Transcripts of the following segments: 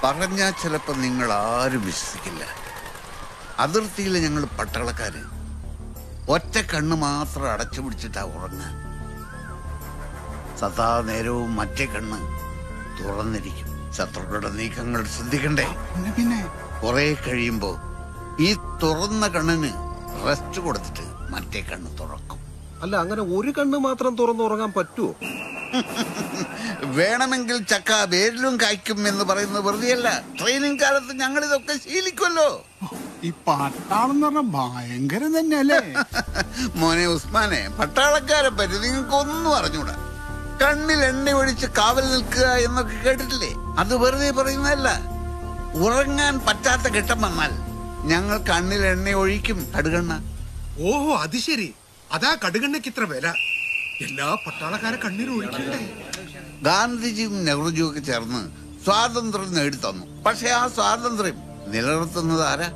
പറഞ്ഞാൽ ചിലപ്പോൾ നിങ്ങൾ ആരും വിശ്വസിക്കില്ല. അതിർത്തിയിൽ ഞങ്ങൾ പട്ടാളക്കാര് ഒറ്റ കണ്ണ് മാത്രം അടച്ചു പിടിച്ചിട്ടാ ഉറങ്ങാൻ. സദാ നേരവും മറ്റേ കണ്ണ് തുറന്നിരിക്കും. ശത്രുക്കളുടെ നീക്കങ്ങൾ ശ്രദ്ധിക്കണ്ടേ? പിന്നെ കുറെ കഴിയുമ്പോ ഈ തുറന്ന കണ്ണിന് റെസ്റ്റ് കൊടുത്തിട്ട് മറ്റേ കണ്ണ് തുറക്കും. അല്ല, അങ്ങനെ ഒരു കണ്ണ് മാത്രം തുറന്നുറങ്ങാൻ പറ്റുമോ? വേണമെങ്കിൽ ചക്ക വേരിലും കായ്ക്കും എന്ന് പറയുന്നത് വെറുതെയല്ല. ട്രെയിനിങ് കാലത്ത് ഞങ്ങൾ ഇതൊക്കെ ശീലിക്കുമല്ലോ. ഈ പട്ടാളം എന്ന് പറഞ്ഞാൽ ഭയങ്കരം തന്നെയല്ലേ? മോനെ ഉസ്മാനെ, പട്ടാളക്കാരെ പറ്റി നിങ്ങൾക്ക് ഒന്നും അറിഞ്ഞൂടാ. കണ്ണിൽ എണ്ണ ഒഴിച്ച് കാവൽ നിൽക്കുക എന്നൊക്കെ കേട്ടിട്ടില്ലേ? അത് വെറുതെ പറയുന്നതല്ല. ഉറങ്ങാൻ പറ്റാത്ത ഘട്ടം വന്നാൽ ഞങ്ങൾ കണ്ണിൽ എണ്ണ ഒഴിക്കും. കടുകണ്ണ. ഓഹോ, അത് ശരി. അതാ കടുകണ്ണയ്ക്ക് ഇത്ര വില. എല്ലാ പട്ടാളക്കാരെ കണ്ണീർ ഒഴിക്കണ്ടേ? ഗാന്ധിജിയും നെഹ്റുജിയും ഒക്കെ ചേർന്ന് സ്വാതന്ത്ര്യം നേടിത്തന്നു. പക്ഷെ ആ സ്വാതന്ത്ര്യം നിലനിർത്തുന്നത് ആരാ?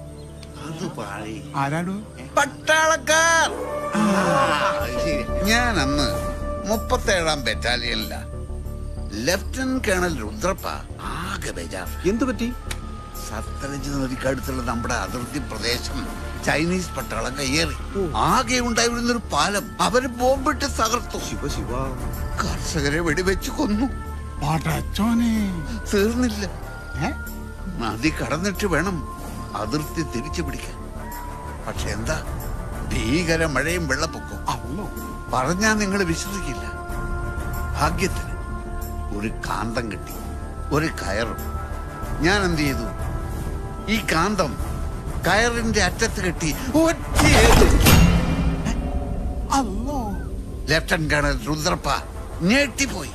ആരാടോ? പട്ടാളക്കാർ. ഞാൻ അന്ന് 37ാം ബറ്റാലിയനില. ലെഫ്റ്റനന്റ് കേണൽ രുദ്രപ്പ ആകെ ബേജാർ. എന്തു പറ്റി? സത്ലജ് നദിക്കടുത്തുള്ള നമ്മുടെ അതിർത്തി പ്രദേശം ചൈനീസ് പട്ടാളം കയ്യേറി. ആകെ ഉണ്ടായിരുന്നൊരു പാലം അവര് ബോംബിട്ട് തകർത്തു. ശിവ ശിവ. കർഷകരെ വെടിവെച്ച് കൊന്നു. തീർന്നില്ല. നദി കടന്നിട്ട് വേണം അതിർത്തി തിരിച്ചു പിടിക്കാൻ. പക്ഷെ എന്താ, ഭീകര മഴയും വെള്ളപ്പൊക്കും. പറഞ്ഞാ നിങ്ങൾ വിശ്വസിക്കില്ല. ഭാഗ്യത്തിന് ഒരു കാന്തം കിട്ടി, ഒരു കയറും. ഞാൻ എന്ത് ചെയ്തു? ഈ കാന്തം കയറിന്റെ അറ്റത്ത് കെട്ടി ഒറ്റയേത്. ലെഫ്റ്റനന്റ് കേണൽ രുദ്രപ്പ ഞെട്ടിപ്പോയി.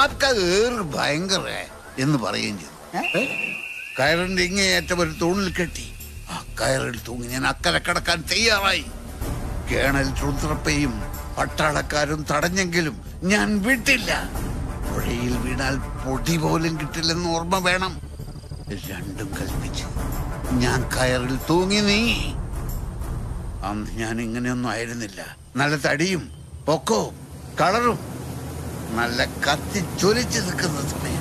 ആർക്കാ ഭയങ്കര എന്ന് പറയുകയും ചെയ്തു. കയറിന്റെ ഇങ്ങേയറ്റം ഒരു തൂണിൽ കെട്ടി ആ കയറിൽ തൂങ്ങി ഞാൻ അക്കരെ കടക്കാൻ തയ്യാറായി. കേണൽ രുദ്രപ്പയും പട്ടാളക്കാരും തടഞ്ഞെങ്കിലും ഞാൻ വിട്ടില്ല. പുഴയിൽ വീണാൽ പൊടി പോലും കിട്ടില്ലെന്ന് ഓർമ്മ വേണം. രണ്ടും കൽപ്പിച്ച് ഞാൻ കയറിൽ തൂങ്ങി നീങ്ങി. അന്ന് ഞാൻ ഇങ്ങനെയൊന്നും ആയിരുന്നില്ല. നല്ല തടിയും പൊക്കവും കളറും നല്ല കത്തി ജ്വലിച്ചു നിൽക്കുന്ന സമയം.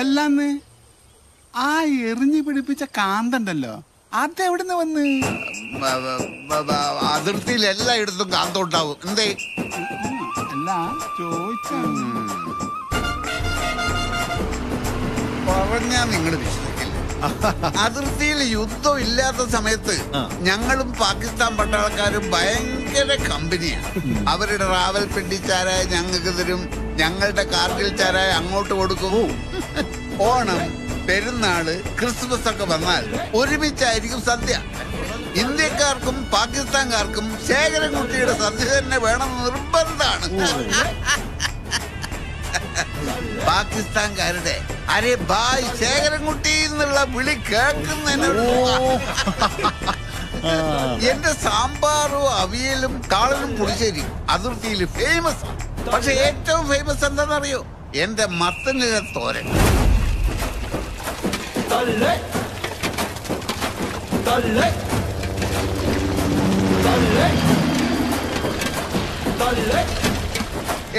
എല്ലാന്ന് ആ എറിഞ്ഞു പിടിപ്പിച്ച കാന്തണ്ടല്ലോ, അതെവിടുന്ന് വന്ന്? അതിർത്തിയിൽ എല്ലായിടത്തും കാന്തം ഉണ്ടാവും. എന്തേ? അല്ല ചോദിച്ച പറഞ്ഞാ നിങ്ങൾ വിശ്വസിക്കില്ല. അതിർത്തിയിൽ യുദ്ധം ഇല്ലാത്ത സമയത്ത് ഞങ്ങളും പാകിസ്ഥാൻ പട്ടാളക്കാരും ഭയങ്കര കമ്പനിയാണ്. അവരുടെ റാവൽപിണ്ടി ചാരായ ഞങ്ങൾക്ക് തരും, ഞങ്ങളുടെ കാർഗിൽ ചാരായ അങ്ങോട്ട് കൊടുക്കും. ഓണം, പെരുന്നാള്, ക്രിസ്മസ് ഒക്കെ വന്നാൽ ഒരുമിച്ചായിരിക്കും സദ്യ. ഇന്ത്യക്കാർക്കും പാകിസ്ഥാൻകാർക്കും ശേഖരൻകുട്ടിയുടെ സദ്യ തന്നെ വേണം നിർബന്ധമാണ്. പാകിസ്ഥാൻകാരുടെ അരെ ബായ് ശേഖരൻകുട്ടി എന്നുള്ള വിളി കേൾക്കുന്നതിന് എന്റെ സാമ്പാറും അവിയലും കാളനും പുളിശ്ശേരി അതിർത്തിയിൽ ഫേമസ്. പക്ഷെ ഏറ്റവും ഫേമസ് എന്താണെന്നറിയോ? എന്റെ മത്തനിലെ തോരൻ.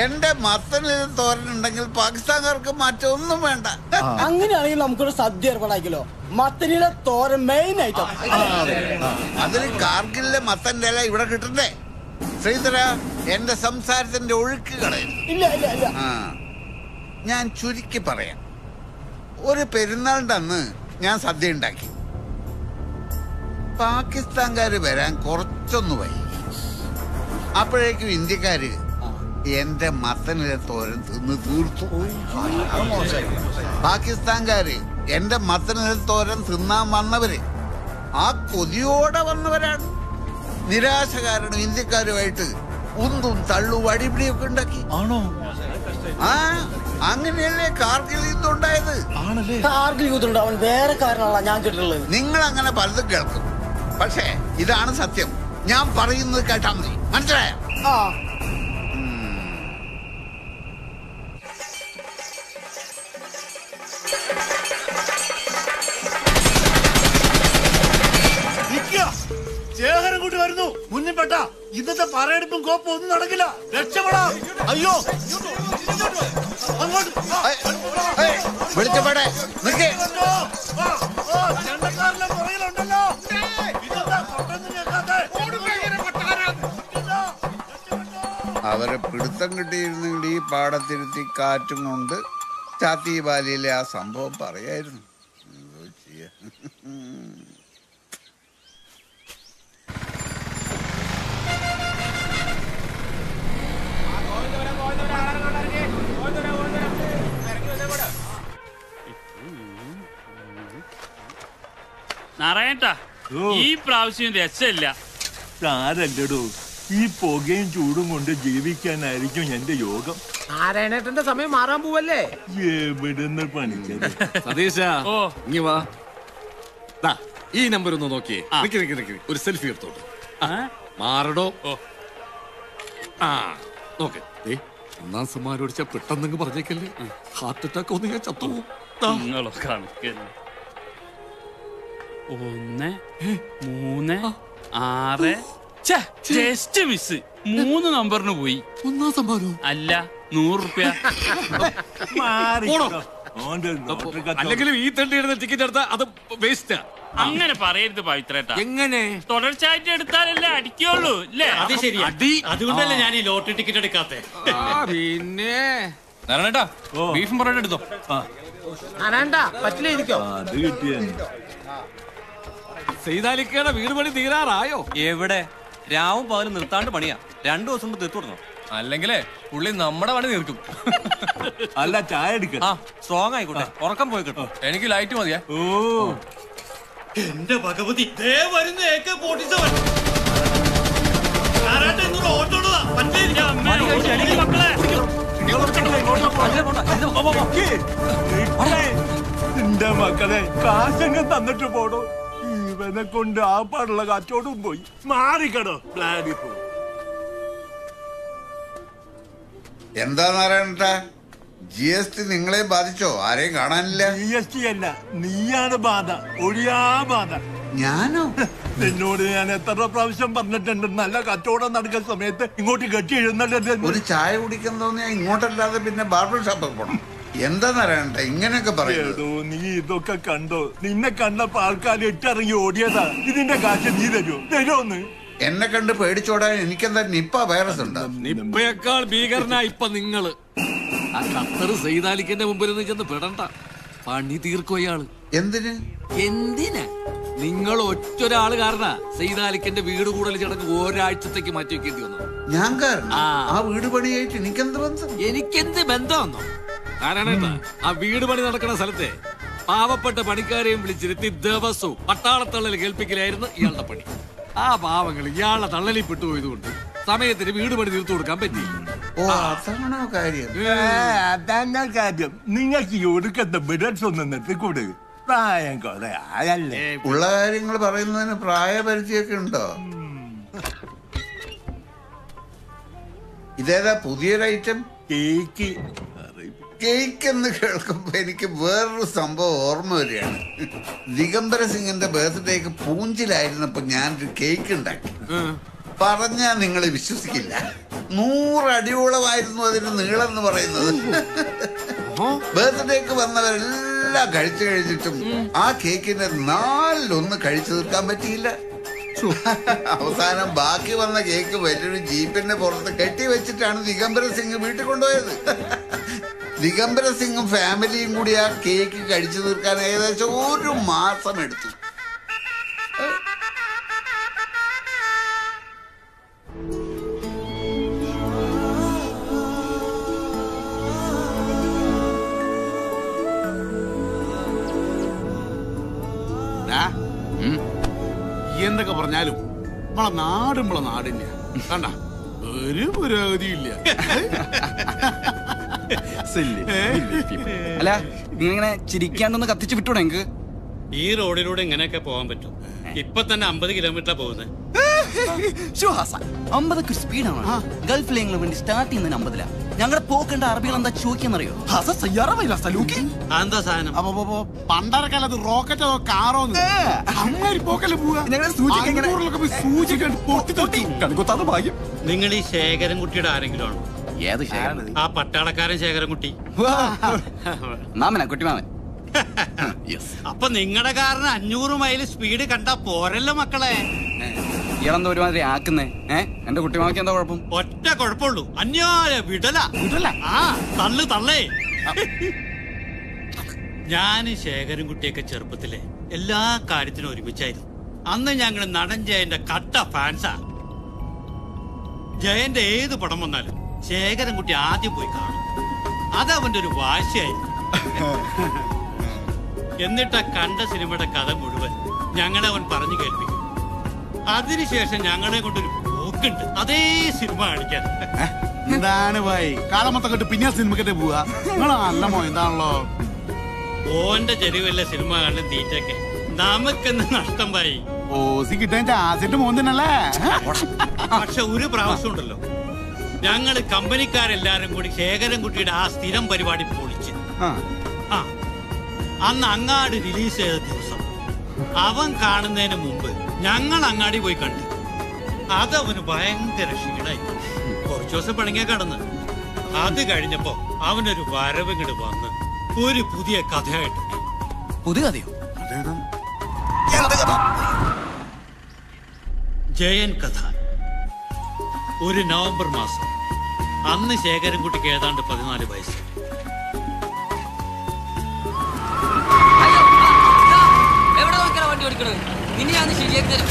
എന്റെ മത്തനിൽ തോരനുണ്ടെങ്കിൽ പാകിസ്ഥാൻകാർക്ക് മാറ്റമൊന്നും വേണ്ട. അങ്ങനെയാണെങ്കിൽ നമുക്കൊരു സദ്യ ഏർപ്പാടാക്കിയല്ലോ. മത്തനിലെ തോരൻ മെയിൻ ഐറ്റം. അതിന് കാർഗിലിലെ മത്തന്റെ ഇല ഇവിടെ കിട്ടണ്ടേ? ശ്രീധര, എന്റെ സംസാരത്തിന്റെ ഒഴുക്ക് കളയും. ഇല്ല ഇല്ല ഇല്ല. ഞാൻ ചുരുക്കി പറയാം. ഒരു പെരുന്നാളിന്റെ അന്ന് ഞാൻ സദ്യ ഉണ്ടാക്കി. പാകിസ്ഥാൻകാര് വരാൻ കുറച്ചൊന്നു വൈകി. അപ്പോഴേക്കും ഇന്ത്യക്കാര് എന്റെ മത്തനിലെ തോരൻ തിന്ന് തീർത്തു. പാകിസ്ഥാൻകാര് എന്റെ മത്തനിലെ തോരൻ തിന്നാൻ വന്നവര് ആ കൊതിയോടെ വന്നവരാണ്. നിരാശ കാരണം ഇന്ത്യക്കാരുമായിട്ട് ഉന്തും തള്ളും അടിപിടിയൊക്കെ ഉണ്ടാക്കി. അങ്ങനെയല്ലേ കാർഗിൽ യുദ്ധം ഉണ്ടായത്? കാർഗിൽ യുദ്ധം ഉണ്ടാവാൻ വേറെ കാരണമാണ് ഞാൻ കേട്ടിട്ടുള്ളത്. നിങ്ങൾ അങ്ങനെ പലതും കേൾക്കും, പക്ഷേ ഇതാണ് സത്യം. ഞാൻ പറയുന്നത് കേട്ടാ മതി. മനസ്സിലായോ? ശേഖരം കൂട്ടി വരുന്നു. മുന്നിൽപ്പെട്ട ഇന്നത്തെ പറയെടുപ്പും കോപ്പും ഒന്നും നടക്കില്ല. രക്ഷപ്പെടാം. അയ്യോ, അങ്ങോട്ട് വിളിച്ചപ്പാടെ പുറകിലുണ്ടല്ലോ. അവരെ പിടുത്തം കിട്ടിയിരുന്നെങ്കിൽ ഈ പാടത്തിരുത്തി കാറ്റും കൊണ്ട് ചാത്തി ബാലിയിലെ ആ സംഭവം പറയായിരുന്നു. എന്തോ ചെയ്യാ. നാരായണട്ടാ, ഈ പ്രാവശ്യം രസമില്ല. സാരല്ലടോ, ഈ പുകയും ചൂടും കൊണ്ട് ജീവിക്കാനായിരിക്കും എന്റെ യോഗം. നാരായണേട്ടന്റെ സമയം മാറാൻ പോവല്ലേ? എവിടുന്ന് പണിച്ചത്? സതീശാ, ഇങ്ങ് വാ. ഈ നമ്പർ ഒന്ന് നോക്കിയേ. ഒരു സെൽഫി എടുത്തോട്ട് മാറടോ. നോക്കേ, ഒന്നാം സമ്മാനം അടിച്ചാ പെട്ടെന്ന് പറഞ്ഞേക്കല്ലേ. ഹാർട്ട് അറ്റാക്ക് ഒന്ന് ഞാൻ ചത്തു. നിങ്ങളോ കണക്കല്ലേ. 1 3 6 ജസ്റ്റ് മിസ്. 3 നമ്പറിന് പോയി. ഒന്നാം സമ്മാനം അല്ല, 100 റുപ്യ. അല്ലെങ്കിലും ഈ തണ്ടി എടുത്ത ടിക്കറ്റ് എടുത്താ അത് വേസ്റ്റാ. അങ്ങനെ പറയരുത് പവിത്രേട്ടാ. എങ്ങനെ? തുടർച്ചയായിട്ട് എടുത്താലല്ലേ അടിക്കുള്ളൂ അല്ലേ? അത് ശരിയാ. അതുകൊണ്ടല്ലേ ഞാൻ ഈ ലോട്ടറി ടിക്കറ്റ് എടുക്കാത്തെ. പിന്നെ നാരായണേട്ടാ, ബീഫും പൊറോട്ട എടുത്തോ. നാരായണേട്ടാ, പറ്റില്ല, ഇരിക്കോ. അത് കിട്ടിയ സൈതാലിക്കയുടെ വീട് പണി തീരാറായോ? എവിടെ? രാവും പകലും നിർത്താണ്ട് പണിയാ. 2 ദിവസം കൊണ്ട് തീർത്തു കൊടുക്കണം. അല്ലെങ്കിലേ പുള്ളി നമ്മുടെ പണി തീർക്കും. അല്ല, ചായ എടുക്കണം. സ്ട്രോങ് ആയിക്കോട്ടെ. ഉറക്കം പോയി കിട്ടും. എനിക്ക് ലൈറ്റ് മതിയാ. ഓ, എന്റെ ഭഗവതി, ദേ വരുന്ന AK-47. നാരായണേട്ടൻ ഇന്നൊരു ഓട്ടോ ഉള്ളതാ. പറ്റില്ല മക്കളെ. എന്റെ മക്കളെ, കാശങ്ങ് തന്നിട്ട് പോടോ. ഇവനെ കൊണ്ട് ആ പാടുള്ള കച്ചവടവും പോയി. മാറിക്കടോ പ്ലാനിൽ പോ. എന്താ നാരായണട്ടാ, GST നിങ്ങളെ ബാധിച്ചോ? ആരെയും കാണാനില്ല. GST അല്ല, നീയാണ് ബാധ. ഒഴിയാ ബാധ. ഞാനോ? എന്നോട് ഞാൻ എത്ര പ്രാവശ്യം പറഞ്ഞിട്ടുണ്ട്, നല്ല കച്ചവടം നടക്കുന്ന സമയത്ത് ഇങ്ങോട്ട് കെട്ടി എഴുന്നള്ളത്. ഒരു ചായ കുടിക്കാൻ തോന്നിയാ ഇങ്ങോട്ടല്ലാതെ പിന്നെ ബാർബർ ഷോപ്പിൽ പോണം. എന്താ നാരായണ ഇങ്ങനെയൊക്കെ പറയുന്നത്? നീ ഇതൊക്കെ കണ്ടോ? നിന്നെ കണ്ടപ്പോ ആൾക്കാർ ഇട്ടിറങ്ങി ഓടിയതാ. ഇതിന്റെ കാശ് നീ തരുമോന്ന്? എന്നെ കണ്ട് പേടിച്ചോടാൻ എനിക്കെന്താ നിപ്പ വൈറസ് ഉണ്ടോ? നിപ്പയേക്കാൾ ഭീകരനാ ഇപ്പൊ നിങ്ങള്. ആ ഖത്തർ സൈതാലിക്കന്റെ മുമ്പിൽ നിന്ന് ചെന്ന് പെടണ്ട. പണി തീർക്കും അയാള്. എന്തിന്? നിങ്ങൾ ഒറ്റൊരാള് കാരണ സൈതാലിക്കന്റെ വീട് കൂടൽ ചടങ്ങ് ഒരാഴ്ചത്തേക്ക് മാറ്റി വെക്കേണ്ടി വന്നു. ഞാൻ കാരണം? ആ വീട് പണിയായിട്ട് എനിക്കെന്ത് ബന്ധം? എനിക്കെന്ത് ബന്ധമെന്നോ? കാരണം ആ വീട് പണി നടക്കുന്ന സ്ഥലത്തെ പാവപ്പെട്ട പണിക്കാരെയും വിളിച്ചിരുത്തി ദിവസവും പട്ടാളത്തള്ളൽ കേൾപ്പിക്കലായിരുന്നു ഇയാളുടെ പണി. ആ പാവങ്ങൾ ഇയാളുടെ തള്ളലിൽ പെട്ടുപോയതുകൊണ്ട് സമയത്തിന് വീട് പണി തീർത്തു കൊടുക്കാൻ പറ്റി. അതാണോ കാര്യം? അതന്നെ കാര്യം. നിങ്ങൾക്ക് ഈ ഒടുക്കത്തെ ബിഡൻസ് ഒന്നും നിർത്തിക്കൂട്. പ്രായം കുറെ ആയല്ലേ. ഉള്ള കാര്യങ്ങൾ പറയുന്നതിന് പ്രായപരിധിയൊക്കെ ഉണ്ടോ? ഇതേതാ പുതിയൊരു ഐറ്റം? കേക്ക്. കേക്ക് എന്ന് കേൾക്കുമ്പോ എനിക്ക് വേറൊരു സംഭവം ഓർമ്മ വരികയാണ്. ദിഗംബര സിംഗിന്റെ ബർത്ത്ഡേക്ക് പൂഞ്ചിലായിരുന്നപ്പോ ഞാനൊരു കേക്ക് ഉണ്ടാക്കി. പറഞ്ഞാ നിങ്ങൾ വിശ്വസിക്കില്ല. 100 അടിയോളമായിരുന്നു അതിന് നീളം എന്ന് പറയുന്നത്. ബർത്ത്ഡേക്ക് വന്നവരെല്ലാം കഴിച്ചു കഴിഞ്ഞിട്ടും ആ കേക്കിന്റെ 4 കഴിച്ചു തീർക്കാൻ പറ്റിയില്ല. അവസാനം ബാക്കി വന്ന കേക്ക് വലിയൊരു ജീപ്പിന്റെ പുറത്ത് കെട്ടി വെച്ചിട്ടാണ് ദിഗംബര സിംഗ് വീട്ടിൽ കൊണ്ടുപോയത്. ദിഗംബര സിംഗും ഫാമിലിയും കൂടി ആ കേക്ക് കഴിച്ചു തീർക്കാൻ ഏകദേശം 1 മാസം എടുത്തു. എന്തൊക്കെ പറഞ്ഞാലും നമ്മളെ നാടില്ല കണ്ട ഒരു പുരോഗതിയില്ല. അല്ല നിങ്ങനെ ചിരിക്കാണ്ടൊന്ന് കത്തിച്ചു വിട്ടൂടെ എനിക്ക്? ഈ റോഡിലൂടെ ഇങ്ങനെയൊക്കെ പോകാൻ പറ്റും? ഇപ്പൊ തന്നെ 50 കിലോമീറ്റർ പോകുന്നത്. 50 സ്പീഡാണ്. ഗൾഫിലെ വേണ്ടി സ്റ്റാർട്ട് ചെയ്യുന്നതിന് 50. ഞങ്ങളുടെ പോക്കേണ്ട അറബികൾ എന്താ ചോദിക്കാന്നറിയോ? എന്താ സാധനം? പണ്ടരക്കാലത്ത് റോക്കറ്റോ കാറോ ഭാഗ്യം. നിങ്ങൾ ഈ ശേഖരൻകുട്ടിയുടെ ആരെങ്കിലും ആണോ? ഏത് ആ പട്ടാളക്കാരൻ ശേഖരൻകുട്ടി? മാമനാ കുട്ടി മാമൻ. അപ്പൊ നിങ്ങളുടെ കാറിന് 500 മൈൽ സ്പീഡ് കണ്ടാ പോരല്ലോ മക്കളെ. ഇയാളെന്താ ഒരുമാതിരി ആക്കുന്നേ? എന്റെ കുട്ടിമാക്ക് എന്താ കുഴപ്പം? ഒറ്റ കുഴപ്പമുള്ളൂ, അന്യായ വിടല. ആ തള്ളേ. ഞാൻ ശേഖരൻകുട്ടിയൊക്കെ ചെറുപ്പത്തിലെ എല്ലാ കാര്യത്തിനും ഒരുമിച്ചായിരുന്നു. അന്ന് ഞങ്ങൾ നടൻ ജയന്റെ കട്ട ഫാൻസാ. ജയന്റെ ഏത് പടം വന്നാലും ശേഖരൻകുട്ടി ആദ്യം പോയി കാണും. അതവന്റെ ഒരു വാശിയായിരുന്നു. എന്നിട്ട് കണ്ട സിനിമയുടെ കഥ മുഴുവൻ ഞങ്ങളെ അവൻ പറഞ്ഞു കേൾപ്പിക്കും. അതിനുശേഷം ഞങ്ങളെ കൊണ്ടൊരു പോക്കുണ്ട് അതേ സിനിമ കാണിക്കാൻ. എന്താണ് ഭായി കാലമൊത്തം കെട്ട് പിന്നെ സിനിമക്കട്ടെ പോവാ? നല്ല എന്താണല്ലോ ഓന്റെ ചെരുവല്ല സിനിമ കാണുന്ന തീറ്റൊക്കെ നമുക്കെന്ന് നഷ്ടം പായി. പക്ഷെ ഒരു പ്രാവശ്യം ഉണ്ടല്ലോ, ഞങ്ങള് കമ്പനിക്കാരെല്ലാരും കൂടി ശേഖരൻകുട്ടിയുടെ ആ സ്ഥിരം പരിപാടി പൊളിച്ച്. അന്ന് അങ്ങാടി റിലീസ് ചെയ്ത ദിവസം അവൻ കാണുന്നതിന് മുമ്പ് ഞങ്ങൾ അങ്ങാടി പോയി കണ്ടു. അതവന് ഭയങ്കര ക്ഷീണായി. കുറച്ചു ദിവസം പിണങ്ങിയ കടന്ന്. അത് കഴിഞ്ഞപ്പോ അവനൊരു വരവ് ഇങ്ങോട്ട് വന്ന് ഒരു പുതിയ കഥയായിട്ട്. പുതിയ കഥയോ? ജയൻ കഥ. ഒരു നവംബർ മാസം. അന്ന് ശേഖരൻകുട്ടിക്ക് ഏതാണ്ട് 14 വയസ്സ്. എവിടെ നോക്കിയാണ് വണ്ടി ഓടിക്കണത്? നിന്നെ ഞാൻ ശരിയാക്കി തരും.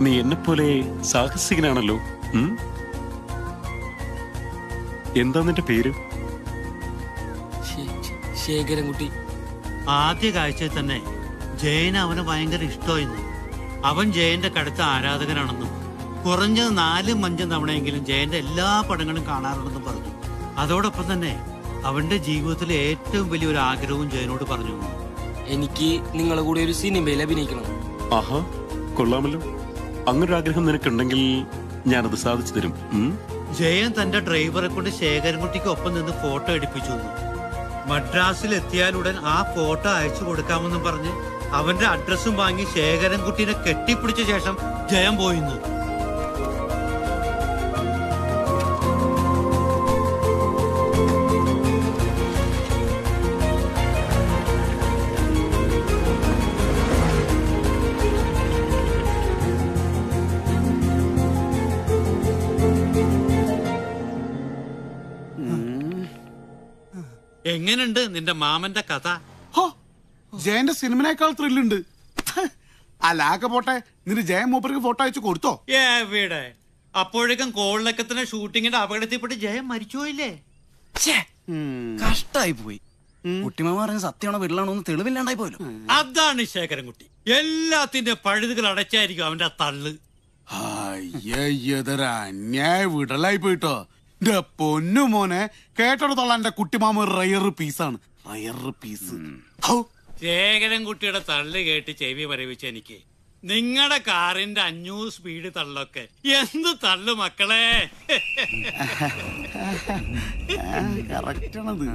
നീ എന്നെ പോലെ സാഹസികനാണല്ലോ. എന്താ നിന്റെ പേര്? ശേഖരൻകുട്ടി. ആദ്യ കാഴ്ചയിൽ തന്നെ ജയന് അവന് ഭയങ്കര ഇഷ്ടമായിരുന്നു. അവൻ ജയന്റെ കടുത്ത ആരാധകനാണെന്നും കുറഞ്ഞത് 4-5 തവണയെങ്കിലും ജയന്റെ എല്ലാ പടങ്ങളും കാണാറുണ്ടെന്നും പറഞ്ഞു. അതോടൊപ്പം തന്നെ അവന്റെ ജീവിതത്തിലെ ഏറ്റവും വലിയൊരു ആഗ്രഹവും ജയനോട് പറഞ്ഞു. എനിക്ക് നിങ്ങളെ കൂടെ ഒരു സിനിമയിൽ അഭിനയിക്കണം. ആഹാ, കൊള്ളാമല്ലോ. അങ്ങനൊരാഗ്രഹം നിനക്കുണ്ടെങ്കിൽ ഞാനത് സാധിച്ചു തരും. ജയൻ തന്റെ ഡ്രൈവറെ കൊണ്ട് ശേഖരൻകുട്ടിക്ക് ഒപ്പം നിന്ന് ഫോട്ടോ എടുപ്പിച്ചു. മദ്രാസിൽ എത്തിയാലുടൻ ആ ഫോട്ടോ അയച്ചു കൊടുക്കാമെന്നും പറഞ്ഞ് അവന്റെ അഡ്രസ്സും വാങ്ങി ശേഖരൻകുട്ടീനെ കെട്ടിപ്പിടിച്ച ശേഷം ജയൻ പോയിന്ന്. എങ്ങനുണ്ട് നിന്റെ മാമന്റെ കഥ? ജയന്റെ സിനിമനേക്കാൾ ത്രില്ലുണ്ട്. അല്ലാക്കെ പോട്ടെ, നിന്റെ ജയൻ മൂപ്പർക്ക് ഫോട്ടോ അയച്ചു കൊടുത്തോ? എവിടെ അപ്പോഴേക്കും കോളിലക്കത്തിന് ഷൂട്ടിങ്ങിന്റെ അപകടത്തിൽപ്പെട്ട് ജയൻ മരിച്ചുപോയില്ലേ? കഷ്ടായി പോയി. കുട്ടിമാമ പറഞ്ഞ സത്യമാണോ വീട്ടിലാണോ എന്ന് തെളിവില്ലാണ്ടായി പോയല്ലോ. അതാണ് ശേഖരൻകുട്ടി. എല്ലാത്തിന്റെ പഴുതുകൾ അടച്ചായിരിക്കും അവന്റെ തള്ളു. അന്യായ വിടലായി പോയിട്ടോ. എന്റെ പൊന്നു മോനെ, കേട്ടെടുത്തോളാം എന്റെ കുട്ടിമാമ റയർ പീസാണ്. Rare piece. ശേഖരൻകുട്ടിയുടെ തള്ളു കേട്ട് ചെവി മരവിച്ച എനിക്ക് നിങ്ങളുടെ കാറിന്റെ 500 സ്പീഡ് തള്ളൊക്കെ എന്ത് തള്ളു മക്കളെ. കറക്റ്റാണത്.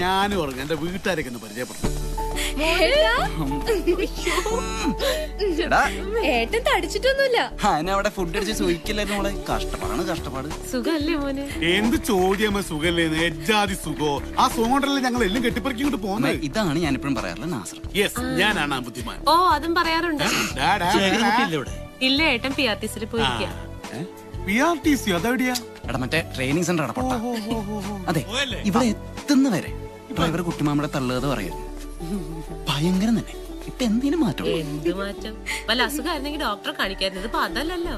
ഞാനും പറഞ്ഞു എന്റെ വീട്ടുകാരൊക്കെ ഒന്ന് പരിചയപ്പെട്ടു. ഏട്ടൻ തടിച്ചിട്ടൊന്നുമില്ല. അവിടെ ഫുഡ് അടിച്ച് സൂഹിക്കില്ലായിരുന്നു മോളെ. കഷ്ടപ്പാടാണ് കഷ്ടപ്പാട്. സുഖല്ലേ മോനെ? എന്ത് ചോദ്യമ സുഖല്ലേ? എജാതി സുഖോ. ആ സുഖം കൊണ്ടല്ലേ ഞങ്ങൾ എല്ലാം കെട്ടിപ്പറിക്കി ഇങ്ങോട്ട് പോകുന്നത്. ഇതാണ് ഞാനിപ്പോഴും പറയാറില്ല നാസർ. യെസ്, ഞാനാണ് ആ ബുദ്ധിമാൻ. ഓ അതും പറയാറുണ്ട്. ഇല്ല, ഏട്ടൻ പിയാത്തിസിൽ പോയിരിക്കുക. എടാ മറ്റേ ട്രെയിനിങ് സെന്റർ അടപ്പട്ട. അതെ, ഇവിടെ എത്തുന്നവരെ ഡ്രൈവർ കുട്ടിമാമയുടെ തള്ളുകഥ പറയായിരുന്നു. ഭയങ്കരം തന്നെ. ഇപ്പൊ എന്തിനു മാറ്റം? എന്ത് മാറ്റം? വല്ല അസുഖമായിരുന്നെങ്കിൽ ഡോക്ടറെ കാണിക്കായിരുന്നു. ഇതിപ്പോ അതല്ലല്ലോ.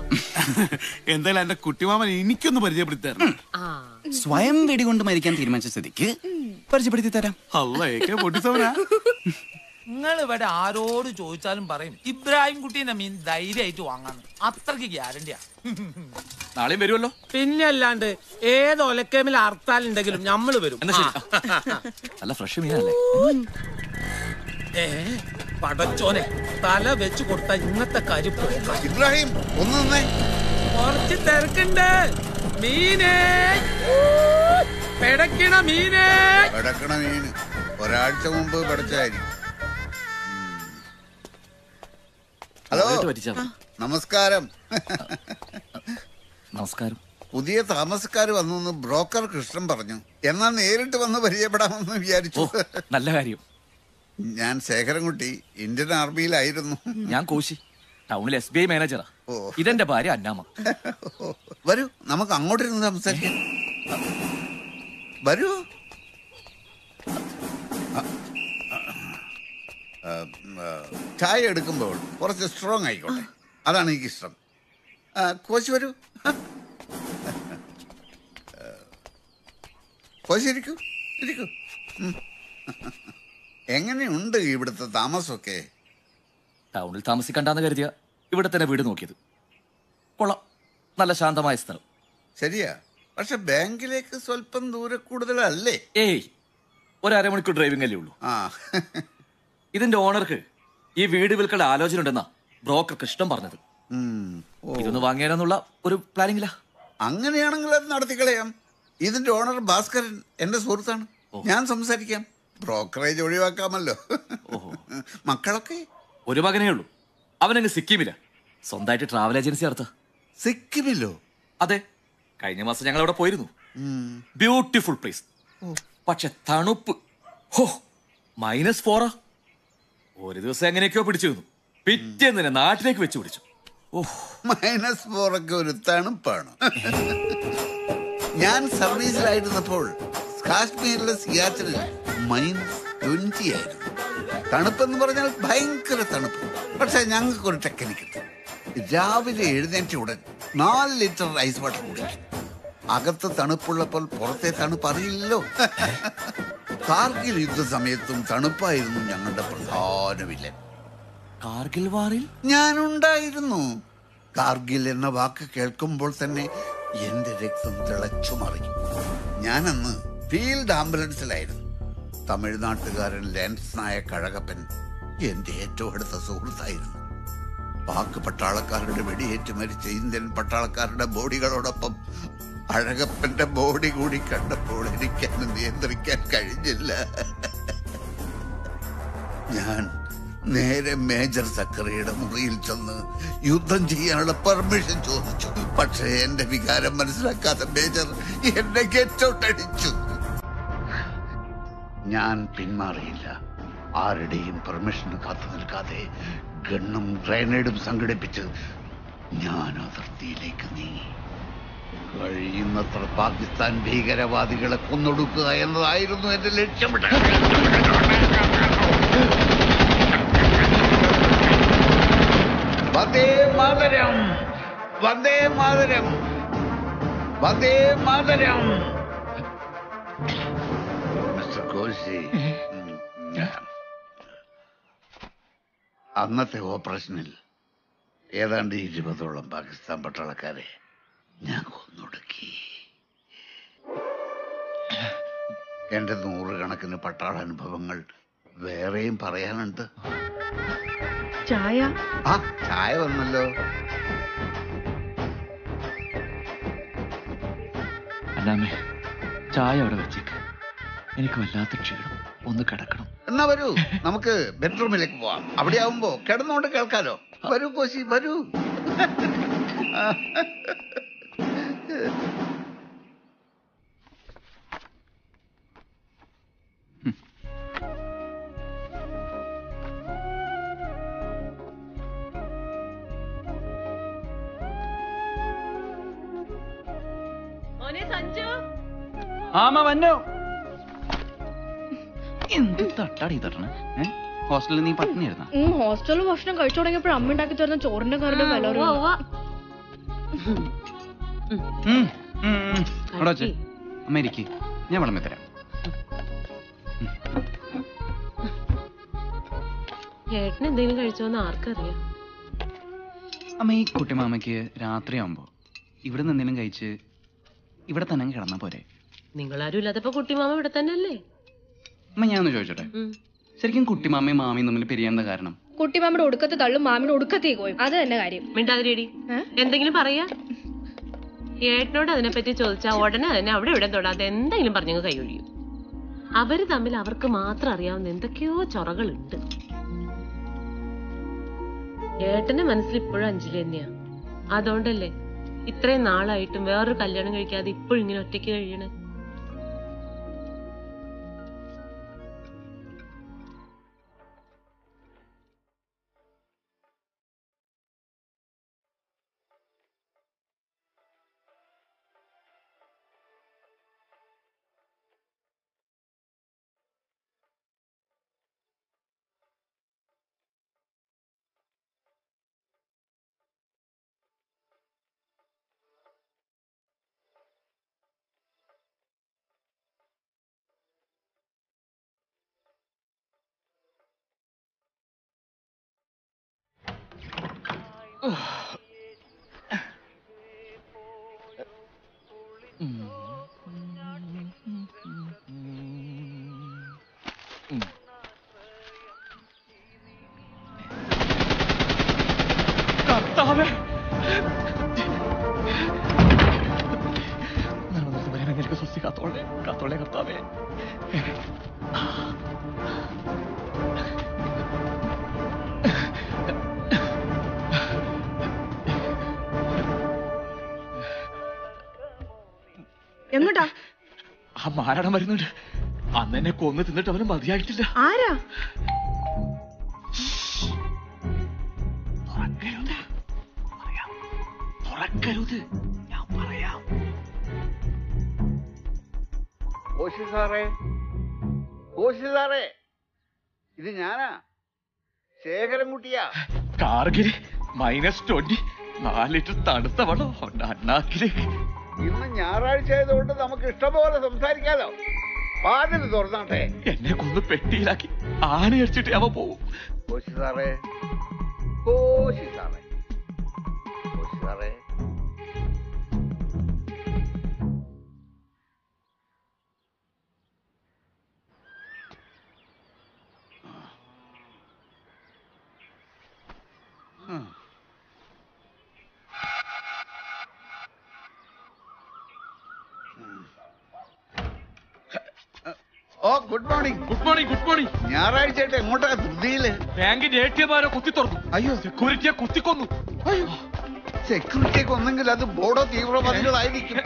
എന്തായാലും എന്റെ കുട്ടിമാമൻ എനിക്കൊന്ന് പരിചയപ്പെടുത്തായിരുന്നു. സ്വയം വെടികൊണ്ട് മരിക്കാൻ തീരുമാനിച്ച സ്ഥിതിക്ക് പരിചയപ്പെടുത്തി തരാം. നിങ്ങൾ ഇവിടെ ആരോട് ചോദിച്ചാലും പറയും ഇബ്രാഹിം കുട്ടീന്റെ മീൻ ധൈര്യമായിട്ട് വാങ്ങാന്ന്. അത്രക്ക് ഗ്യാരണ്ടിയാ. നാളെയും വരുമല്ലോ. പിന്നെ അല്ലാണ്ട് ഏത് ഒലക്കേമിൽ ഹർത്താലുണ്ടെങ്കിലും ഞമ്മള് വരും. നല്ല ഫ്രഷ് മീനല്ലേ? പടച്ചോനെ, തല വെച്ച് കൊടുത്ത ഇന്നത്തെ കാര്യം ഇബ്രാഹിം ഒന്ന് നിന്നേ. കുറച്ച് തിരക്കുണ്ട്. മീനേ പെടക്കണ മീനേ. പെടക്കണ മീന് ഒരാഴ്ച മുമ്പ് പെടച്ചായിരിക്കും. ഹലോ, നമസ്കാരം. നമസ്കാരം. പുതിയ താമസക്കാർ വന്നു ബ്രോക്കർ കൃഷ്ണൻ പറഞ്ഞു. എന്നാൽ നേരിട്ട് വന്ന് പരിചയപ്പെടാമെന്ന് വിചാരിച്ചു. നല്ല കാര്യം. ഞാൻ ശേഖരൻകുട്ടി, ഇന്ത്യൻ ആർമിയിലായിരുന്നു. ഞാൻ കോശി, ടൗണിൽ SBI മാനേജറാ. ഇതെന്റെ ഭാര്യ അന്നാമ. വരൂ, നമുക്ക് അങ്ങോട്ടിരുന്ന് സംസാരിക്കാം. വരൂ. ചായ എടുക്കുമ്പോൾ കുറച്ച് സ്ട്രോങ് ആയിക്കോട്ടെ, അതാണ് എനിക്ക് ഇഷ്ടം. കോശി വരൂ. കോശി ഇരിക്കൂ, ഇരിക്കൂ. എങ്ങനെയുണ്ട് ഇവിടുത്തെ താമസമൊക്കെ? ടൗണിൽ താമസിക്കണ്ടെന്ന് കരുതിയ ഇവിടെ തന്നെ വീട് നോക്കിയത്. കൊള്ളാം, നല്ല ശാന്തമായ സ്ഥലം. ശരിയാ, പക്ഷെ ബാങ്കിലേക്ക് സ്വല്പം ദൂരെ കൂടുതലല്ലേ? ഏയ്, ഒരു അരമണിക്കൂർ ഡ്രൈവിംഗ് അല്ലേ ഉള്ളൂ. ഇതിന്റെ ഓണർക്ക് ഈ വീട് വിൽക്കേണ്ട ആലോചന ഉണ്ടെന്നാ ബ്രോക്കർ കൃഷ്ണൻ പറഞ്ഞത്. ഇതൊന്ന് വാങ്ങിയാലെന്നുള്ള ഒരു പ്ലാനിങ്ങില്ല. അങ്ങനെയാണെങ്കിൽ അത് നടത്തിക്കളയാം. ഇതിന്റെ ഓണർ ഭാസ്കരൻ എന്റെ സുഹൃത്താണ്. ഞാൻ സംസാരിക്കാം. ബ്രോക്കറേജ് ഒഴിവാക്കാമല്ലോ. മക്കളൊക്കെ? ഒരു മകനേ ഉള്ളൂ. അവനങ്ങ് സിക്കിമില്ല. സ്വന്തമായിട്ട് ട്രാവൽ ഏജൻസി നടത്ത. സിക്കിമില്ലോ? അതെ, കഴിഞ്ഞ മാസം ഞങ്ങൾ അവിടെ പോയിരുന്നു. Beautiful place. പക്ഷെ തണുപ്പ് -4. ഒരു ദിവസം എങ്ങനെയൊക്കെയോ പിടിച്ചിരുന്നു. പിറ്റേന്ന് തന്നെ നാട്ടിലേക്ക് വെച്ച് പിടിച്ചു. -4 ഒക്കെ ഒരു തണുപ്പാണ്. ഞാൻ സർവീസിലായിരുന്നപ്പോൾ കാശ്മീരിലെ സിയാച്ചിനിൽ -20 ആയിരുന്നു. തണുപ്പെന്ന് പറഞ്ഞാൽ ഭയങ്കര തണുപ്പ്. പക്ഷെ ഞങ്ങൾക്കൊരു ടെക്നിക്കുണ്ട്. രാവിലെ എഴുന്നേറ്റ ഉടൻ 4 ലിറ്റർ ഐസ് വാട്ടർ കുടിക്കും. അകത്ത് തണുപ്പുള്ളപ്പോൾ പുറത്തെ തണുപ്പ് അറിയില്ലല്ലോ. കാർഗിൽ യുദ്ധ സമയത്തും തണുപ്പായിരുന്നു ഞങ്ങളുടെ പ്രധാന വില്ലൻ. കാർഗിൽ വാറിൽ ഞാനുണ്ടായിരുന്നു. കാർഗിൽ എന്ന വാക്ക് കേൾക്കുമ്പോൾ തന്നെ എന്റെ രക്തം തിളച്ചു മറിയും. ഞാനന്ന് ഫീൽഡ് ആംബുലൻസിലായിരുന്നു. തമിഴ്നാട്ടുകാരൻ ലാൻസ് നായക് അഴകപ്പൻ എന്റെ ഏറ്റവും അടുത്ത സുഹൃത്തായിരുന്നു. പാക് പട്ടാളക്കാരുടെ വെടിയേറ്റ് മരിച്ച ഇന്ത്യൻ പട്ടാളക്കാരുടെ ബോഡികളോടൊപ്പം അഴകപ്പന്റെ ബോഡി കൂടി കണ്ടപ്പോൾ എനിക്കത് നിയന്ത്രിക്കാൻ കഴിഞ്ഞില്ല. ഞാൻ നേരെ മേജർ സക്കറിയുടെ മുറിയിൽ ചെന്ന് യുദ്ധം ചെയ്യാനുള്ള പെർമിഷൻ ചോദിച്ചു. പക്ഷേ എന്റെ വികാരം മനസ്സിലാക്കാത്ത മേജർ എന്നെ ഗെറ്റ് ഔട്ട് അടിച്ചു. ഞാൻ പിന്മാറിയില്ല. ആരുടെയും പെർമിഷന് കാത്തു നിൽക്കാതെ ഗണ്ണും ഗ്രനേഡും സംഘടിപ്പിച്ച് ഞാൻ അതിർത്തിയിലേക്ക് നീങ്ങി. കഴിയുന്നത്ര പാകിസ്ഥാൻ ഭീകരവാദികളെ കൊന്നൊടുക്കുക എന്നതായിരുന്നു എന്റെ ലക്ഷ്യം. വന്ദേ മാതരം, വന്ദേ മാതരം, വന്ദേ മാതരം. മിസ്റ്റർ കോശി, അന്നത്തെ ഓപ്പറേഷനിൽ ഏതാണ്ട് 20ഓളം പാകിസ്ഥാൻ പട്ടാളക്കാരെ ഞാൻ കൊന്നൊടുക്കി. എന്റെ 100 കണക്കിന് പട്ടാളാനുഭവങ്ങൾ വേറെയും പറയാനുണ്ട്. ചായ ചായ വന്നല്ലോ. അല്ലാമേ, ചായ അവിടെ വെച്ചേക്ക്. എനിക്ക് വല്ലാത്ത ക്ഷീണം, ഒന്ന് കിടക്കണം. എന്നാ വരൂ, നമുക്ക് ബെഡ്റൂമിലേക്ക് പോവാം. അവിടെ ആവുമ്പോ കിടന്നുകൊണ്ട് കേൾക്കാലോ. വരൂ കോശി, വരൂ. ആമ വന്നോ? എന്ത് തട്ടാടി തട്ടണ? ഹോസ്റ്റലിൽ നീ പട്ടിണിയായിരുന്ന? ഹോസ്റ്റലിൽ ഭക്ഷണം കഴിച്ചു തുടങ്ങിയപ്പോൾ അമ്മ ഉണ്ടാക്കി തരുന്ന ചോറിന്റെ കറിയുടെ വില അമ്മ ഇരിക്ക്, ഞാൻ വിളമ്പി തരാം. ഏട്ടൻ എന്തെങ്കിലും കഴിച്ചോന്ന് ആർക്കറിയാം. അമ്മ, ഈ കുട്ടിമാമയ്ക്ക് രാത്രിയാവുമ്പോ ഇവിടെ നിന്ന് എന്തെങ്കിലും കഴിച്ച് ഇവിടെ തന്നെ കിടന്നാ പോരെ? നിങ്ങളാരും ഇല്ലാത്തപ്പോ കുട്ടിമാമ ഇവിടെ തന്നെ അല്ലേ? അമ്മ, ഞാനൊന്ന് ചോദിച്ചോട്ടെ, ശരിക്കും കുട്ടിമാമയും മാമിയും തമ്മിൽ പിരിയാനുള്ള കാരണം? കുട്ടിമാമയുടെ ഒടുക്കത്തെ തള്ളും മാമിയുടെ ഒടുക്കത്തേക്ക് പോയി, അത് തന്നെ കാര്യം. മിണ്ടാതിരിയടി, എന്തെങ്കിലും പറയാ. ഏട്ടനോട് അതിനെപ്പറ്റി ചോദിച്ചാ ഉടനെ തന്നെ അവിടെ ഇവിടെ തൊടാതെ എന്തെങ്കിലും പറഞ്ഞു കൈയൊഴിയും. അവര് തമ്മിൽ അവർക്ക് മാത്രം അറിയാവുന്ന എന്തൊക്കെയോ ചൊറകളുണ്ട്. ഏട്ടന്റെ മനസ്സിൽ ഇപ്പോഴും അഞ്ജലി തന്നെയാ. അതുകൊണ്ടല്ലേ ഇത്രയും നാളായിട്ടും വേറൊരു കല്യാണം കഴിക്കാതെ ഇപ്പോഴും ഇങ്ങനെ ഒറ്റയ്ക്ക് കഴിയണേ. കർത്താവേ, നിനക്ക് സ്വസ്തി കാത്തോളെ, കാത്തോളെ കർത്താവേ. എങ്ങോട്ടാ? ആ മാരാടം വരുന്നുണ്ട്. അന്ന് എന്നെ കൊന്ന് തിന്നിട്ട് അവന് മതിയായിട്ടില്ല. ആരാ? തുറക്കരുത്, ഞാൻ പറയാം. കോശി സാറേ, കോശി സാറേ, ഇത് ഞാനാ, ശേഖരൻകുട്ടിയാ. കാർഗിൽ -20, 4 ലിറ്റർ തണുത്ത വെള്ളം അണ്ണാക്കിലേക്ക്. ഇന്ന് ഞായറാഴ്ച ആയതുകൊണ്ട് നമുക്ക് ഇഷ്ടംപോലെ സംസാരിക്കാലോ. വാതിൽ തുറന്നാട്ടെ. എന്നെ കൊന്ന് പെട്ടിയിലാക്കി ആനയടിച്ചിട്ട് അവ പോവും. കോശി സാറേ, കോശി സാറേ, കോശി സാറേ. ഓ, good morning. Good morning, good morning. ഞായറാഴ്ച എങ്ങോട്ടാ ധൃതിയില്? ബാങ്കിന്റെ ATM ആരോ കുത്തി തുറന്നു. അയ്യോ, സെക്യൂരിറ്റിയെ കുത്തിക്കൊന്നു. അയ്യോ, സെക്യൂരിറ്റിയൊക്കെ ഒന്നെങ്കിൽ അത് ബോഡോ തീവ്രവാദികളായിരിക്കും.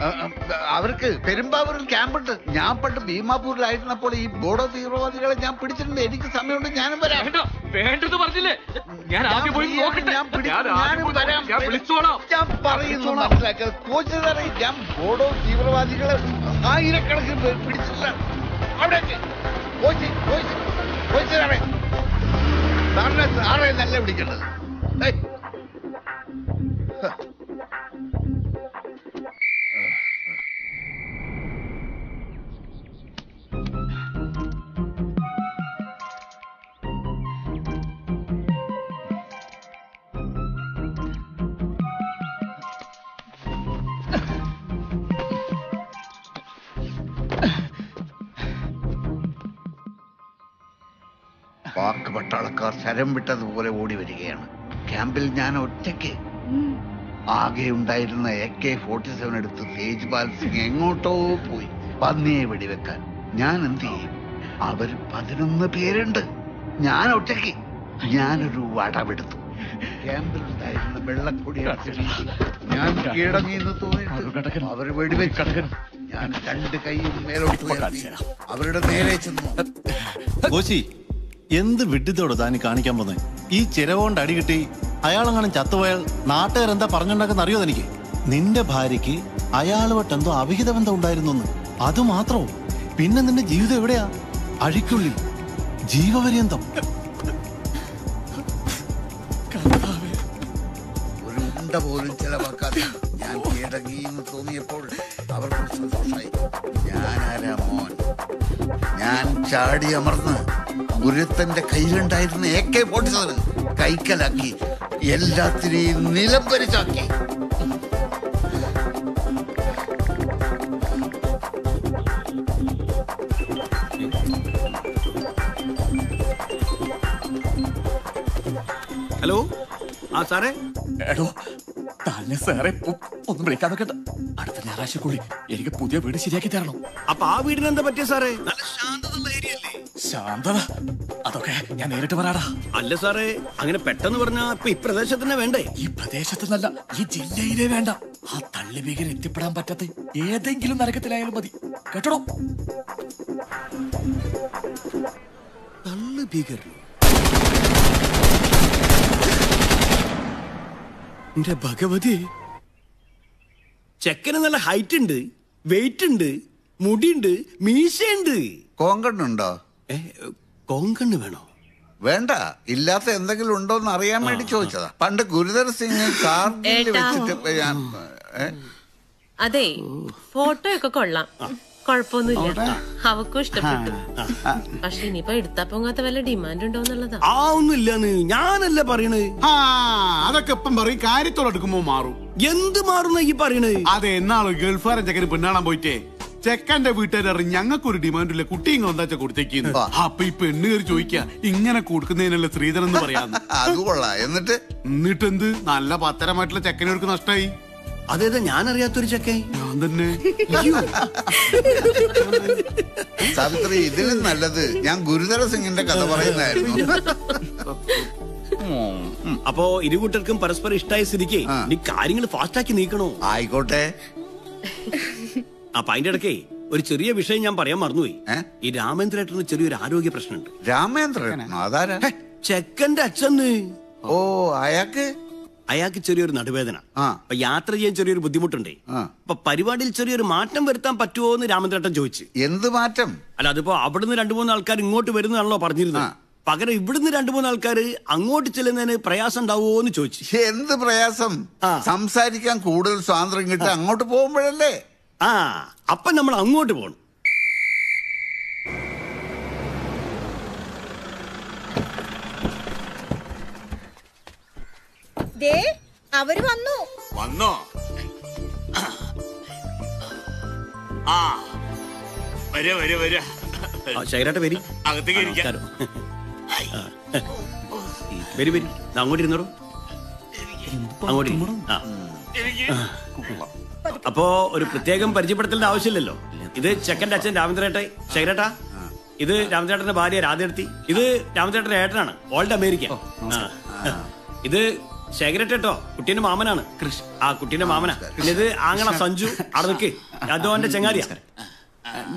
അവർക്ക് പെരുമ്പാവൂരിൽ ക്യാമ്പുണ്ട്. ഞാൻ പണ്ട് ഭീമാപൂരിലായിരുന്നപ്പോൾ ഈ ബോഡോ തീവ്രവാദികളെ ഞാൻ പിടിച്ചിട്ടുണ്ട്. എനിക്ക് സമയമുണ്ട്, ഞാനും വരാം. വേണ്ടത് പറഞ്ഞില്ലേ? ഞാൻ ആദ്യം പോയി നോക്കട്ടെ. ഞാനും വരാം. ഞാൻ പറയുന്നു മനസ്സിലാക്കുക. കോച്ച് സാറേ, ഞാൻ ബോഡോ തീവ്രവാദികളെ ആയിരക്കണക്കിന് പേർ പിടിച്ചിട്ടാണ്. അവിടേക്ക് കോച്ച് സാറേ, സാറേ നല്ല പിടിക്കേണ്ടത്. പാക് പട്ടാളക്കാർ ശരം വിട്ടതുപോലെ ഓടി വരികയാണ്. ക്യാമ്പിൽ ഞാൻ ഒറ്റയ്ക്ക്. ആകെ ഉണ്ടായിരുന്ന AK-47 എടുത്ത് തേജ്പാൽ സിംഗ് എങ്ങോട്ടോ പോയി പന്നിയെ വെടിവെക്കാൻ. ഞാൻ എന്ത് ചെയ്യും? അവർ 11 പേരുണ്ട്, ഞാൻ ഒറ്റയ്ക്ക്. ഞാനൊരു വടവെടുത്തു. ക്യാമ്പിൽ ഉണ്ടായിരുന്ന വെള്ളക്കൊടി ഞാൻ കീഴടങ്ങിയെന്ന് തോന്നി. അവർ വെടിവെച്ചു. ഞാൻ 2 കൈയും മേലോട്ട് ഉയർത്തി അവരുടെ നേരെ ചെന്നു. കോശി, എന്ത് വിഡ്ഢിത്തോട് താൻ കാണിക്കാൻ പോന്നെ? ഈ ചിരവുകൊണ്ട് അടി കിട്ടി അയാളെങ്ങാനും ചത്തുപോയാൽ നാട്ടുകാരെന്താ പറഞ്ഞുണ്ടാക്കുന്ന അറിയോ തനിക്ക്? നിന്റെ ഭാര്യയ്ക്ക് അയാളുമായിട്ട് എന്തോ അവിഹിത ബന്ധം ഉണ്ടായിരുന്നു. അത് മാത്രമോ? പിന്നെ നിന്റെ ജീവിതം എവിടെയാ? അഴിക്കുള്ളിൽ, ജീവപര്യന്തം. ഒരു ഉണ്ട പോലും ചെലവാക്കാതെ ഞാൻ കീഴടങ്ങിയെന്ന് തോന്നിയപ്പോൾ അവർക്ക് സന്തോഷമായി. ഞാനാരാ മോൻ? ഞാൻ ചാടി അമർന്ന് ഗുരുത്തന്റെ കയ്യിലുണ്ടായിരുന്ന AK-47 കൈക്കലാക്കി എല്ലാത്തിനെയും നിലംപരിച്ചാക്കി. ഹലോ, ആ സാറേ. എടോ, തന്നെ സാറേ ഒന്ന് വിളിക്കാൻ നോക്കട്ടെ. അടുത്ത ഞായറാഴ്ചക്കുള്ളിൽ എനിക്ക് പുതിയ വീട് ശരിയാക്കി തരണം. അപ്പൊ ആ വീടിന് എന്താ പറ്റിയ സാറേ? ശാന്തത അതൊക്കെ ഞാൻ നേരിട്ട് പറയാടാ. അല്ല സാറേ, അങ്ങനെ പെട്ടെന്ന് പറഞ്ഞാ ഇപ്പൊ ഈ പ്രദേശത്ത് വേണ്ടേ? ഈ പ്രദേശത്തുനിന്നല്ല, ഈ ജില്ലയിലേ വേണ്ട. ആ തള്ളി ഭീകരൻ എത്തിപ്പെടാൻ പറ്റാത്ത ഏതെങ്കിലും നരകത്തിലായാലും മതി. കേട്ടോ? തള്ളി ഭീകരൻ? എന്റെ ഭഗവതി, ചെക്കന് നല്ല ഹൈറ്റ് ഉണ്ട്, വെയിറ്റ് ഉണ്ട്, മുടിയുണ്ട്, മീശയുണ്ട്. കോങ്കണ്ണുണ്ടോ? കോങ്കണ്ണ് വേണോ? വേണ്ട, ഇല്ലാത്ത എന്തെങ്കിലും ഉണ്ടോന്ന് അറിയാൻ വേണ്ടി ചോദിച്ചതാ. പണ്ട് ഗുരുധർ സിംഗ് കാർഗിൽ വെച്ചിട്ട് അതെ, ഫോട്ടോ ഒക്കെ കൊള്ളാം, കുഴപ്പമൊന്നുമില്ല. അവക്കും ഇഷ്ടപ്പെട്ടു. പക്ഷെ ഇനിയിപ്പോ എടുത്താ പൊങ്ങാത്ത വല്ല ഡിമാൻഡ് ഉണ്ടോന്നുള്ളതാ. ആ ഒന്നുമില്ലാന്ന് ഞാനല്ല പറയണേ. അതൊക്കെ ഇപ്പം പറയും, കാര്യത്തോടെ എടുക്കുമ്പോ മാറും. എന്ത് മാറുന്ന ഈ പറയണേ? അതെ, എന്നാള് ഗൾഫുകാരൻ ചെക്കന് പെണ്ണാളാൻ പോയിട്ടേ ചെക്കന്റെ വീട്ടുകാരി ഞങ്ങൾക്കൊരു ഡിമാൻഡില്ല, കുട്ടിയും കൊണ്ടാച്ച കൊടുത്തേക്കുന്നു. അപ്പൊ ഈ പെണ്ണ് കയറി ചോദിക്കാ ഇങ്ങനെ കൊടുക്കുന്നതിനല്ല ശ്രീധരൻ എന്ന് പറയാന്ന്. അത് കൊള്ളാം. എന്നിട്ടെന്ത് നല്ല പത്തരമായിട്ടുള്ള ചെക്കനവർക്ക് നഷ്ടായി. അതേതാ ഞാൻ അറിയാത്തൊരു ചെക്കൻ? ഞാൻ തന്നെ. സാവിത്രി, ഇതിലും നല്ലത് ഞാൻ ഗുരുധര സിംഗിന്റെ കഥ പറയുന്നതായിരുന്നു. അപ്പോ ഇരുകൂട്ടർക്കും പരസ്പരം ഇഷ്ടമായ സ്ഥിതിക്ക് നീ കാര്യങ്ങൾ ഫാസ്റ്റാക്കി നീക്കണോ? ആയിക്കോട്ടെ. അപ്പൊ അതിന്റെ ഇടയ്ക്ക് ഒരു ചെറിയ വിഷയം ഞാൻ പറയാൻ മറന്നുപോയി. ഈ രാമേന്ദ്രേട്ടന് ചെറിയൊരു ആരോഗ്യ പ്രശ്നമുണ്ട്. രാമേന്ദ്രൻ അതാരാ? ചെക്കന്റെ അച്ഛന്. ഓ, അയാൾക്ക് ചെറിയൊരു നടുവേദന. അപ്പൊ യാത്ര ചെയ്യാൻ ചെറിയൊരു ബുദ്ധിമുട്ടുണ്ട്. അപ്പൊ പരിപാടിയിൽ ചെറിയൊരു മാറ്റം വരുത്താൻ പറ്റുമോ എന്ന് രാമേന്ദ്രേട്ടൻ ചോദിച്ചു. എന്ത് മാറ്റം? അല്ല, അതിപ്പോ അവിടുന്ന് 2-3 ആൾക്കാർ ഇങ്ങോട്ട് വരുന്നതാണല്ലോ പറഞ്ഞിരുന്നത്. പകരം ഇവിടുന്ന് 2-3 ആൾക്കാർ അങ്ങോട്ട് ചെല്ലുന്നതിന് പ്രയാസം ഉണ്ടാവുമോ എന്ന് ചോദിച്ചു. എന്ത് പ്രയാസം? സംസാരിക്കാൻ കൂടുതൽ സ്വാതന്ത്ര്യം കിട്ടാൻ അങ്ങോട്ട് പോകുമ്പോഴല്ലേ. അപ്പൊ നമ്മൾ അങ്ങോട്ട് പോകണം. അവര് വന്നോ? ശൈരാട്ട വരി, വരി വരി, അങ്ങോട്ട് ഇരുന്നോ. അങ്ങോട്ട്. അപ്പോ ഒരു പ്രത്യേകം പരിചയപ്പെടുത്തലിന്റെ ആവശ്യമില്ലല്ലോ. ഇത് ചെക്കന്റെ അച്ഛൻ രാമേന്ദ്രേട്ട, ശൈരേട്ട. ഇത് രാമചേട്ടന്റെ ഭാര്യ രാധേർത്തി. ഇത് രാമചേട്ടന്റെ ഏട്ടനാണ്, ഓൾഡ് അമേരിക്ക. ഇത് ശേഖരട്ടോ, കുട്ടീന്റെ മാമനാണ്. കുട്ടീന്റെ മാമനാ. പിന്നെ ഇത് ആങ്ങള സഞ്ജു. അവിടെ നിൽക്ക്, അതോ എന്റെ ചെങ്ങാരിയാ.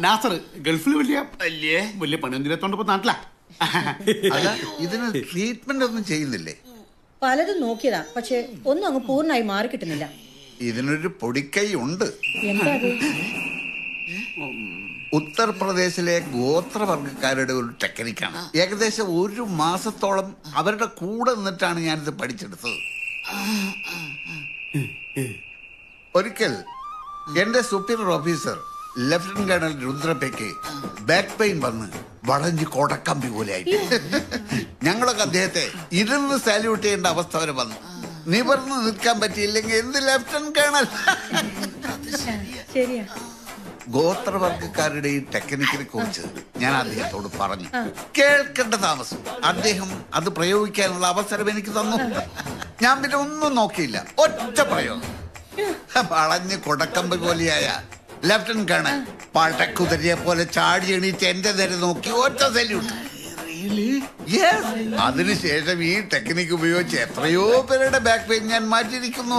നാസർ ഗൾഫിൽ വലിയ പണിയൊന്നും നാട്ടിലാ. ഇതിന് ട്രീറ്റ്മെന്റ് ഒന്നും ചെയ്യുന്നില്ലേ? പലതും നോക്കിയതാ, പക്ഷെ ഒന്നും അങ്ങ് പൂർണ്ണമായി മാറി കിട്ടുന്നില്ല. ഇതിനൊരു പൊടിക്കൈ ഉണ്ട്. എന്താ അത്? ഉത്തർപ്രദേശിലെ ഗോത്രവർഗക്കാരുടെ ഒരു ടെക്നിക്കാണ്. ഏകദേശം 1 മാസത്തോളം അവരുടെ കൂടെ നിന്നിട്ടാണ് ഞാനിത് പഠിച്ചെടുത്തത്. ഒരിക്കൽ എന്റെ സുപ്പീരിയർ ഓഫീസർ ലഫ്റ്റനന്റ് കേണൽ രുദ്രപ്പയ്ക്ക് ബാക്ക് പെയിൻ വന്ന് വളഞ്ഞ് കൊടക്കമ്പി പോലെയായി. ഞങ്ങളൊക്കെ അദ്ദേഹത്തെ ഇരുന്ന് സാല്യൂട്ട് ചെയ്യേണ്ട അവസ്ഥ വരെ വന്നു. നിവർന്ന് നിൽക്കാൻ പറ്റിയില്ലെങ്കിൽ എന്ത് ലഫ്റ്റനന്റ് കേണൽ. ശരിയാ. ഗോത്രവർഗക്കാരുടെ ഈ ടെക്നിക്കിനെ കുറിച്ച് ഞാൻ അദ്ദേഹത്തോട് പറഞ്ഞു. കേൾക്കേണ്ട താമസം അദ്ദേഹം അത് പ്രയോഗിക്കാനുള്ള അവസരം എനിക്ക് തന്നു. ഞാൻ പിന്നെ ഒന്നും നോക്കിയില്ല, ഒറ്റ പ്രയോഗം. വളഞ്ഞ് കൊടക്കമ്പ് പോലെയായ ലഫ്റ്റനന്റ് കേണൽ പടക്കുതിരയെ പോലെ ചാടി എണീറ്റ് എന്റെ നേരെ നോക്കി ഒറ്റ സല്യൂട്ട്. അതിനുശേഷം ഈ ടെക്നിക്ക് ഉപയോഗിച്ച് എത്രയോ പേരുടെ ബാക്ക് പെയിൻ ഞാൻ മാറ്റിയിരിക്കുന്നു.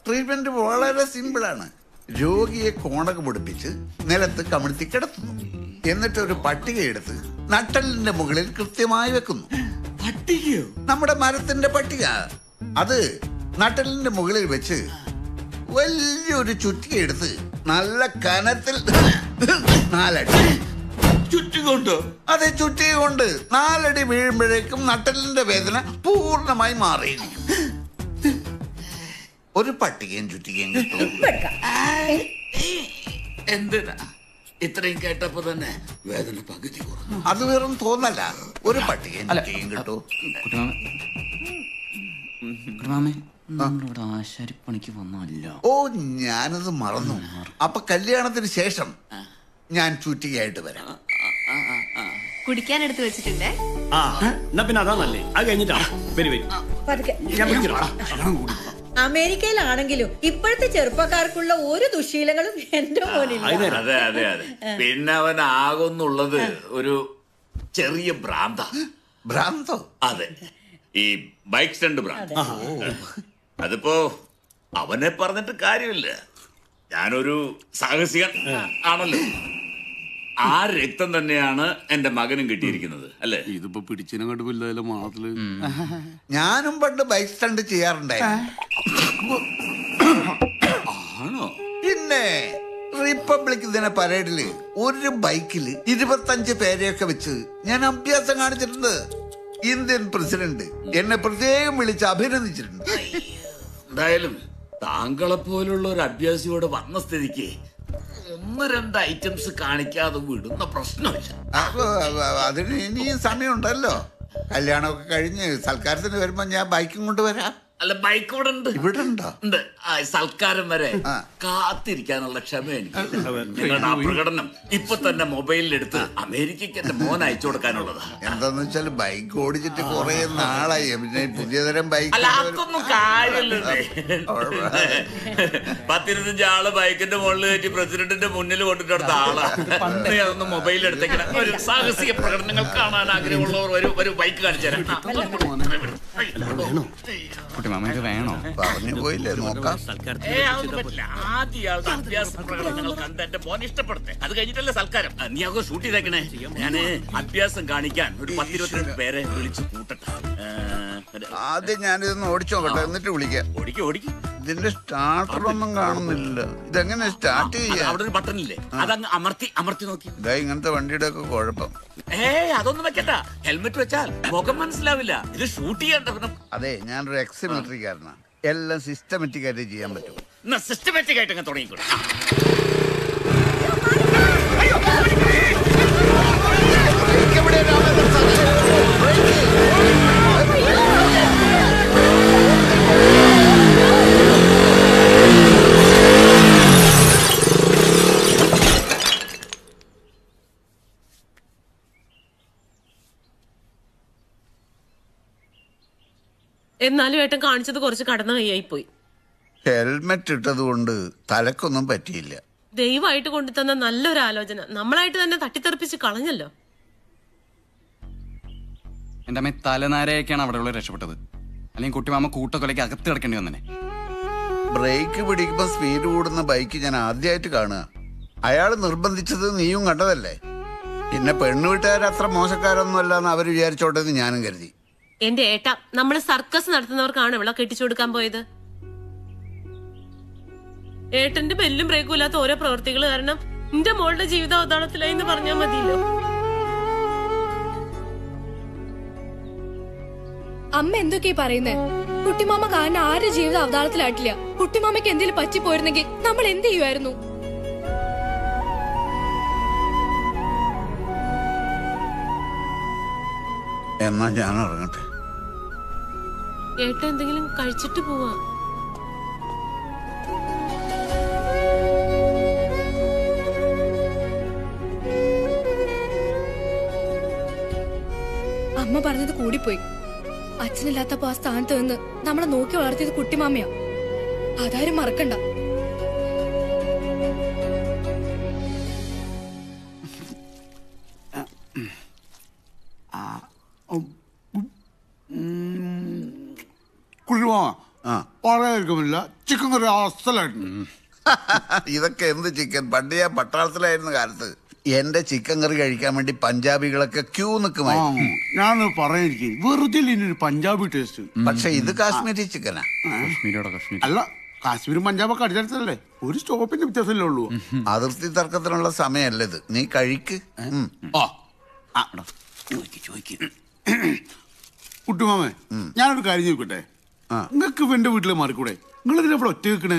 ട്രീറ്റ്മെന്റ് വളരെ സിമ്പിളാണ്. രോഗിയെ കോണക പൊടിപ്പിച്ച് നിലത്ത് കമിഴ്ത്തി കിടത്തുന്നു. എന്നിട്ട് ഒരു പട്ടിക എടുത്ത് നട്ടലിന്റെ മുകളിൽ കൃത്യമായി വെക്കുന്നു. പട്ടികയോ? നമ്മുടെ മരത്തിന്റെ പട്ടിക. അത് നട്ടലിന്റെ മുകളിൽ വെച്ച് വലിയൊരു ചുറ്റിക എടുത്ത് നല്ല കനത്തിൽ 4 അടി ചുറ്റിക്കൊണ്ടോ? അതെ, ചുറ്റിക കൊണ്ട് 4 അടി വീഴുമ്പോഴേക്കും നട്ടലിന്റെ വേദന പൂർണ്ണമായി മാറിയിരിക്കും. ഒരു പട്ടികയും ചുറ്റികയും കിട്ടും. എന്തിനാ ഇത്രയും കേട്ടപ്പോ തന്നെ വേദന പകുതി കുറഞ്ഞു? അത് വെറും തോന്നല്ല. ഒരു പട്ടികയും ചുറ്റികയും കിട്ടൂ. ആശാരിപ്പണിക്ക് വന്നല്ല. ഓ, ഞാനത് മറന്നു. അപ്പൊ കല്യാണത്തിന് ശേഷം ഞാൻ ചുറ്റികയായിട്ട് വരാം. കുടിക്കാൻ എടുത്ത് വെച്ചിട്ടുണ്ടേ. എന്നാ പിന്നെ അതാ നല്ലേ. അത് കഴിഞ്ഞിട്ടാ അമേരിക്കയിലാണെങ്കിലും ഇപ്പോഴത്തെ ചെറുപ്പക്കാർക്കുള്ള ഒരു ദുശീലങ്ങളും എന്റെ മോനില്ല. അതെ അതെ അതെ. പിന്നെ അവൻ ആകുന്നുള്ളത് ഒരു ചെറിയ ഭ്രാന്തോ? അതെ, ഈ ബൈക്ക് സ്റ്റണ്ട് ഭ്രാന്ത്. അതിപ്പോ അവനെ പറഞ്ഞിട്ട് കാര്യമില്ല. ഞാനൊരു സാഹസികൻ ആണല്ലോ. ആ രക്തം തന്നെയാണ് എന്റെ മകനും കിട്ടിയിരിക്കുന്നത്, അല്ലേ? ഇതിപ്പോ പിടിച്ചിനും കണ്ടുപില്ലാതെ മാളത്തില്. ഞാനും പണ്ട് ബൈക്ക് സ്റ്റണ്ട് ചെയ്യാറുണ്ടായിരുന്നു. ആണോ? പിന്നെ റിപ്പബ്ലിക് ദിന പരേഡില് ഒരു ബൈക്കില് 25 പേരെയൊക്കെ വെച്ച് ഞാൻ അഭ്യാസം കാണിച്ചിട്ടുണ്ട്. ഇന്ത്യൻ പ്രസിഡന്റ് എന്നെ പ്രത്യേകം വിളിച്ച് അഭിനന്ദിച്ചിട്ടുണ്ട്. എന്തായാലും താങ്കളെ പോലുള്ള ഒരു അഭ്യാസിയോട് വന്ന സ്ഥിതിക്ക് 1-2 ഐറ്റംസ് കാണിക്കാതെ വിടുന്ന പ്രശ്നമില്ല. അതിന് ഇനിയും സമയമുണ്ടല്ലോ. കല്യാണമൊക്കെ കഴിഞ്ഞ് സൽക്കാരത്തിന് വരുമ്പോ ഞാൻ ബൈക്കും കൊണ്ടുവരാം. അല്ല, ബൈക്ക് ഇവിടെ ഉണ്ട്. ഇവിടെ ഉണ്ടോ? ഉണ്ട്. സൽക്കാരം വരെ കാത്തിരിക്കാനുള്ള ക്ഷമ എനിക്ക്. നിങ്ങളുടെ ആ പ്രകടനം ഇപ്പൊ തന്നെ മൊബൈലിലെടുത്ത് അമേരിക്കക്ക് എന്റെ മോൻ അയച്ചു കൊടുക്കാനുള്ളതാ. എന്താന്ന് വെച്ചാൽ ബൈക്ക് ഓടിച്ചിട്ട് കുറെ നാളായി. പിന്നെ പുതിയതരം ബൈക്ക് അല്ല, അതൊന്നും കാര്യമില്ലേ. 10-25 ആള് ബൈക്കിന്റെ മുകളിൽ കയറ്റി പ്രസിഡന്റിന്റെ മുന്നിൽ കൊണ്ടിട്ടെടുത്ത ആളാ. അതൊന്നും മൊബൈലിൽ എടുത്തേക്കണം. ഒരു സാഹസിക പ്രകടനങ്ങൾ കാണാൻ ആഗ്രഹമുള്ളവർ ഒരു ബൈക്ക് കാണിച്ചു തരാം. വേണോ? പറഞ്ഞു പോയില്ലേ, നോക്കാം. ആദ്യ ഇയാളുടെ അഭ്യാസ പ്രകടനങ്ങൾ കണ്ട് എന്റെ മോൻ ഇഷ്ടപ്പെടുത്തേ. അത് കഴിഞ്ഞിട്ടല്ലേ സൽക്കാരം. നീ ആകെ ഷൂട്ട് ചെയ്തേക്കണേ. ഞാന് അഭ്യാസം കാണിക്കാൻ ഒരു 10-22 പേരെ വിളിച്ച് കൂട്ടട്ടെ. ആദ്യം ഞാനിതൊന്ന് ഓടിച്ചു നോക്കട്ടെ, എന്നിട്ട് വിളിക്കാം. ഓടിക്കും. ഇതിന്റെ സ്റ്റാർട്ടർ ഒന്നും കാണുന്നില്ല. ഇതെങ്ങനെ സ്റ്റാർട്ട് ചെയ്യാം? അവിടെ ഒരു ബട്ടൺ ഇല്ലേ, അതങ്ങ് അമർത്തി നോക്കി. ഇതാ ഇങ്ങനത്തെ വണ്ടിയുടെ ഒക്കെ കുഴപ്പം. അതൊന്നും വെക്കണ്ട. ഹെൽമെറ്റ് വെച്ചാൽ മുഖം മനസ്സിലാവില്ല. ഇത് ഷൂട്ട് ചെയ്യണ്ട. അതെ, ഞാനൊരു എക്സ് മിലിറ്ററിക്കാരനാണ്. എല്ലാം സിസ്റ്റമാറ്റിക് ആയിട്ട് ചെയ്യാൻ പറ്റും. സിസ്റ്റമാറ്റിക് ആയിട്ട് അങ്ങ് തുടങ്ങിക്കോട്ടെ. എന്നാലും ഏട്ടൻ കാണിച്ചത് കുറച്ച് കടന്ന കൈയായി പോയി. ഹെൽമെറ്റ് ഇട്ടത് കൊണ്ട് തലക്കൊന്നും പറ്റിയില്ല. ദൈവമായിട്ട് കൊണ്ടുതന്ന നല്ലൊരു ആലോചന നമ്മളായിട്ട് തന്നെ തട്ടിത്തെറിപ്പിച്ച് കളഞ്ഞല്ലോ. എന്റെ അമ്മ തലനാരയൊക്കെയാണ് അവിടെ ഉള്ള രക്ഷപ്പെട്ടത്. അല്ലെങ്കിൽ കുട്ടിമാമ കൂട്ടക്കൊലയ്ക്ക് അകത്ത് കിടക്കേണ്ടി വന്നെ. ബ്രേക്ക് പിടിക്കുമ്പോ സ്പീഡ് കൂടുന്ന ബൈക്ക് ഞാൻ ആദ്യമായിട്ട് കാണുക. അയാൾ നിർബന്ധിച്ചത് നീയും കണ്ടതല്ലേ? പിന്നെ പെണ്ണു വീട്ടുകാർ അത്ര മോശക്കാരൊന്നും അല്ലാന്ന് അവർ വിചാരിച്ചോട്ടെ എന്ന് ഞാനും കരുതി. എന്റെ ഏട്ട, നമ്മള് സർക്കസ് നടത്തുന്നവർക്കാണ് ഇവിടെ കെട്ടിച്ചു കൊടുക്കാൻ പോയത്. ഏട്ടന്റെ ബെല്ലും ബ്രേക്കും ഇല്ലാത്ത ഓരോ പ്രവൃത്തികൾ കാരണം എന്റെ മോളുടെ ജീവിതം അവതാളത്തിലായി എന്ന് പറഞ്ഞാൽ മതിയല്ലോ. അമ്മ എന്തൊക്കെയാ പറയുന്നേ? കുട്ടിമാമ കാരണം ആരുടെ ജീവിതം അവതാളത്തിലായിട്ടില്ല. കുട്ടിമാമയ്ക്ക് എന്തെങ്കിലും പറ്റിപ്പോയിരുന്നെങ്കിൽ നമ്മൾ എന്ത് ചെയ്യുമായിരുന്നു? എന്നാ ഞാൻ ഇറങ്ങട്ടെ. ഏട്ടൻ എന്തെങ്കിലും കഴിച്ചിട്ട് പോവാ. അമ്മ പറഞ്ഞത് കൂടിപ്പോയി. അച്ഛനില്ലാത്തപ്പോ ആ സ്ഥാനത്ത് നിന്ന് നമ്മളെ നോക്കി വളർത്തിയത് കുട്ടിമാമയാ. അതാരും മറക്കണ്ട. പറയാതിരിക്കുമില്ല, ചിക്കൻ കറി അസലായിട്ട്. ഇതൊക്കെ എന്ത് ചിക്കൻ? പണ്ട് ഞാൻ പട്ടാളത്തിലായിരുന്ന കാലത്ത് എന്റെ ചിക്കൻ കറി കഴിക്കാൻ വേണ്ടി പഞ്ചാബികളൊക്കെ ക്യൂ നിൽക്കുമായിരുന്നു. ഞാൻ പറയാനിരിക്കും, വെറുതെ ഒരു പഞ്ചാബി ടേസ്റ്റ്. പക്ഷെ ഇത് കാശ്മീരി ചിക്കനാ. അല്ല, കാശ്മീരും പഞ്ചാബൊക്കെ അടുത്തടുത്തല്ലേ, ഒരു സ്റ്റോപ്പിന്റെ വ്യത്യാസമല്ലേ ഉള്ളൂ. അതിർത്തി തർക്കത്തിനുള്ള സമയമല്ല ഇത്. നീ കഴിക്ക്. കുട്ടുമാമേ, ഞാനൊരു കാര്യം ചോദിക്കട്ടെ, നിങ്ങൾക്ക് എന്റെ വീട്ടിൽ മാറിക്കൂടെ? നിങ്ങൾ ഇതിനെ ഇവിടെ ഒറ്റ വെക്കണേ?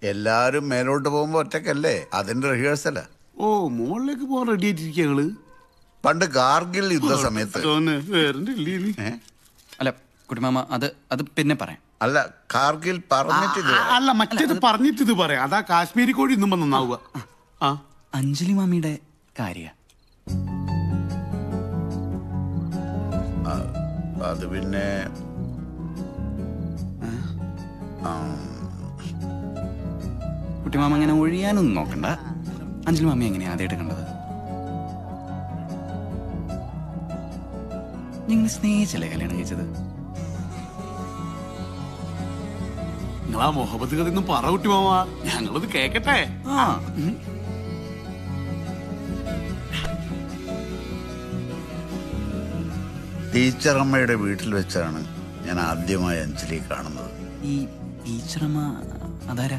എല്ലാരും മേലോട്ട് പോകുമ്പോ ഒറ്റക്കല്ലേ, അതിന്റെ റിഹേഴ്സലാ. ഓ, മുകളിലേക്ക് പോകാൻ റെഡി ആയിട്ടിരിക്കുക ഞങ്ങള്. പണ്ട് കാർഗിൽ യുദ്ധ സമയത്ത്. അല്ല കുട്ടിമാമ, അത് പിന്നെ പറയാം. അല്ല, കാർഗിൽ പറഞ്ഞിട്ട് അല്ല, മറ്റേത് പറഞ്ഞിട്ട് ഇത് പറയാം. അതാ കാശ്മീരി കോഴി ഇന്നും നന്നാവുക. അഞ്ജലി മാമിയുടെ കാര്യ അത് പിന്നെ കുട്ടിമാമ അങ്ങനെ ഒഴിയാനൊന്നും നോക്കണ്ട. അഞ്ജലി മാമി എങ്ങനെയാ ആദ്യമായിട്ട് കണ്ടത്? നിങ്ങൾ സ്നേഹിച്ചല്ലേ കല്യാണം കഴിച്ചത്? നിങ്ങളാ മുഹബത്ത് കഥയൊന്നും പറ കുട്ടിമാമ, ഞങ്ങളത് കേക്കട്ടെ. ടീച്ചറമ്മയുടെ വീട്ടിൽ വെച്ചാണ് ഞാൻ ആദ്യമായി അഞ്ജലി കാണുന്നത്. ഈ ടീച്ചറമ്മ അതാരാ?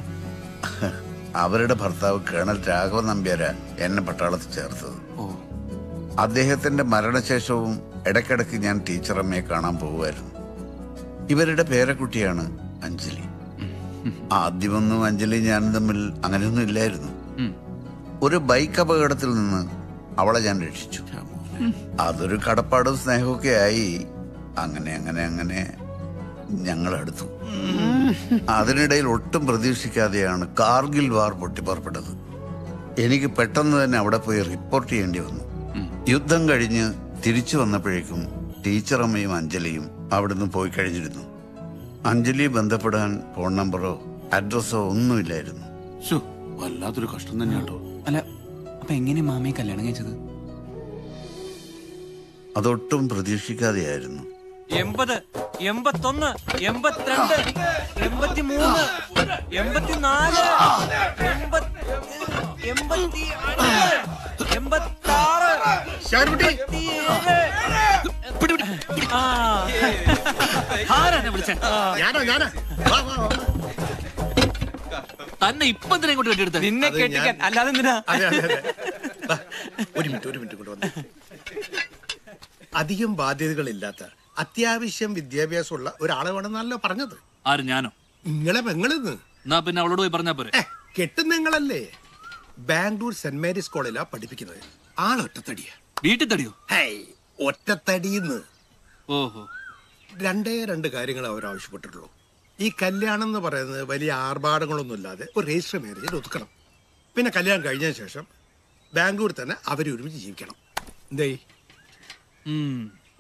അവരുടെ ഭർത്താവ് കേണൽ രാഘവൻ നമ്പ്യാരാ എന്നെ പട്ടാളത്തിൽ ചേർത്തത്. അദ്ദേഹത്തിന്റെ മരണശേഷവും ഇടയ്ക്കിടയ്ക്ക് ഞാൻ ടീച്ചറമ്മയെ കാണാൻ പോകുമായിരുന്നു. ഇവരുടെ പേരക്കുട്ടിയാണ് അഞ്ജലി. ആദ്യമൊന്നും അഞ്ജലി ഞാനും തമ്മിൽ അങ്ങനെയൊന്നും ഇല്ലായിരുന്നു. ഒരു ബൈക്ക് അപകടത്തിൽ നിന്ന് അവളെ ഞാൻ രക്ഷിച്ചു. അതൊരു കടപ്പാടും സ്നേഹമൊക്കെ ആയി. അങ്ങനെ അങ്ങനെ അങ്ങനെ ഞങ്ങൾ അടുത്തു. അതിനിടയിൽ ഒട്ടും പ്രതീക്ഷിക്കാതെയാണ് കാർഗിൽ വാർ പൊട്ടിപ്പുറപ്പെട്ടത്. എനിക്ക് പെട്ടെന്ന് തന്നെ അവിടെ പോയി റിപ്പോർട്ട് ചെയ്യേണ്ടി വന്നു. യുദ്ധം കഴിഞ്ഞ് തിരിച്ചു വന്നപ്പോഴേക്കും ടീച്ചറമ്മയും അഞ്ജലിയും അവിടുന്ന് പോയി കഴിഞ്ഞിരുന്നു. അഞ്ജലിയെ ബന്ധപ്പെടാൻ ഫോൺ നമ്പറോ അഡ്രസ്സോ ഒന്നുമില്ലായിരുന്നു. വല്ലാത്തൊരു കഷ്ടം തന്നെ കേട്ടോ. അല്ല, അപ്പൊ എങ്ങനെ മാമയെ കല്യാണം കഴിച്ചത്? അതൊട്ടും പ്രതീക്ഷിക്കാതെയായിരുന്നു. 80, 81, 82, 83, 84, തന്നെ ഇപ്പൊ എന്തിനാ ഇങ്ങോട്ട് കെട്ടിയെടുത്ത? നിന്നെ കെട്ടിക്കാൻ അല്ലാതെ എന്തിനാ? ഒരു മിനിറ്റ് കൊണ്ട് വന്നു. അധികം ബാധ്യതകളില്ലാത്ത അത്യാവശ്യം വിദ്യാഭ്യാസമുള്ള ഒരാളെ വേണമെന്നല്ലോ പറഞ്ഞത്. ആര്, ഞാനോ? നിങ്ങളെ പെങ്ങളിന്ന്. എന്നാ പിന്നെ അവളോട് പോയി പറഞ്ഞാ പോരെ? കെട്ടുന്നങ്ങളല്ലേ. ബാംഗ്ലൂർ സെന്റ് മേരീസ് കോളേജിലാ പഠിപ്പിക്കുന്നത്. ആളൊറ്റത്തടിയാ. വീട്ടിൽ തടിയോ? ഒറ്റത്തടിന്ന്. ഓഹോ. 2 കാര്യങ്ങൾ അവർ ആവശ്യപ്പെട്ടിട്ടുള്ളൂ. ഈ കല്യാണം എന്ന് പറയുന്നത് വലിയ ആർഭാടങ്ങളൊന്നും ഇല്ലാതെ ഒരു രജിസ്റ്റർ മാരേജിൽ ഒതുക്കണം. പിന്നെ കല്യാണം കഴിഞ്ഞ ശേഷം ബാംഗ്ലൂർ തന്നെ അവരൊരുമിച്ച് ജീവിക്കണം. എന്തേ,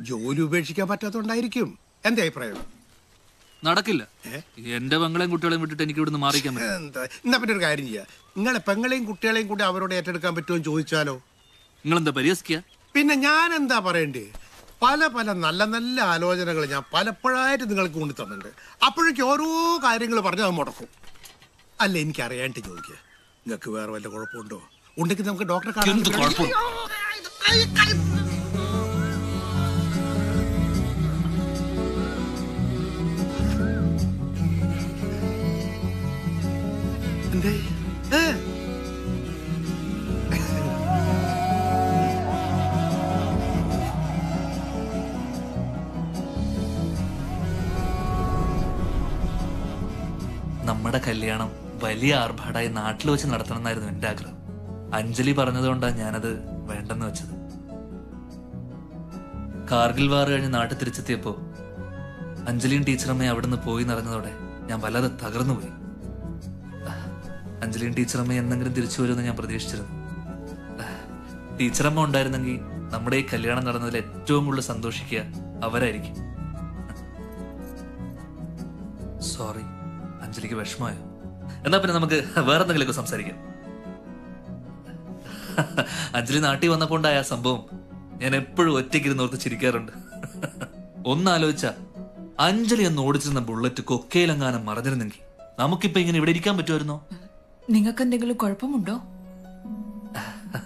ജോലി ഉപേക്ഷിക്കാൻ പറ്റാത്തോണ്ടായിരിക്കും. എന്റെ അഭിപ്രായം. നടക്കില്ല. എന്റെ പെങ്ങളെയും കുട്ടികളെയും വിട്ടിട്ട് എനിക്ക് ഇവിടുന്ന് മാറിക്കാൻ പറ്റും. എന്നാ പിന്നെ ഒരു കാര്യം ചെയ്യാ, നിങ്ങളെ പെങ്ങളെയും കുട്ടികളെയും കൂടി അവരോട് ഏറ്റെടുക്കാൻ പറ്റുമോ ചോദിച്ചാലോ? നിങ്ങളെന്താ പരിഹസിക്കുക? പിന്നെ ഞാൻ എന്താ പറയണ്ടേ? പല പല നല്ല നല്ല ആലോചനകൾ ഞാൻ പലപ്പോഴായിട്ട് നിങ്ങൾക്ക് കൊണ്ടു തന്നിട്ടുണ്ട്. അപ്പോഴേക്കും ഓരോ കാര്യങ്ങൾ പറഞ്ഞ് അത് മുടക്കും. അല്ല, എനിക്ക് അറിയാണ്ട് ചോദിക്കുക, നിങ്ങൾക്ക് വേറെ വല്ല കുഴപ്പമുണ്ടോ? ഉണ്ടെങ്കിൽ നമുക്ക് ഡോക്ടറെ കാണാം. നമ്മുടെ കല്യാണം വലിയ ആർഭാടായി നാട്ടിൽ വെച്ച് നടത്തണം എന്നായിരുന്നു എന്റെ ആഗ്രഹം. അഞ്ജലി പറഞ്ഞതുകൊണ്ടാണ് ഞാനത് വേണ്ടെന്ന് വെച്ചത്. കാർഗിൽ വാർ കഴിഞ്ഞ് നാട്ടിൽ തിരിച്ചെത്തിയപ്പോ അഞ്ജലിയും ടീച്ചറമ്മയും അവിടുന്ന് പോയി നടന്നതോടെ ഞാൻ വല്ലാതെ തകർന്നുപോയി. അഞ്ജലിയും ടീച്ചറമ്മയും എന്തെങ്കിലും തിരിച്ചു വരുമെന്ന് ഞാൻ പ്രതീക്ഷിച്ചിരുന്നു. ടീച്ചറമ്മ ഉണ്ടായിരുന്നെങ്കിൽ നമ്മുടെ ഈ കല്യാണം നടന്നതിൽ ഏറ്റവും കൂടുതൽ സന്തോഷിക്കുക അവരായിരിക്കും. സോറി, അഞ്ജലിക്ക് വിഷമമായോ? എന്നാ പിന്നെ നമുക്ക് വേറെ എന്തെങ്കിലുമൊക്കെ സംസാരിക്കാം. അഞ്ജലി നാട്ടിൽ വന്നപ്പോ ഉണ്ടായ ആ സംഭവം ഞാൻ എപ്പോഴും ഒറ്റയ്ക്കിരുന്ന് ഓർത്ത് ചിരിക്കാറുണ്ട്. ഒന്നാലോചിച്ച അഞ്ജലി എന്ന് ഓടിച്ചിരുന്ന ബുള്ളറ്റ് കൊക്കയിലെങ്ങാനും മറഞ്ഞിരുന്നെങ്കിൽ നമുക്കിപ്പോ ഇങ്ങനെ ഇവിടെ ഇരിക്കാൻ പറ്റുമായിരുന്നോ? നിങ്ങൾക്ക് എന്തെങ്കിലും കുഴപ്പമുണ്ടോ?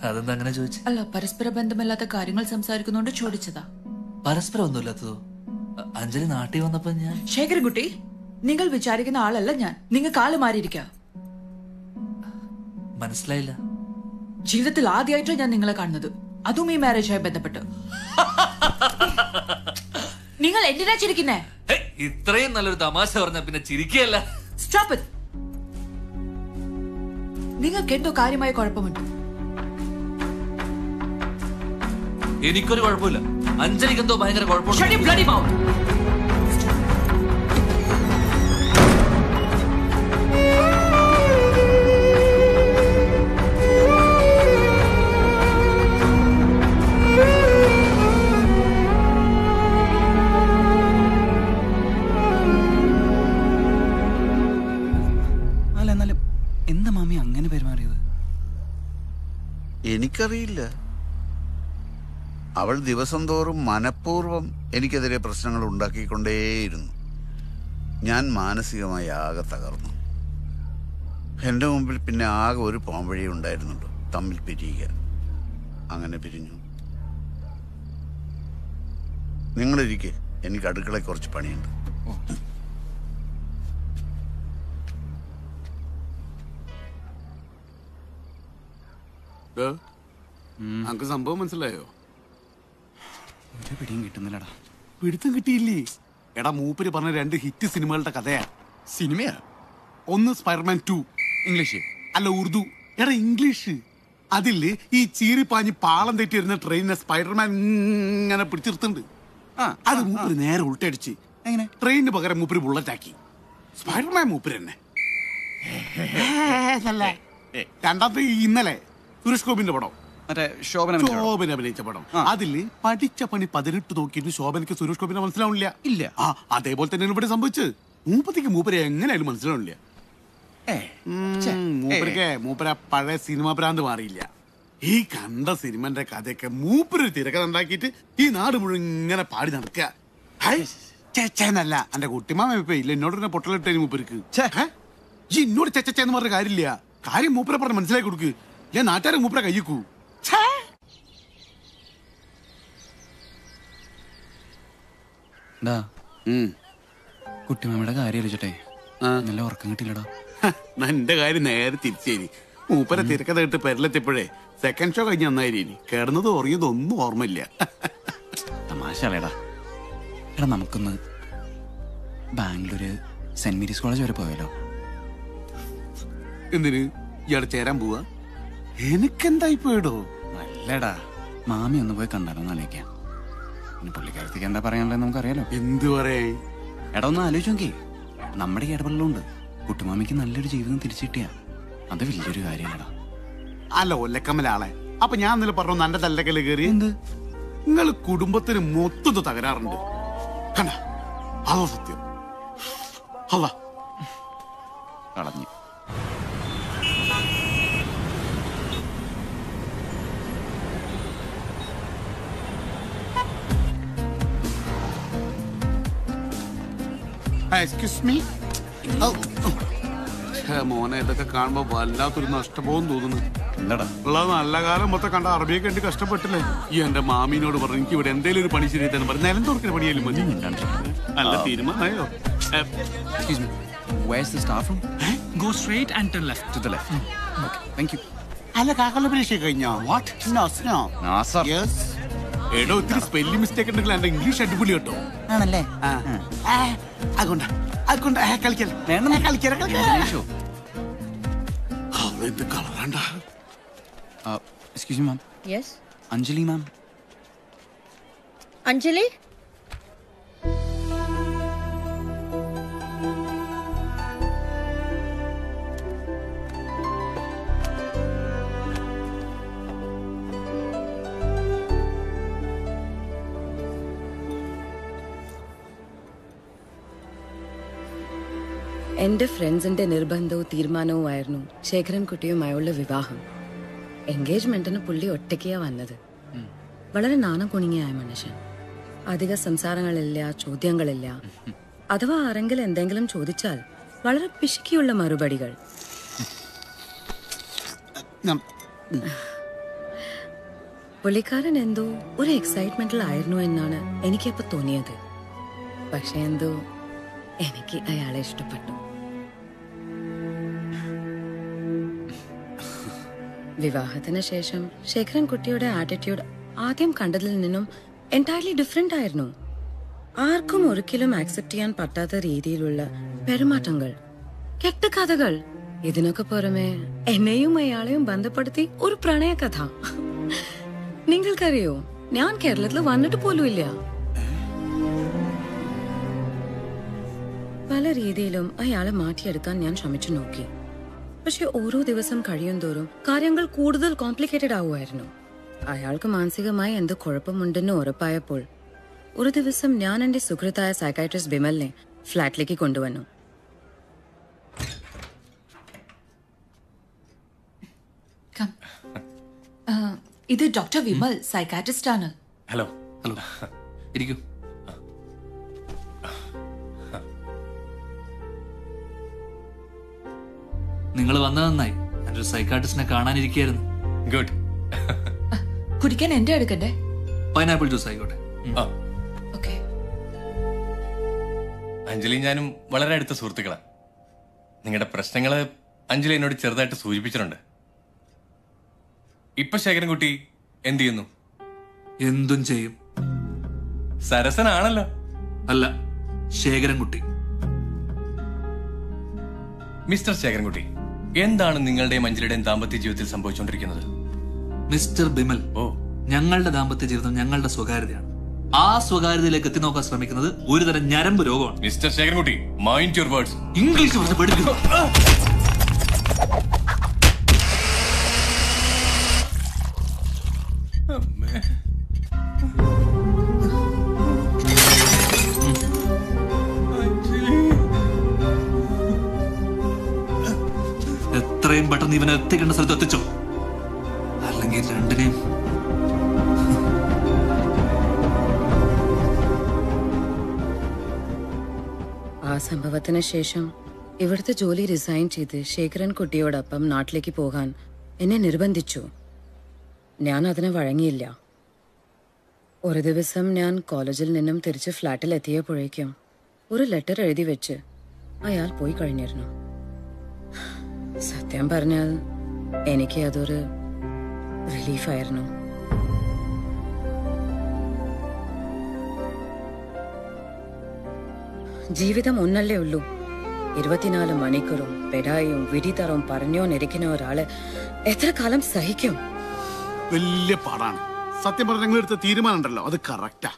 അതെന്താ അങ്ങനെ ചോദിച്ചു? അല്ല, പരസ്പര ബന്ധമില്ലാത്ത കാര്യങ്ങൾ സംസാരിക്കുന്നോണ്ട് ചോദിച്ചതാ. പരസ്പരം ഒന്നുമില്ലാത്തതോ? അഞ്ജലി നാട്ടിൽ വന്നപ്പോ ഞാൻ ശേഖരൻകുട്ടി, നിങ്ങൾ വിചാരിക്കുന്ന ആളല്ല ഞാൻ. നിങ്ങൾ കാല് മാറിയിരിക്കുക. മനസ്സിലായില്ല. ജീവിതത്തിൽ ആദ്യമായിട്ടാണ് ഞാൻ നിങ്ങളെ കാണുന്നത്, അതും ഈ മാരേജുമായി ബന്ധപ്പെട്ട്. നിങ്ങൾ എന്തിനാ ചിരിക്കുന്നേ? ഇത്രയും നല്ലൊരു തമാശ പറഞ്ഞ പിന്നെ ചിരിക്കുകയല്ല. Stop it. നിങ്ങൾക്ക് എന്തോ കാര്യമായ കുഴപ്പമുണ്ട്. എനിക്കൊരു കുഴപ്പമില്ല. അഞ്ജലിക്ക് എന്തോ ഭയങ്കര കുഴപ്പമുണ്ട്. അല്ല, എന്നാലും എന്താ മാമി അങ്ങനെ പെരുമാറിയത്? എനിക്കറിയില്ല. അവൾ ദിവസം തോറും മനഃപൂർവ്വം എനിക്കെതിരെ പ്രശ്നങ്ങൾ ഉണ്ടാക്കിക്കൊണ്ടേയിരുന്നു. ഞാൻ മാനസികമായി ആകെ തകർന്നു. എൻ്റെ മുമ്പിൽ പിന്നെ ആകെ ഒരു പോംവഴി ഉണ്ടായിരുന്നുള്ളൂ, തമ്മിൽ പിരിയുക. അങ്ങനെ പിരിഞ്ഞു. നിങ്ങളിരിക്കെ, എനിക്ക് അടുക്കളയിൽ കുറച്ച് പണിയുണ്ട്. നമുക്ക് സംഭവം മനസ്സിലായോ? ഒരു പിടിയും കിട്ടുന്നില്ലടാ. പിടുത്തം കിട്ടിയില്ലേ? എടാ, മൂപ്പര് പറഞ്ഞ 2 ഹിറ്റ് സിനിമകളുടെ കഥയാ. സിനിമയാ? ഒന്ന് സ്പൈഡർമാൻ 2 ഇംഗ്ലീഷ്, അല്ല ഉറുദു. എടാ, ഇംഗ്ലീഷ്. അതില് ഈ ചീറിപ്പാഞ്ഞ് പാളം തെറ്റി വരുന്ന ട്രെയിനിനെ സ്പൈഡർമാൻ ഇങ്ങനെ പിടിച്ചിർത്തുന്നുണ്ട്. അത് മൂപ്പര് നേരെ ഉൾട്ടടിച്ച് എങ്ങനെ ട്രെയിനിന് പകരം മൂപ്പര് ബുള്ളറ്റ് ആക്കി. സ്പൈഡർമാൻ മൂപ്പര് തന്നെ. രണ്ടാമത്തെ ഇന്നലെ സുരേഷ് ഗോപിന്റെ പടം, ശോഭന അഭിനയിച്ച പടം. അതില് പഠിച്ച പണി 18 നോക്കിയിട്ട് ശോഭനയ്ക്ക് സുരേഷ് ഗോപിനെ മനസ്സിലാവില്ല. ഇല്ല. അതേപോലെ തന്നെയാണ് ഇവിടെ സംഭവിച്ചത്. മൂപ്പരെ എങ്ങനെയായാലും മനസ്സിലാവില്ല. മൂപ്പര പഴയ സിനിമ ഭ്രാന്ത് മാറിയില്ല. ഈ കണ്ട സിനിമന്റെ കഥയൊക്കെ മൂപ്പര് തിരക്കഥ ഉണ്ടാക്കിയിട്ട് ഈ നാട് മുഴുവൻ ഇങ്ങനെ പാടി നടക്കുക. ചേച്ചേന്നല്ല, എന്റെ കുട്ടിമാമ ഇപ്പൊ ഇല്ല, എന്നോട് തന്നെ പൊട്ടലിട്ടേ മൂപ്പർക്ക്. എന്നോട് ചേച്ചേന്ന് പറഞ്ഞ കാര്യമില്ല. കാര്യം മൂപ്പരെ പറഞ്ഞ് മനസ്സിലാക്കി കൊടുക്ക്. ഞാൻ നാട്ടുകാരെ മൂപ്പരെ കയ്യക്കൂ. കുട്ടിമാമയുടെ കാര്യം ആലോചിച്ചട്ടെ, നല്ല ഉറക്കം കിട്ടില്ലടാ. എന്റെ കാര്യം നേരെ തിരിച്ചേരി. മൂപ്പരെ തിരക്കഥ ഇട്ട് പെരലെത്തിയപ്പോഴേ സെക്കൻഡ് ഷോ കഴിഞ്ഞ് നന്നായി. കിടന്നത് ഉറങ്ങിയത് ഒന്നും ഓർമ്മയില്ല. തമാശാലേടാ. എടാ, നമുക്കൊന്ന് ബാംഗ്ലൂര് സെന്റ് മേരീസ് കോളേജ് വരെ പോയാലോ? എന്തിന്? ഇയാളെ ചേരാൻ പോവാ? എനിക്കെന്തായി പോയിടോ? നല്ലടാ, മാമി ഒന്ന് പോയി കണ്ടാലോ ആലോചിക്കാം. പിന്നെ പുള്ളിക്കാരത്തേക്ക് എന്താ പറയാനുള്ളത് നമുക്കറിയാലോ. എന്തു പറയേ? എടാ, ഒന്ന് ആലോചിച്ച് നോക്കി. നമ്മുടെ ഇടപെടലുണ്ട്. കുട്ടുമാമിക്ക് നല്ലൊരു ജീവിതം തിരിച്ചു കിട്ടിയ അത് വലിയൊരു കാര്യമല്ലടാ. അല്ല ഒല്ലക്കമ്മലാളെ, അപ്പൊ ഞാൻ ഇന്നലെ പറഞ്ഞു നല്ല തല്ലക്കല് കയറി. എന്ത്? നിങ്ങൾ കുടുംബത്തിന് മൊത്തം തകരാറുണ്ട്. കണ്ട, അതോ സത്യം? അല്ല കളഞ്ഞു. Excuse me. മോനെ, ഇതൊക്കെ കാണുമ്പോ വല്ലാത്തൊരു നഷ്ടബോധം തോന്നുന്നു. ഉള്ള നല്ല കാലം മൊത്തം കണ്ട അറബിയൊക്കെ ഉണ്ട് കഷ്ടപ്പെട്ടില്ലേ ഈ എന്റെ മാമീനോട് പറഞ്ഞു എനിക്ക് ഇവിടെ എന്തെങ്കിലും ഒരു പണി ശരി തന്നെ പറഞ്ഞു നിലം തുറക്കുന്ന പണിയാലും മതി നല്ല തീരുമാനമായോ Where's the staff room? Go straight and turn left. To the left. Okay, thank you. അല്ല കാക്കളുടെ പരീക്ഷ കഴിഞ്ഞോ വാട്ട് യെസ് എടോ ഒത്തിരി സ്പെല്ലിംഗ് മിസ്റ്റേക്ക് ഉണ്ടെങ്കിൽ എന്റെ ഇംഗ്ലീഷ് അടിപൊളി കേട്ടോ ആണല്ലേ അതുകൊണ്ടാ കളിക്കല കളറാണ്ട. Excuse me, ma'am. Yes. Anjali, ma'am. Anjali? എന്റെ ഫ്രണ്ട്സിന്റെ നിർബന്ധവും തീരുമാനവുമായിരുന്നു ശേഖരൻകുട്ടിയുമായുള്ള വിവാഹം. എൻഗേജ്മെന്റിന് പുള്ളി ഒറ്റയ്ക്കാ വന്നത്. വളരെ നാണം കുണുങ്ങിയായ മനുഷ്യൻ. അധിക സംസാരങ്ങളില്ല, ചോദ്യങ്ങളില്ല. അഥവാ ആരെങ്കിലും എന്തെങ്കിലും ചോദിച്ചാൽ വളരെ പിശുക്കിയുള്ള മറുപടികൾ. പുള്ളിക്കാരൻ എന്തോ ഒരു എക്സൈറ്റ്മെന്റിലായിരുന്നു എന്നാണ് എനിക്കപ്പോ തോന്നിയത്. പക്ഷെ എന്തോ എനിക്ക് അയാളെ ഇഷ്ടപ്പെട്ടു. വിവാഹത്തിന് ശേഷം ശേഖരൻകുട്ടിയുടെ ആറ്റിറ്റ്യൂഡ് ആദ്യം കണ്ടതിൽ നിന്നും എൻറ്റയർലി ഡിഫറെന്റ് ആയിരുന്നു. ആർക്കും ഒരിക്കലും ആക്സെപ്റ്റ് ചെയ്യാൻ പറ്റാത്ത രീതിയിലുള്ള പെരുമാറ്റങ്ങൾ, കെട്ടുകഥകൾ. ഇതിനൊക്കെ പുറമെ എന്നെയും അയാളെയും ബന്ധപ്പെടുത്തി ഒരു പ്രണയകഥ. നിങ്ങൾക്കറിയോ, ഞാൻ കേരളത്തിൽ വന്നിട്ട് പോലും ഇല്ല. പല രീതിയിലും അയാളെ മാറ്റിയെടുക്കാൻ ഞാൻ ശ്രമിച്ചു നോക്കി. പക്ഷെ ഓരോ ദിവസം കഴിയും തോറും കാര്യങ്ങൾ കൂടുതൽ കോംപ്ലിക്കേറ്റഡ് ആവുമായിരുന്നു. അയാൾക്ക് മാനസികമായി എന്ത് കുഴപ്പമുണ്ടെന്ന് ഉറപ്പായപ്പോൾ ഒരു ദിവസം ഞാൻ എന്റെ സുഹൃത്തായ സൈക്കാട്രിസ്റ്റ് ബിമലിനെ ഫ്ലാറ്റിലേക്ക് കൊണ്ടുവന്നു. ഇത് ഡോക്ടർ വിമൽ, സൈക്കാട്രിസ്റ്റ് ആണ്. ഹലോ ഹലോ, ഇരിക്കൂ. നിങ്ങൾ വന്നത് നന്നായി. ഞാനൊരു സൈക്കാട്രിസ്റ്റിനെ കാണാനിരിക്കുകയായിരുന്നു. ഗുഡ്. കുടിക്കാൻ എന്റെ എടുക്കണ്ടേ? പൈനാപ്പിൾ ജ്യൂസ് ആയിക്കോട്ടെ. അഞ്ജലി ഞാനും വളരെ അടുത്ത സുഹൃത്തുക്കളാണ്. നിങ്ങളുടെ പ്രശ്നങ്ങള് അഞ്ജലി എന്നോട് ചെറുതായിട്ട് സൂചിപ്പിച്ചിട്ടുണ്ട്. ഇപ്പൊ ശേഖരൻകുട്ടി എന്ത് ചെയ്യുന്നു? എന്തും ചെയ്യും. സരസനാണല്ലോ. അല്ല, ശേഖരൻകുട്ടി. മിസ്റ്റർ ശേഖരൻകുട്ടി, എന്താണ് നിങ്ങളുടെയും അഞ്ജലിയുടെയും ദാമ്പത്യ ജീവിതത്തിൽ സംഭവിച്ചുകൊണ്ടിരിക്കുന്നത്? മിസ്റ്റർ ബിമൽ, ഞങ്ങളുടെ ദാമ്പത്യ ജീവിതം ഞങ്ങളുടെ സ്വകാര്യതയാണ്. ആ സ്വകാര്യതയിലേക്ക് എത്തിനോക്കാൻ ശ്രമിക്കുന്നത് ഒരുതരം ഞരമ്പ് രോഗമാണ്. Mister Sekharankutty, mind your words. English പറഞ്ഞ് പഠിക്കുന്നു. എത്രയും പെട്ടെന്ന് ഇവനെ എത്തിക്കേണ്ട സ്ഥലത്ത് എത്തിച്ചോ, അല്ലെങ്കിൽ രണ്ടിനെയും. ആ സംഭവത്തിന് ശേഷം ഇവിടുത്തെ ജോലി റിസൈൻ ചെയ്ത് ശേഖരൻകുട്ടിയോടൊപ്പം നാട്ടിലേക്ക് പോകാൻ എന്നെ നിർബന്ധിച്ചു. ഞാൻ അതിന് വഴങ്ങിയില്ല. ഒരു ദിവസം ഞാൻ കോളേജിൽ നിന്നും തിരിച്ച് ഫ്ലാറ്റിൽ എത്തിയപ്പോഴേക്കും ഒരു ലെറ്റർ എഴുതി വെച്ച് അയാൾ പോയി കഴിഞ്ഞിരുന്നു. സത്യം പറഞ്ഞാൽ എനിക്ക് അതൊരു റിലീഫായിരുന്നു. ജീവിതം ഒന്നല്ലേ ഉള്ളൂ. 24 മണിക്കൂറും പെടായും വിടിതറവും പറഞ്ഞോന്നിരിക്കുന്ന ഒരാള് എത്ര കാലം സഹിക്കും? വലിയ പാടാണ്. സത്യം പറഞ്ഞ നിങ്ങൾ എടുത്ത തീരുമാനം ഉണ്ടല്ലോ, അത് കറക്റ്റാ.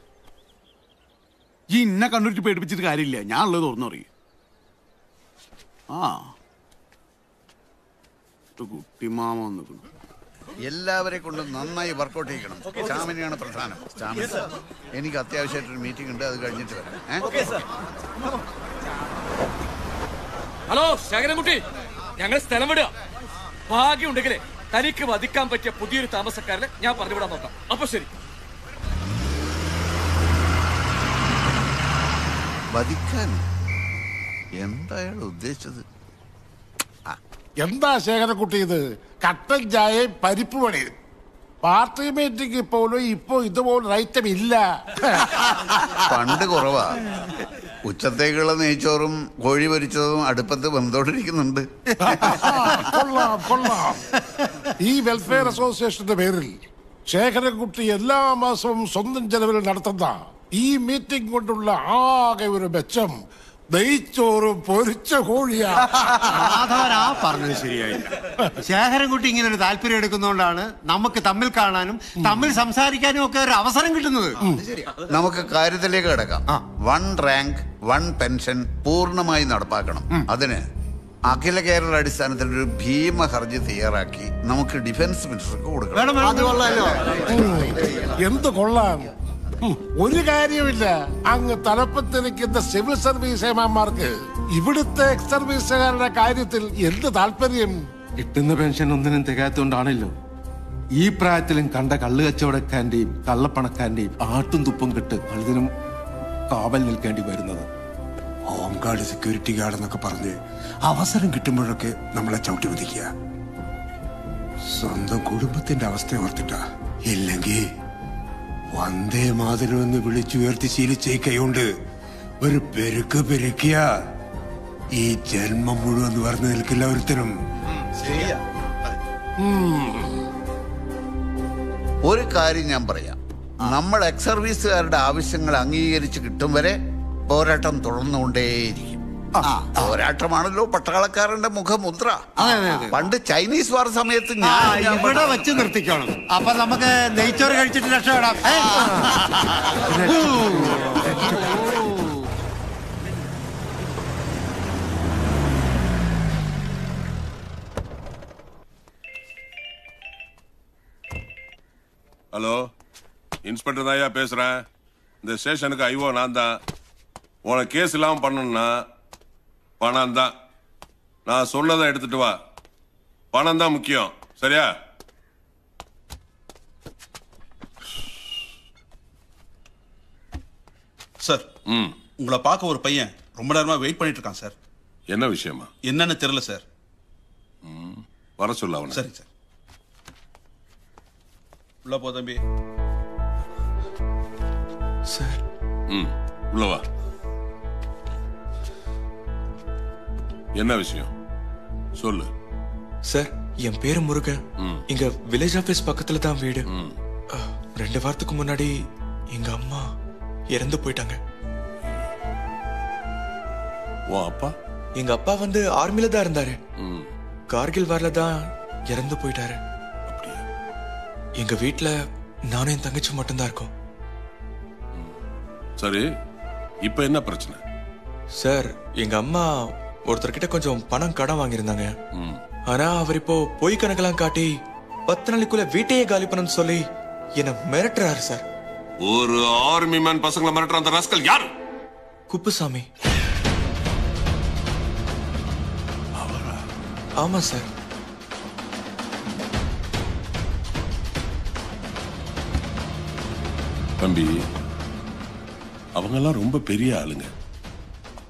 ഈ ഇന്നെ കണ്ണൂരിച്ച് പേടിപ്പിച്ചിട്ട് കാര്യമില്ല. ഞാൻ ഉള്ളത് തുറന്നു പറയും. കുട്ടിമാമ വന്നു. എല്ലാവരെ കൊണ്ടും നന്നായി വർക്കൗട്ട് ചെയ്യണം. സ്റ്റാമിനയാണ് പ്രധാനം. സ്റ്റാമിന. എനിക്ക് അത്യാവശ്യമായിട്ടൊരു മീറ്റിംഗ് ഉണ്ട്, അത് കഴിഞ്ഞിട്ട് വരാം. ഹലോ ശേഖരൻകുട്ടി, ഞങ്ങൾ സ്ഥലം വിടുക. ഭാഗ്യമുണ്ടെങ്കിലേ തനിക്ക് വധിക്കാൻ പറ്റിയ പുതിയൊരു താമസക്കാരനെ ഞാൻ പറഞ്ഞുവിടാൻ നോക്കാം. അപ്പൊ ശരി. വധിക്കാൻ എന്തായാണ് ഉദ്ദേശിച്ചത്? എന്താ ശേഖരക്കുട്ടി ഇത്? കട്ടൻ ചായയും പരിപ്പ് പണിയും. പാർട്ടി മീറ്റിംഗ് പോലും ഇപ്പൊ ഇതുപോലൊരു ഐറ്റം ഇല്ല. പണ്ട് കുറവാ. ഉച്ചത്തേക്കുള്ള നെയ്ച്ചോറും കോഴി പൊരിച്ചതും അടുപ്പത്ത് വെന്തോണ്ടിരിക്കുന്നുണ്ട്. കൊള്ളാം കൊള്ളാം. ഈ വെൽഫെയർ അസോസിയേഷന്റെ പേരിൽ ശേഖരൻകുട്ടി എല്ലാ മാസവും സ്വന്തം ചെലവിൽ നടത്തുന്ന ഈ മീറ്റിംഗ് കൊണ്ടുള്ള ആകെ ഒരു മെച്ചം നെയ്ച്ചോറും പൊരിച്ച കോഴിയാ. പറഞ്ഞത് ശരിയായില്ല. ശേഖരൻകുട്ടി ഇങ്ങനെ ഒരു താല്പര്യം എടുക്കുന്നതുകൊണ്ടാണ് നമുക്ക് തമ്മിൽ കാണാനും തമ്മിൽ സംസാരിക്കാനും ഒക്കെ ഒരു അവസരം കിട്ടുന്നത്. നമുക്ക് കാര്യത്തിലേക്ക് കിടക്കാം. 1 റാങ്ക് 1 പെൻഷൻ പൂർണ്ണമായി നടപ്പാക്കണം. അതിന് അഖില കേരള അടിസ്ഥാനത്തിൽ ഒരു ഭീമ ഹർജി തയ്യാറാക്കി നമുക്ക് ഡിഫൻസ് മിനിസ്റ്റർക്ക് കൊടുക്കണം. എന്ത് കൊള്ളാം. ഒരു കാര്യമില്ല, അങ്ങ് തലപ്പത്തിരിക്കുന്ന സിവിൽ സർവീസ് ഏമാന്മാർക്ക് ഇവിടുത്തെ എക്സ് സർവീസുകാരുടെ കാര്യത്തിൽ എന്ത് താല്പര്യം? കിട്ടുന്ന പെൻഷൻ ഒന്നിനും തികയാത്തോണ്ടാണല്ലോ ഈ പ്രായത്തിലും കണ്ട കള്ളു കച്ചവടക്കാരന്റെയും കള്ളപ്പണക്കാരന്റെയും ആട്ടും തുപ്പും കെട്ട് പലതിനും കാവൽ നിൽക്കേണ്ടി വരുന്നത്. ഹോം ഗാർഡ്, സെക്യൂരിറ്റി ഗാർഡ് എന്നൊക്കെ പറഞ്ഞ് അവസരം കിട്ടുമ്പോഴൊക്കെ നമ്മളെ ചവിട്ടി മതിക്കുക. സ്വന്തം കുടുംബത്തിന്റെ അവസ്ഥ ഓർത്തിട്ടാ. ഇല്ലെങ്കിൽ വന്ദേ മാതരം എന്ന് വിളിച്ചുയർത്തി ശീലിച്ച ഈ കൈകൊണ്ട് ഒരു പെരുക്ക് പെരുക്കിയ ഈ ജന്മം മുഴുവൻ പറഞ്ഞു നിൽക്കില്ല ഒരുത്തരും. ഒരു കാര്യം ഞാൻ പറയാം. നമ്മൾ എക്സ് സർവീസുകാരുടെ ആവശ്യങ്ങൾ അംഗീകരിച്ച് കിട്ടും വരെ പോരാട്ടം തുടർന്നുകൊണ്ടേയിരിക്കും. പോരാട്ടമാണല്ലോ പട്ടാളക്കാരന്റെ മുഖമുദ്ര. പണ്ട് ചൈനീസ് വാർ സമയത്ത് ഞാൻ ഇവിടെ വെച്ച് നിർത്തിക്കണം. അപ്പൊ നമുക്ക് നെയ്ച്ചോറ് കഴിച്ചിട്ട് രക്ഷപ്പെടാം. ஹலோ, இன்ஸ்பெக்டர் தாயா பேசுறேன். இந்த ஸ்டேஷனுக்கு ஐஓ நான் தான். உனக்கு கேஸ் இல்லாமல் பண்ணணும்னா பணம் தான். நான் சொன்னதை எடுத்துட்டு வா. பணம் தான் முக்கியம், சரியா? சார், உங்களை பார்க்க ஒரு பையன் ரொம்ப நேரமா வெயிட் பண்ணிட்டு இருக்கான் சார். என்ன விஷயமா? என்னன்னு தெரியல சார். வர சொல்ல அவனை. சரி சார். உள்ள போ தம்பி. சார். உள்ள வா. என்ன விஷயம் சொல்லு. சார், என் பேரு முருகன். இங்க வில்லேஜ் ஆபீஸ் பக்கத்துல தான் வீடு. 2 வாரத்துக்கு முன்னாடி எங்க அம்மா இறந்து போயிட்டாங்க. உன் அப்பா? எங்க அப்பா வந்து ஆர்மில தான் இருந்தாரு. கார்கில் வார்ல தான் இறந்து போயிட்டாரு. எங்க வீட்டுல நானும் என் தங்கச்சி மட்டும்தான் இருக்கோம். சரி, இப்ப என்ன பிரச்சனை? சார், எங்க அம்மா ஒருத்தர்கிட்ட கொஞ்சம் பணம் கடன் வாங்கியிருந்தாங்க. ஆனா அவர் இப்போ பொய் கணக்கெல்லாம் காட்டி 10 நாளைக்குள்ள வீட்டையே காலி பண்ணணும்னு சொல்லி என்ன மிரட்டுறாரு சார். ஒரு ஆர்மி மேன் பசங்களை மிரட்டுற அந்த ராஸ்கல் யாரு? குப்புசாமி. ஆமா சார். தம்பி, அவங்கெல்லாம் ரொம்ப பெரிய ஆளுங்க.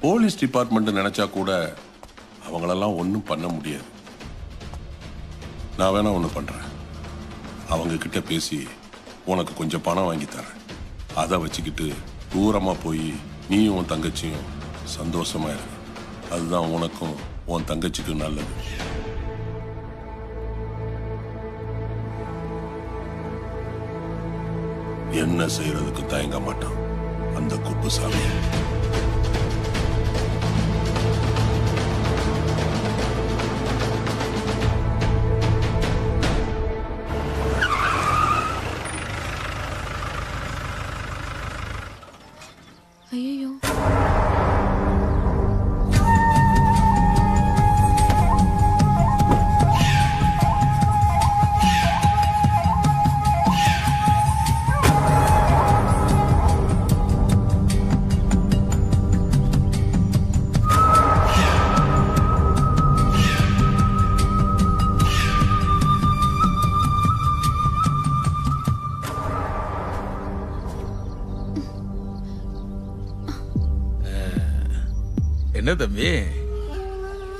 போலீஸ் டிபார்ட்மெண்ட் நினைச்சா கூட அவங்களெல்லாம் ஒன்றும் பண்ண முடியாது. நான் வேணா ஒன்று பண்றேன். அவங்க கிட்ட பேசி உனக்கு கொஞ்சம் பணம் வாங்கி தரேன். அதை வச்சுக்கிட்டு தூரமா போய் நீயும் உன் தங்கச்சியும் சந்தோஷமா இருக்கு. அதுதான் உனக்கும் உன் தங்கச்சிக்கும் நல்லது. என்ன செய்யறதுக்கு தயங்க மாட்டான் அந்த குப்புசாமி. ஐயோ, என்ன தம்பி,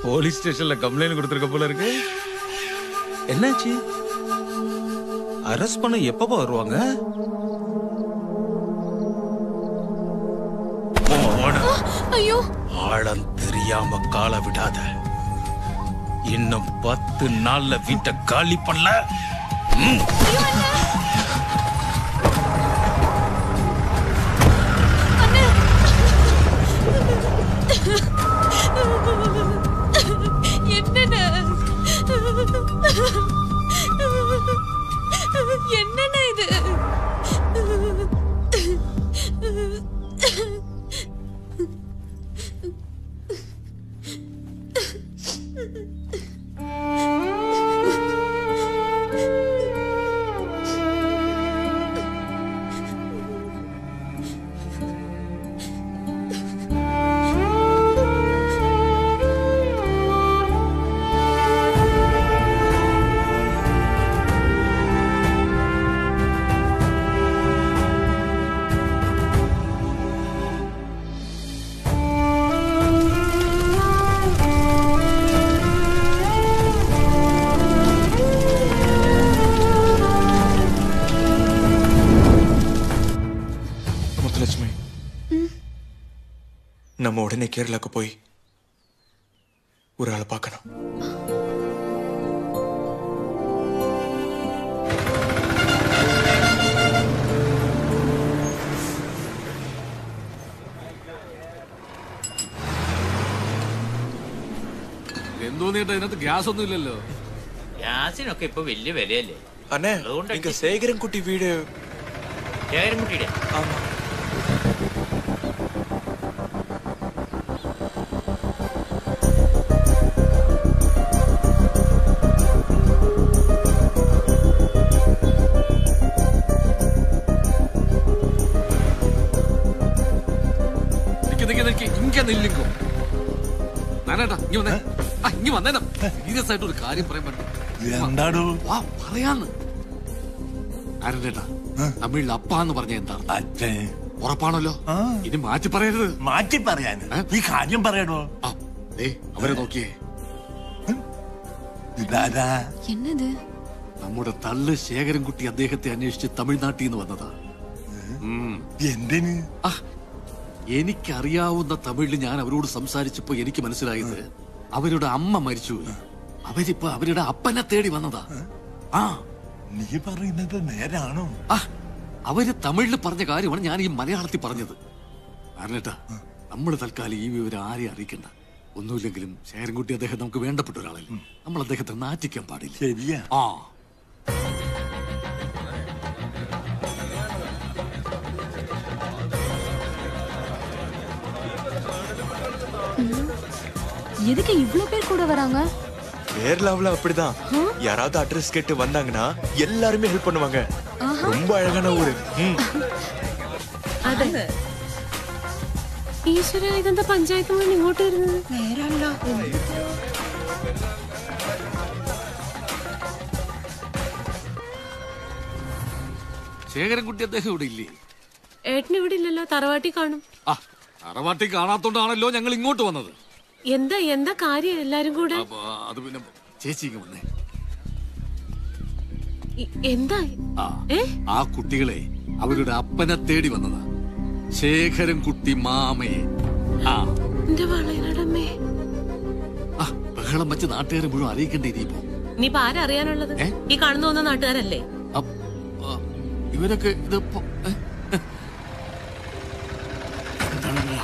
போலீஸ் ஸ்டேஷன்ல கம்ப்ளைண்ட் கொடுத்திருக்க போல இருக்கு. என்னாச்சு? அரெஸ்ட் பண்ண எப்ப வருவாங்க? ஐயோ, ஆழம் தெரியாம கால விடாத. இன்னும் 10 நாள்ல வீட்டை காலி பண்ணல. என்னண்ணா இது? நம்ம உடனே கேரளாக்கு போய் ஒரு ஆளை பார்க்கணும். എന്തോന്നിട്ട് അതിനകത്ത് ഗ്യാസ് ഒന്നും ഇല്ലല്ലോ. ഗ്യാസിനൊക്കെ ഇപ്പൊ വലിയ വിലയല്ലേ. അണ്ണേ ഇങ്ങ ശേഖരൻകുട്ടി വീട്. ശേഖരൻകുട്ടിയുടെ? ആമാ. ഇങ്ങ നില്ലിങ്കോ നാനേട്ടാ ഇങ്ങ വന്നേ. ഇങ്ങ വന്നേനം. സീരിയസ് ആയിട്ട് ഒരു കാര്യം പറയാൻ പറ്റും. എന്താടോ? വാ പറയാന്ന്. ആരേട്ടാ തമിഴിൽ അപ്പ എന്ന് പറഞ്ഞ എന്താണ്? അച്ഛൻ. ഉറപ്പാണല്ലോ? ഇനി മാറ്റി പറയരുത്. മാറ്റി പറയാൻ ഈ കാര്യം പറയണോ? അവരെ നോക്കിയേ. എന്നത്? നമ്മുടെ തള്ളു ശേഖരൻകുട്ടി അദ്ദേഹത്തെ അന്വേഷിച്ച് തമിഴ്നാട്ടിൽ നിന്ന് വന്നതാ. എന്തിന്? എനിക്കറിയാവുന്ന തമിഴിൽ ഞാൻ അവരോട് സംസാരിച്ചപ്പോ എനിക്ക് മനസ്സിലായത് അവരുടെ അമ്മ മരിച്ചു. അവരിപ്പോ അവരുടെ അപ്പനെ തേടി വന്നതാ. നീ പറയുന്നത് നേരാണോ? അവര് തമിഴിൽ പറഞ്ഞ കാര്യമാണ് ഞാൻ ഈ മലയാളത്തിൽ പറഞ്ഞത്. കാരണേട്ടാ നമ്മൾ തൽക്കാലം ഈ വിവരം ആരെയും അറിയിക്കണ്ട. ഒന്നുമില്ലെങ്കിലും ശേഖരൻകുട്ടി അദ്ദേഹം നമുക്ക് വേണ്ടപ്പെട്ട ഒരാളല്ലേ. നമ്മൾ അദ്ദേഹത്തെ നാറ്റിക്കാൻ പാടില്ല. ശരിയാ. எதுக்கு இவ்ளோ பேர் கூட வராங்க? கேரளாவுல அப்படிதான். யாராவது அட்ரஸ் கேட்டு வந்தாங்கன்னா எல்லாருமே ஹெல்ப் பண்ணுவாங்க. ரொம்ப அழகான ஊரு. അതെ. ഈശ്വര, ഇതെന്താ പഞ്ചായത്ത് മുഴുവൻ ഇങ്ങോട്ട് വരുന്നത്? നേരല്ലോ. ശേഖരൻകുട്ടി അദ്ദേഹം ഇവിടെ ഇല്ലേ? ഏട്ടൻ ഇവിടെ ഇല്ലല്ലോ, തറവാട്ടി കാണും. തറവാട്ടി കാണാത്തോണ്ടാണല്ലോ ഞങ്ങൾ ഇങ്ങോട്ട് വന്നത്. എന്താ എന്താ കാര്യം എല്ലാരും കൂടെ? അത് പിന്നെ ചേച്ചി വന്നേ. എന്താ? ആ കുട്ടികളെ അവരുടെ അപ്പനെ തേടി വന്നതാ. ശേഖരൻകുട്ടി മാമയെ. ബഹളം വെച്ച് നാട്ടുകാരെ മുഴുവൻ അറിയിക്കേണ്ടി ഇനിയിപ്പോ. ഇനിയിപ്പോ ആരറിയാനുള്ളത്? ഈ കാണുന്ന വന്ന നാട്ടുകാരല്ലേ? ഇവരൊക്കെ ഇതിപ്പോ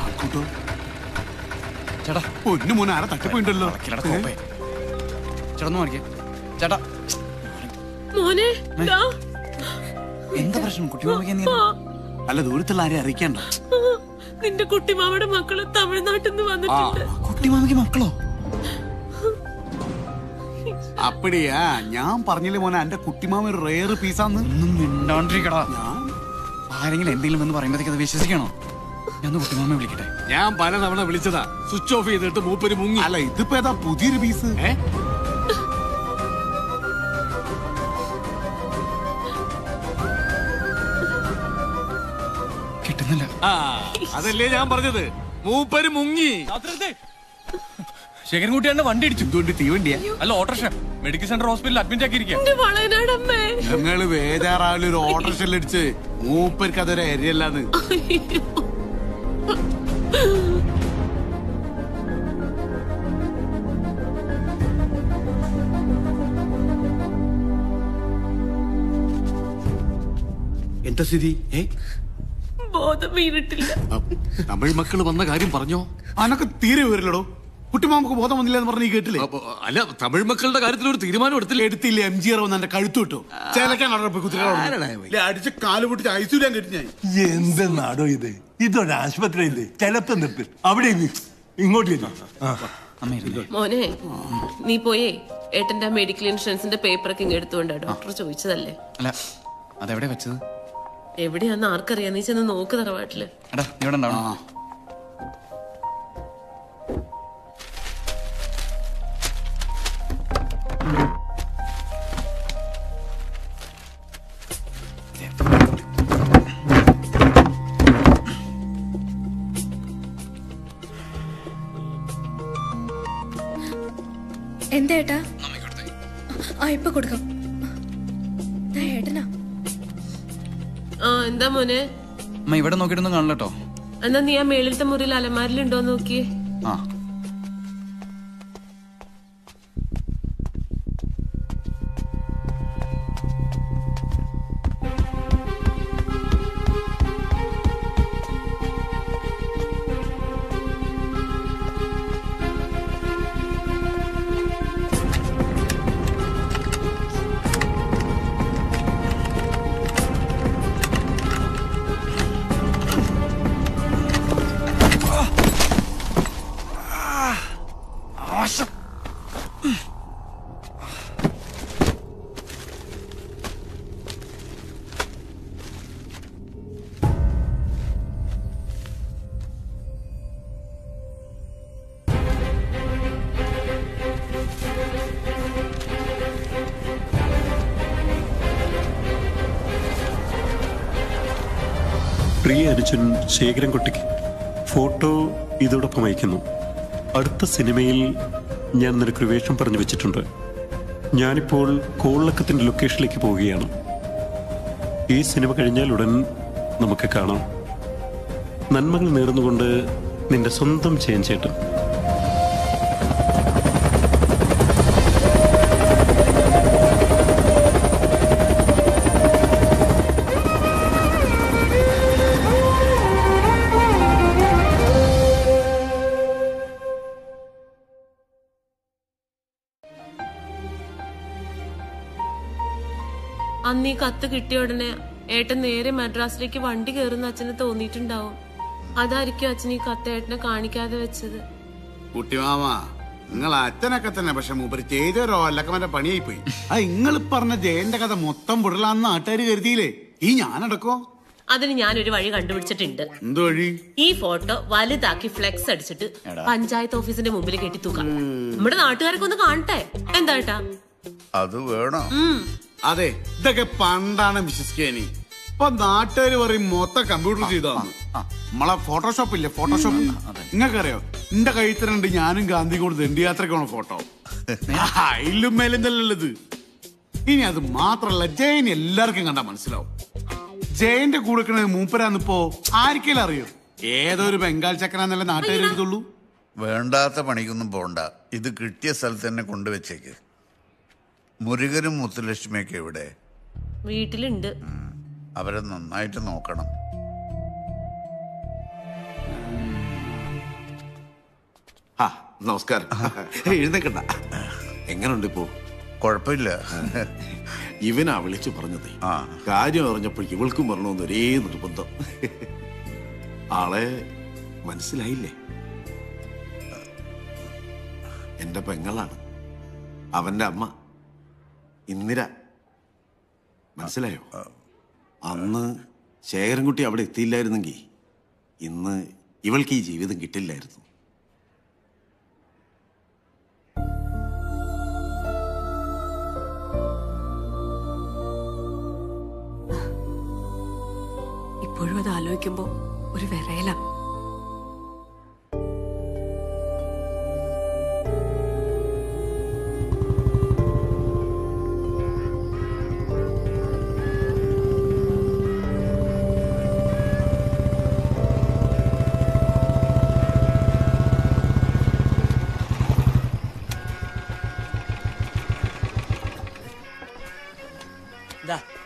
ആൾക്കൂട്ടോ. ചേട്ടാ പൊന്നു മോനെ ആരെ തട്ടിപ്പോയിണ്ടല്ലോ. ചേട്ടാ മാറിക്കേ. ചേട്ടാ മോനെ എന്താ പ്രശ്നം? കുട്ടിമാമയ്ക്ക് അല്ല ദൂരത്തുള്ള ആരെയും അറിയിക്കണ്ട. നിന്റെ കുട്ടിമാമയുടെ മക്കള് തമിഴ്നാട്ടിൽ നിന്ന് വന്നിട്ടുണ്ട്. കുട്ടിമാമയ്ക്ക് മക്കളോ? അപ്പടിയാ ഞാൻ പറഞ്ഞില്ലേ മോനെ എന്റെ കുട്ടിമാമ ഒരു റെയർ പീസാന്ന്. ഒന്നും മിണ്ടാണ്ടിരിക്കടാ. ആരെങ്കിലും എന്തെങ്കിലും എന്ന് പറയുമ്പോഴത്തേക്ക് അത് വിശ്വസിക്കണോ? ഞാൻ കുട്ടിമാമയെ വിളിക്കട്ടെ. ഞാൻ പലതവണ വിളിച്ചതാ, സ്വിച്ച് ഓഫ് ചെയ്തിട്ട് മൂപ്പര് മുങ്ങി. അല്ല ഇതിപ്പോ ഏതാ പുതിയൊരു പീസ്? കിട്ടുന്നില്ല. അതല്ലേ ഞാൻ പറഞ്ഞത്, മൂപ്പര് മുങ്ങി. ശേഖരൻകുട്ടിയാണ് വണ്ടി ഇടിച്ചു. എന്തുകൊണ്ട് തീവണ്ടിയാ? അല്ല, ഓട്ടോറിക്ഷ. മെഡിക്കൽ സെന്റർ ഹോസ്പിറ്റലിൽ അഡ്മിറ്റ് ആക്കിയിരിക്കുക. ഞങ്ങള് വേദാറാവിലെ ഒരു ഓട്ടോറിക്ഷയിൽ അടിച്ച് മൂപ്പർക്ക് അതൊരു ഏരിയല്ലാന്ന്. എന്താ സ്ഥിതി? ബോധം വീണിട്ടില്ല. തമിഴ് മക്കള് വന്ന കാര്യം പറഞ്ഞോ? അനക്ക് തീരെ വിവരില്ലടോ. കുട്ടിമാമക്ക് ബോധം വന്നില്ല എന്ന് പറഞ്ഞ് കേട്ടില്ലേ? അല്ല, തമിഴ് മക്കളുടെ കാര്യത്തിൽ ഒരു തീരുമാനം എടുത്തില്ല. MGR വന്ന് എന്റെ കഴുത്തു വിട്ടു. അടിച്ച് കാല് പൊട്ടിച്ച് ഐസൂലാൻ കേട്ടു ഞാൻ. എന്തെന്നാടോ ഇത്? ഇതൊരു ആശുപത്രിയില്ലേ? ചിലപ്പോ നിർത്ത് അവിടെ ഇങ്ങോട്ട്. മോനെ, നീ പോയേ ഏട്ടന്റെ മെഡിക്കൽ ഇൻഷുറൻസിന്റെ പേപ്പറൊക്കെ ഇങ്ങ് എടുത്തുകൊണ്ടാ ഡോക്ടർ ചോദിച്ചതല്ലേ? അല്ല, അതെവിടെ വെച്ചത്? എവിടെയാന്ന് ആർക്കറിയാം. നീ ചെന്ന് നോക്ക് തറവാട്ടില്. എടാ, ഇവിടെ ഉണ്ടാവണം. എന്താ ഏട്ടാ? ഇപ്പൊ കൊടുക്കാം. ഏട്ടനാ? എന്താ മോനെ? അമ്മ ഇവിടെ നോക്കിയിട്ടൊന്നും കാണില്ലട്ടോ. എന്നാ നീ ആ മേളിലത്തെ മുറിയിൽ അലമാരിലുണ്ടോ നോക്കിയേ. ആ, പ്രിയ അനുജൻ ശേഖരൻകുട്ടിക്ക് ഫോട്ടോ ഇതോടൊപ്പം അയക്കുന്നു. അടുത്ത സിനിമയിൽ ഞാൻ നിനക്കൊരു വേഷം പറഞ്ഞു വെച്ചിട്ടുണ്ട്. ഞാനിപ്പോൾ കോളിളക്കത്തിൻ്റെ ലൊക്കേഷനിലേക്ക് പോവുകയാണ്. ഈ സിനിമ കഴിഞ്ഞാൽ ഉടൻ നമുക്ക് കാണാം. നന്മകൾ നേർന്നുകൊണ്ട് നിന്റെ സ്വന്തം ചേട്ടൻ. അന്ന് ഈ കത്ത് കിട്ടിയ ഉടനെ ഏട്ടൻ നേരെ മദ്രാസിലേക്ക് വണ്ടി കയറുന്ന അച്ഛന് തോന്നിയിട്ടുണ്ടാവും. അതായിരിക്കും അച്ഛൻ ഈ കത്ത് ഏട്ടനെ കാണിക്കാതെ വെച്ചത്. കുട്ടിമാമ, നിങ്ങൾ അച്ഛനൊക്കെ തന്നെ, പക്ഷെ മൂപ്പര് ചെയ്തൊരു അല്ലക്കമന്റെ പണിയായി പോയി. ആ നിങ്ങൾ പറഞ്ഞ ജയന്റെ കഥ മൊത്തം വിടലാന്ന് നാട്ടുകാർ കരുതിയില്ലേ? ഈ ഞാനടക്കോ? അതിന് ഞാനൊരു വഴി കണ്ടുപിടിച്ചിട്ടുണ്ട്. എന്ത് വഴി? ഈ ഫോട്ടോ വലുതാക്കി ഫ്ലെക്സ് അടിച്ചിട്ട് പഞ്ചായത്ത് ഓഫീസിന്റെ മുമ്പിൽ കെട്ടി തൂക്കാം. നമ്മുടെ നാട്ടുകാരൊക്കെ ഒന്ന് കാണട്ടെ. എന്താ ഏട്ടാ? അത് വേണോ? അതെ, ഇതൊക്കെ പണ്ടാണ് വിശ്വസിക്കാനി. ഇപ്പൊ നാട്ടുകാര് പറയും മൊത്തം കമ്പ്യൂട്ടർ ചെയ്താന്ന്. നമ്മളെ ഫോട്ടോഷോപ്പ് ഇല്ലേ? ഫോട്ടോഷോപ്പ് നിങ്ങൾക്കറിയോ? എന്റെ കഴുത്തിനുണ്ട് ഞാനും ഗാന്ധി കൊണ്ട് ദണ്ഡിയാത്രക്കാണ് ഫോട്ടോ. അതിലും മേലും നല്ലത്. ഇനി അത് മാത്രല്ല, ജയൻ എല്ലാവർക്കും കണ്ടാ മനസ്സിലാവും. ജയന്റെ കൂടെ മൂപ്പരാന്നിപ്പോ ആർക്കെങ്കിലും അറിയോ? ഏതൊരു ബംഗാൾ ചക്കനാന്നല്ല നാട്ടുകാർ എഴുതുള്ളൂ. വേണ്ടാത്ത പണിക്കൊന്നും പോണ്ട. ഇത് കിട്ടിയ സ്ഥലത്ത് തന്നെ കൊണ്ടുവച്ചേക്ക്. മുരുകനും മുത്തുലക്ഷ്മിയൊക്കെ എവിടെ? വീട്ടിലുണ്ട്. അവരെ നന്നായിട്ട് നോക്കണം. നമസ്കാരം. എഴുന്നേക്കണ്ട. എങ്ങനുണ്ട് ഇപ്പോ? കുഴപ്പമില്ല. ഇവനാ വിളിച്ചു പറഞ്ഞത്. കാര്യം അറിഞ്ഞപ്പോൾ ഇവൾക്കും വരണമെന്ന് ഒരേ നിർബന്ധം. ആളെ മനസ്സിലായില്ലേ? എന്റെ പെങ്ങളാണ്. അവന്റെ അമ്മ ഇന്ദിര. മനസ്സിലായോ? അന്ന് ശേഖരൻകുട്ടി അവിടെ എത്തിയില്ലായിരുന്നെങ്കിൽ ഇന്ന് ഇവൾക്ക് ഈ ജീവിതം കിട്ടില്ലായിരുന്നു. ഇപ്പോഴും അത് ആലോചിക്കുമ്പോ ഒരു വിറയല.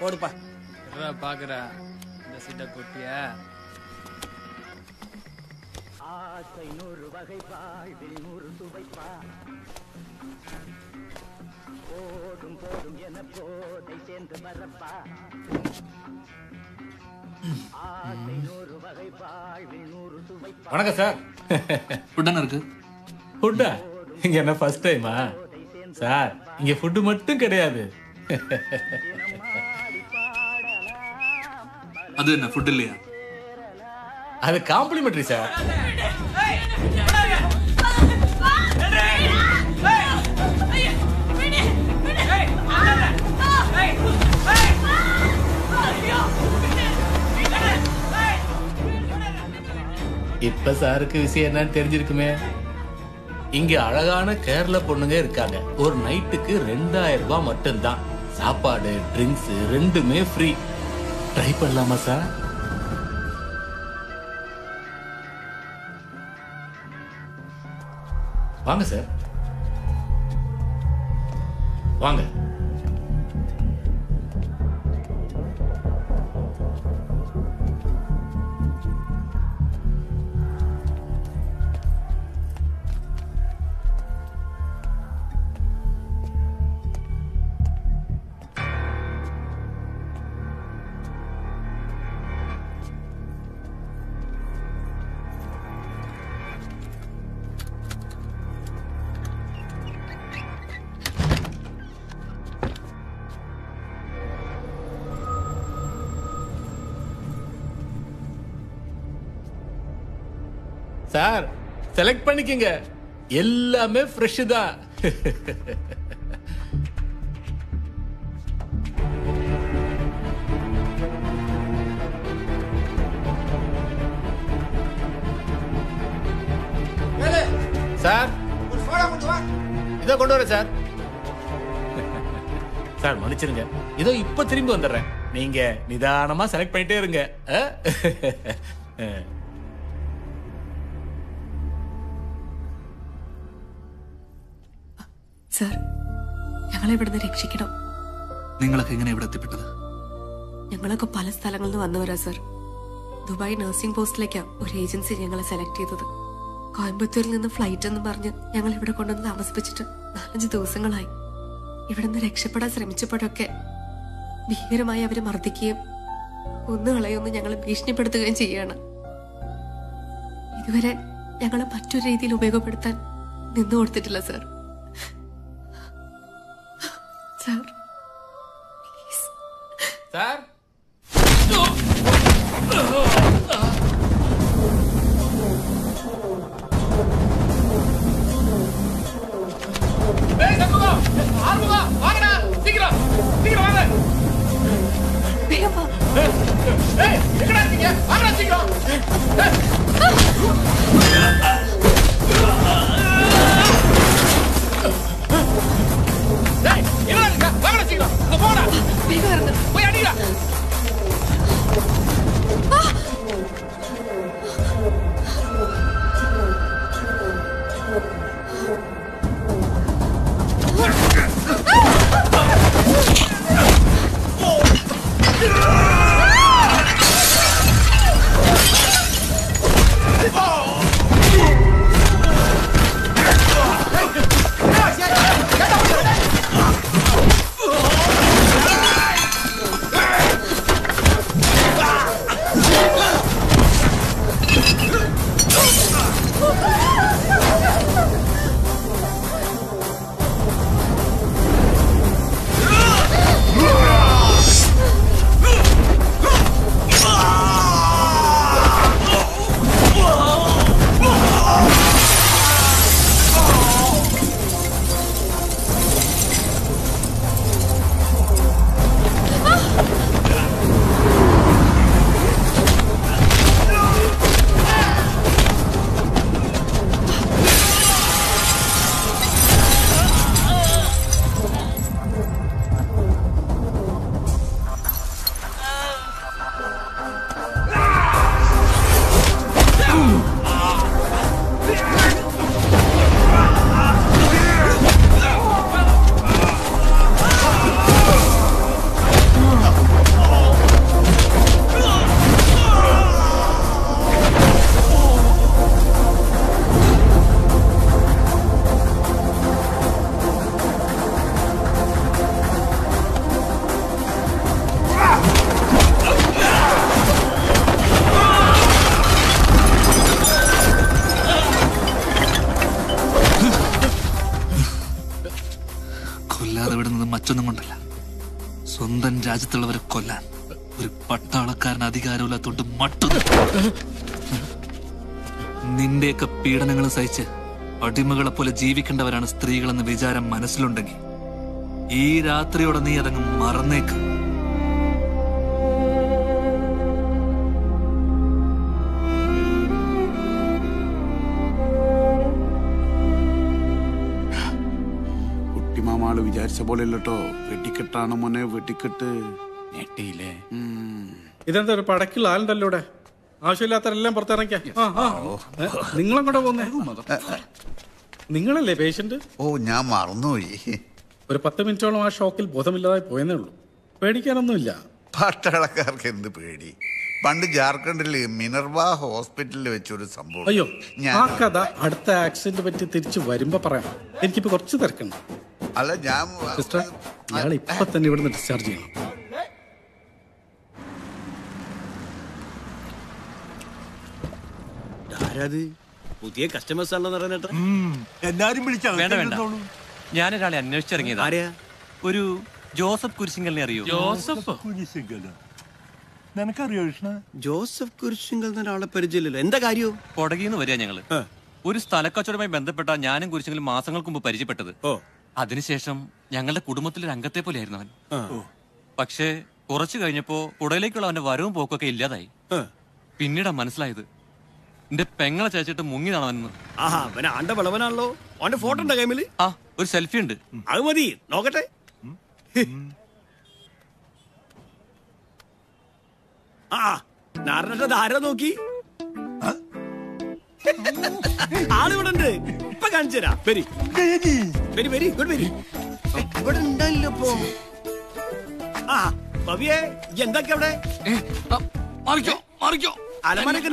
போடுப்பா. பாக்குறா இந்த சிட்ட குட்டிய. ஆசை 100 வகை வாழ்வில் 100 சுவைப்பா. போடும் போடும் என போதை சேர்ந்து வரப்பா. ஆசை 100 வகை வாழ்வில் 100 சுவைப்பா. வணக்கம் சார். ஃபுட் என்ன இருக்கு? ஃபுட்டா? இங்க என்ன ஃபர்ஸ்ட் டைமா? சார் இங்க ஃபுட் மட்டும் கிடையாது. அது என்ன ஃபுட் இல்லையா? அது காம்ப்ளிமெண்டரி சார். இப்ப சாருக்கு விஷயம் என்னன்னு தெரிஞ்சிருக்குமே. இங்க அழகான கேரள பொண்ணுங்க இருக்காங்க. ஒரு நைட்டுக்கு 2000 ரூபாய் மட்டும்தான். சாப்பாடு ட்ரிங்க்ஸ் ரெண்டுமே ஃப்ரீ. ட்ரை பண்ணலாமா சார்? வாங்க சார், வாங்க. சார் செலக்ட் பண்ணிக்கங்க, எல்லாமே ஃப்ரெஷ் தான். சார் இதோ கொண்டு வரேன் சார். சார் மன்னிச்சிருங்க, இதோ இப்ப திரும்பி வந்துடுறேன். நீங்க நிதானமா செலக்ட் பண்ணிட்டே இருங்க. സർ, ഞങ്ങളെ ഇവിടുന്ന് രക്ഷിക്കണം. നിങ്ങളൊക്കെ എങ്ങനെ ഇവിടെ എത്തിപ്പെട്ടത്? ഞങ്ങളൊക്കെ പല സ്ഥലങ്ങളിൽ നിന്ന് വന്നവരാ സർ. ദുബായ് നഴ്സിംഗ് പോസ്റ്റിലേക്കാ ഒരു ഏജൻസി ഞങ്ങളെ സെലക്ട് ചെയ്തത്. കോയമ്പത്തൂരിൽ നിന്ന് ഫ്ലൈറ്റ് എന്ന് പറഞ്ഞ് ഞങ്ങൾ ഇവിടെ കൊണ്ടുവന്ന് താമസിപ്പിച്ചിട്ട് 4-5 ദിവസങ്ങളായി. ഇവിടുന്ന് രക്ഷപ്പെടാൻ ശ്രമിച്ചപ്പോഴൊക്കെ ഭീകരമായി അവര് മർദ്ദിക്കുകയും കൊന്നുകളയൊന്ന് ഞങ്ങളെ ഭീഷണിപ്പെടുത്തുകയും ചെയ്യാണ്. ഇതുവരെ ഞങ്ങളെ മറ്റൊരു രീതിയിൽ ഉപയോഗപ്പെടുത്താൻ നിന്നു കൊടുത്തിട്ടില്ല sir. Sir, please. Sir? Hey, Sanguga! Armuga! Vaagada! Sikeram! Sikeram vaanga! Begam va. Hey, ekkada irukkinga? Vaagada sikeram! Hey, என்ன நடக்குது? வாங்கடா சீக்கிரம். அங்க போடா. வேக வரணும். போய் அடிடா. മറ്റൊന്നും കൊണ്ടല്ല. സ്വന്തം രാജ്യത്തുള്ളവരെ കൊല്ലാൻ ഒരു പട്ടാളക്കാരന് അധികാരമില്ലാത്തോണ്ട് മട്ടുന്നു. നിന്റെയൊക്കെ പീഡനങ്ങൾ സഹിച്ച് അടിമകളെ പോലെ ജീവിക്കേണ്ടവരാണ് സ്ത്രീകളെന്ന് വിചാരം മനസ്സിലുണ്ടെങ്കിൽ ഈ രാത്രിയോടെ നീ അതങ്ങ് മറന്നേക്ക്. കുട്ടിമാമാള് വിചാരിച്ച പോലെ അല്ലട്ടോ. വെട്ടിക്കെട്ടാണ് മോനെ, വെട്ടിക്കെട്ട്. ഞെട്ടിയില്ലേ? ഇതെന്താ ഒരു പടക്കുള്ള ആളുണ്ടല്ലോ ഇവിടെ? ആവശ്യമില്ലാത്തവരെല്ലാം പുറത്തിറങ്ങിയ. നിങ്ങളെങ്ങോട്ടാ പോന്നേ? നിങ്ങളല്ലേ പേഷ്യന്റ്? ഓ, ഞാൻ മറന്നുപോയി. ഒരു 10 മിനിറ്റോളം ആ ഷോക്കിൽ ബോധമില്ലാതായി പോയെന്നേ ഉള്ളൂ. പേടിക്കാനൊന്നുമില്ല. പട്ടാളക്കാർക്ക് എന്ത് പേടി? പണ്ട് ജാർഖണ്ഡില് മിനർവ ഹോസ്പിറ്റലിൽ വെച്ചൊരു സംഭവം. അയ്യോ, ആ കഥ അടുത്ത ആക്സിഡന്റ് പറ്റി തിരിച്ചു വരുമ്പോ പറയാം. എനിക്കിപ്പോ കുറച്ച് തിരക്കുണ്ട്. അല്ല, ഞാൻ സിസ്റ്റർ, ഇയാൾ ഇപ്പൊ തന്നെ ഇവിടുന്ന് ഡിസ്ചാർജ് ചെയ്യണം. പുതിയ കസ്റ്റമേഴ്സ് ആണെന്ന് പറയുന്നത് എല്ലാരും വേണ്ട വേണ്ട, ഞാനൊരാളെ അന്വേഷിച്ചിറങ്ങിയതാ. ഒരു ജോസഫ് കുരിശിങ്കലിനെ അറിയോ? ജോസഫ് നിനക്കറിയോ കൃഷ്ണ? ജോസഫ് കുരിശിങ്കൽ എന്നൊരാളെ പരിചയമില്ലല്ലോ. എന്താ കാര്യോ? കൊടകിന്ന് വരിക ഞങ്ങള്. ഒരു സ്ഥലക്കച്ചവടവുമായി ബന്ധപ്പെട്ട ഞാനും കുരിശിങ്കലും മാസങ്ങൾക്ക് മുമ്പ് പരിചയപ്പെട്ടത്. അതിനുശേഷം ഞങ്ങളുടെ കുടുംബത്തിലൊരു അംഗത്തെ പോലെയായിരുന്നു അവൻ. പക്ഷേ കുറച്ചു കഴിഞ്ഞപ്പോ കുടയിലേക്കുള്ള അവന്റെ വരവും പോക്കൊക്കെ ഇല്ലാതായി. പിന്നീടാ മനസ്സിലായത് എന്റെ പെങ്ങളെ ചേച്ചിട്ട് മുങ്ങിയതാണെന്ന്. ആഹാ, അവനെ ആണ്ട വിളവനാണല്ലോ. അവന്റെ ഫോട്ടോ ഉണ്ടോ കൈമില്? ആ, ഒരു സെൽഫി ഉണ്ട്. അത് മതി, നോക്കട്ടെ. ആ, നാരനട്ടത് ആരാ നോക്കി? ആളിവിടെ ഉണ്ട്. ഇപ്പൊ കാണിച്ചു തരാം. വരി വരി വരി, ഇങ്ങോട്ട് വരി. ഇവിടെ ഉണ്ടല്ലോ ഇപ്പൊ. ആ ഭവ്യേ, എന്തൊക്കെ അവിടെ? അലമാരൊക്കെ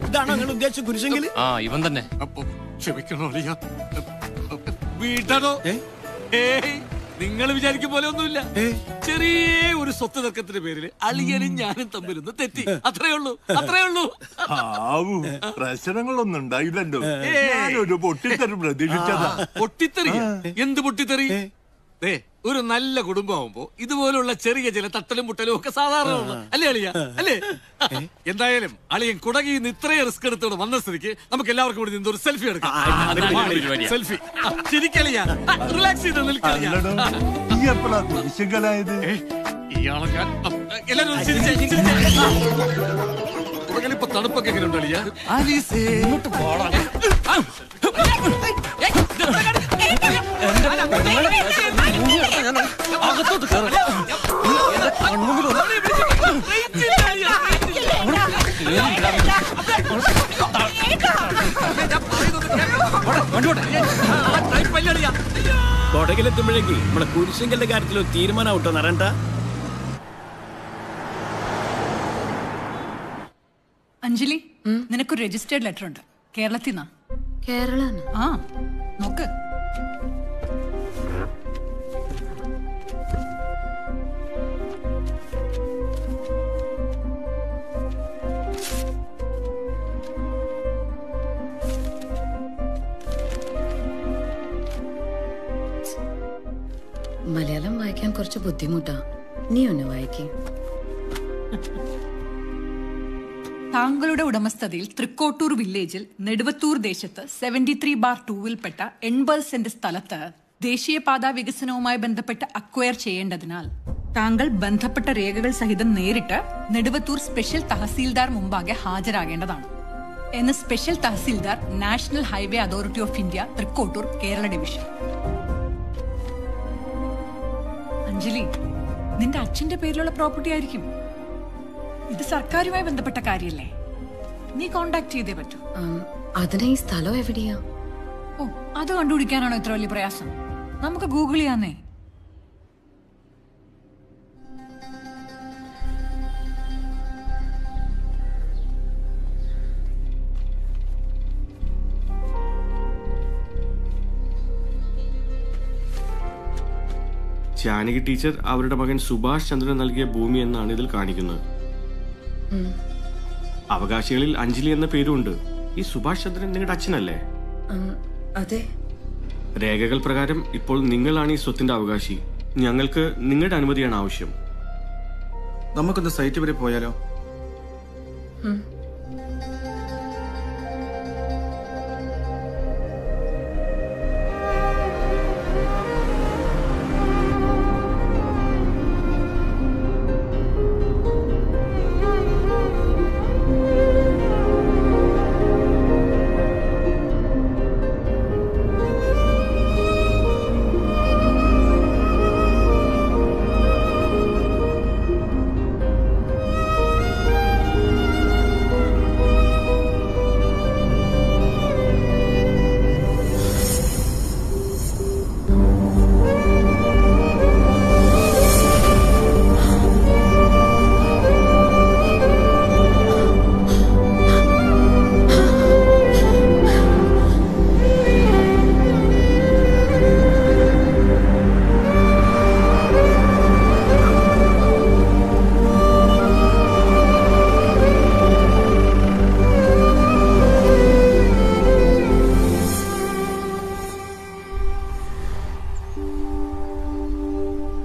ഇതാണോ നിങ്ങൾ ഉദ്ദേശിച്ച കുരിശെങ്കിൽ? ആ, ഇവൻ തന്നെ. ക്ഷമിക്കണോ വീട്ടാണോ? നിങ്ങൾ വിചാരിക്കും പോലെ ഒന്നുമില്ല. ചെറിയ ഒരു സ്വത്ത് തർക്കത്തിന്റെ പേരിൽ അളിയനും ഞാനും തമ്മിലൊന്ന് തെറ്റി. അത്രേ ഉള്ളൂ, അത്രേ ഉള്ളൂ. പ്രശ്നങ്ങളൊന്നും ഉണ്ടായില്ലല്ലോ. ഞാനൊരു പൊട്ടിത്തെറി പ്രതീക്ഷിച്ചതാ. പൊട്ടിത്തെറി? എന്ത് പൊട്ടിത്തെറി? ഒരു നല്ല കുടുംബമാകുമ്പോ ഇതുപോലുള്ള ചെറിയ ചില തട്ടലും മുട്ടലും ഒക്കെ സാധാരണ അല്ലേ അളിയ? അല്ലേ? എന്തായാലും അളിയൻ കുടകിന്ന് ഇത്രയും റിസ്ക് എടുത്തോണ്ട് വന്ന സ്ഥിതിക്ക് നമുക്ക് എല്ലാവർക്കും കൂടി നിന്ന് ഒരു സെൽഫി എടുക്കാം. സെൽഫി ശരിക്കളിയ, റിലാക്സ് ചെയ്ത് നിൽക്കളിയ. ഇയാളെ ഞാൻ എല്ലാരും കുടകിലിപ്പോ തണുപ്പൊക്കെ എങ്ങനെ ഉണ്ട് അളിയ? അകത്തോട്ട് കൊടകിലെത്തുമ്പോഴേക്ക് നമ്മളെ കുരിശിങ്കലിന്റെ കാര്യത്തിൽ ഒരു തീരുമാനം ആവട്ടോ നരണ്ട. അഞ്ജലി, നിനക്കൊരു രജിസ്റ്റേർഡ് ലെറ്റർ ഉണ്ട്. കേരളത്തിൽ നിന്നാ. കേരള? ആ, നോക്ക്. മലയാളം വായിക്കാൻ കുറച്ച് ബുദ്ധിമുട്ടാ. നീ ഒന്ന് വായിക്കേ. താങ്കളുടെ ഉടമസ്ഥതയിൽ തൃക്കോട്ടൂർ വില്ലേജിൽ നെടുവത്തൂർ ദേശത്ത് 73/2 പെട്ട 80 സെന്റ് സ്ഥലത്ത് ദേശീയപാതാ വികസനവുമായി ബന്ധപ്പെട്ട് അക്വയർ ചെയ്യേണ്ടതിനാൽ താങ്കൾ ബന്ധപ്പെട്ട രേഖകൾ സഹിതം നേരിട്ട് നെടുവത്തൂർ സ്പെഷ്യൽ തഹസീൽദാർ മുമ്പാകെ ഹാജരാകേണ്ടതാണ് എന്ന് special tahsildar, national highway authority of India, Thrikkottur, Kerala division. Anjali, നിന്റെ അച്ഛന്റെ പേരിലുള്ള പ്രോപ്പർട്ടി ആയിരിക്കും. ഇത് സർക്കാരുമായി ബന്ധപ്പെട്ട കാര്യല്ലേ? നീ കോണ്ടാക്ട് ചെയ്തേ പറ്റൂ. അതിന് ഈ സ്ഥലം എവിടെയാ? ഓ, അത് കണ്ടുപിടിക്കാനാണോ ഇത്ര വലിയ പ്രയാസം? നമുക്ക് ഗൂഗിൾ ചെയ്യാന്നേ. ജാനകി ടീച്ചർ അവരുടെ മകൻ സുഭാഷ് ചന്ദ്രൻ നൽകിയ ഭൂമി എന്നാണ് ഇതിൽ കാണിക്കുന്നത്. അവകാശികളിൽ അഞ്ജലി എന്ന പേരുണ്ട്. ഈ സുഭാഷ് ചന്ദ്രൻ നിങ്ങളുടെ അച്ഛനല്ലേ? അതെ. രേഖകൾ പ്രകാരം ഇപ്പോൾ നിങ്ങളാണ് ഈ സ്വത്തിന്റെ അവകാശി. ഞങ്ങൾക്ക് നിങ്ങളുടെ അനുമതിയാണ് ആവശ്യം. നമുക്കൊന്ന് സൈറ്റ് വരെ പോയാലോ?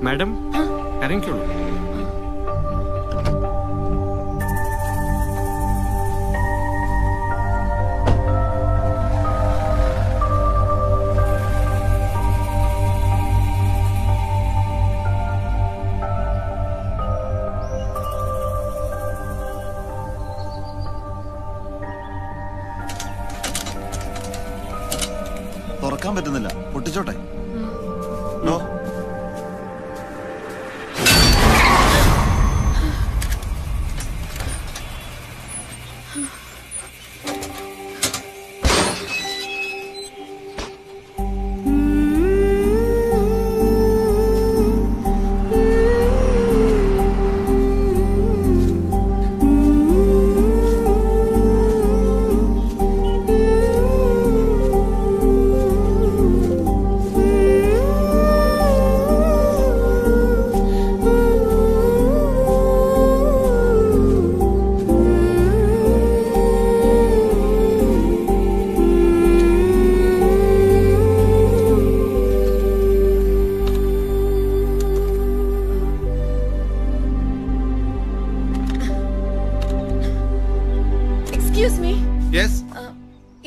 മാഡം ഇറങ്ങിക്കോളൂ. തുറക്കാൻ പറ്റുന്നില്ല, പൊട്ടിച്ചോട്ടെ?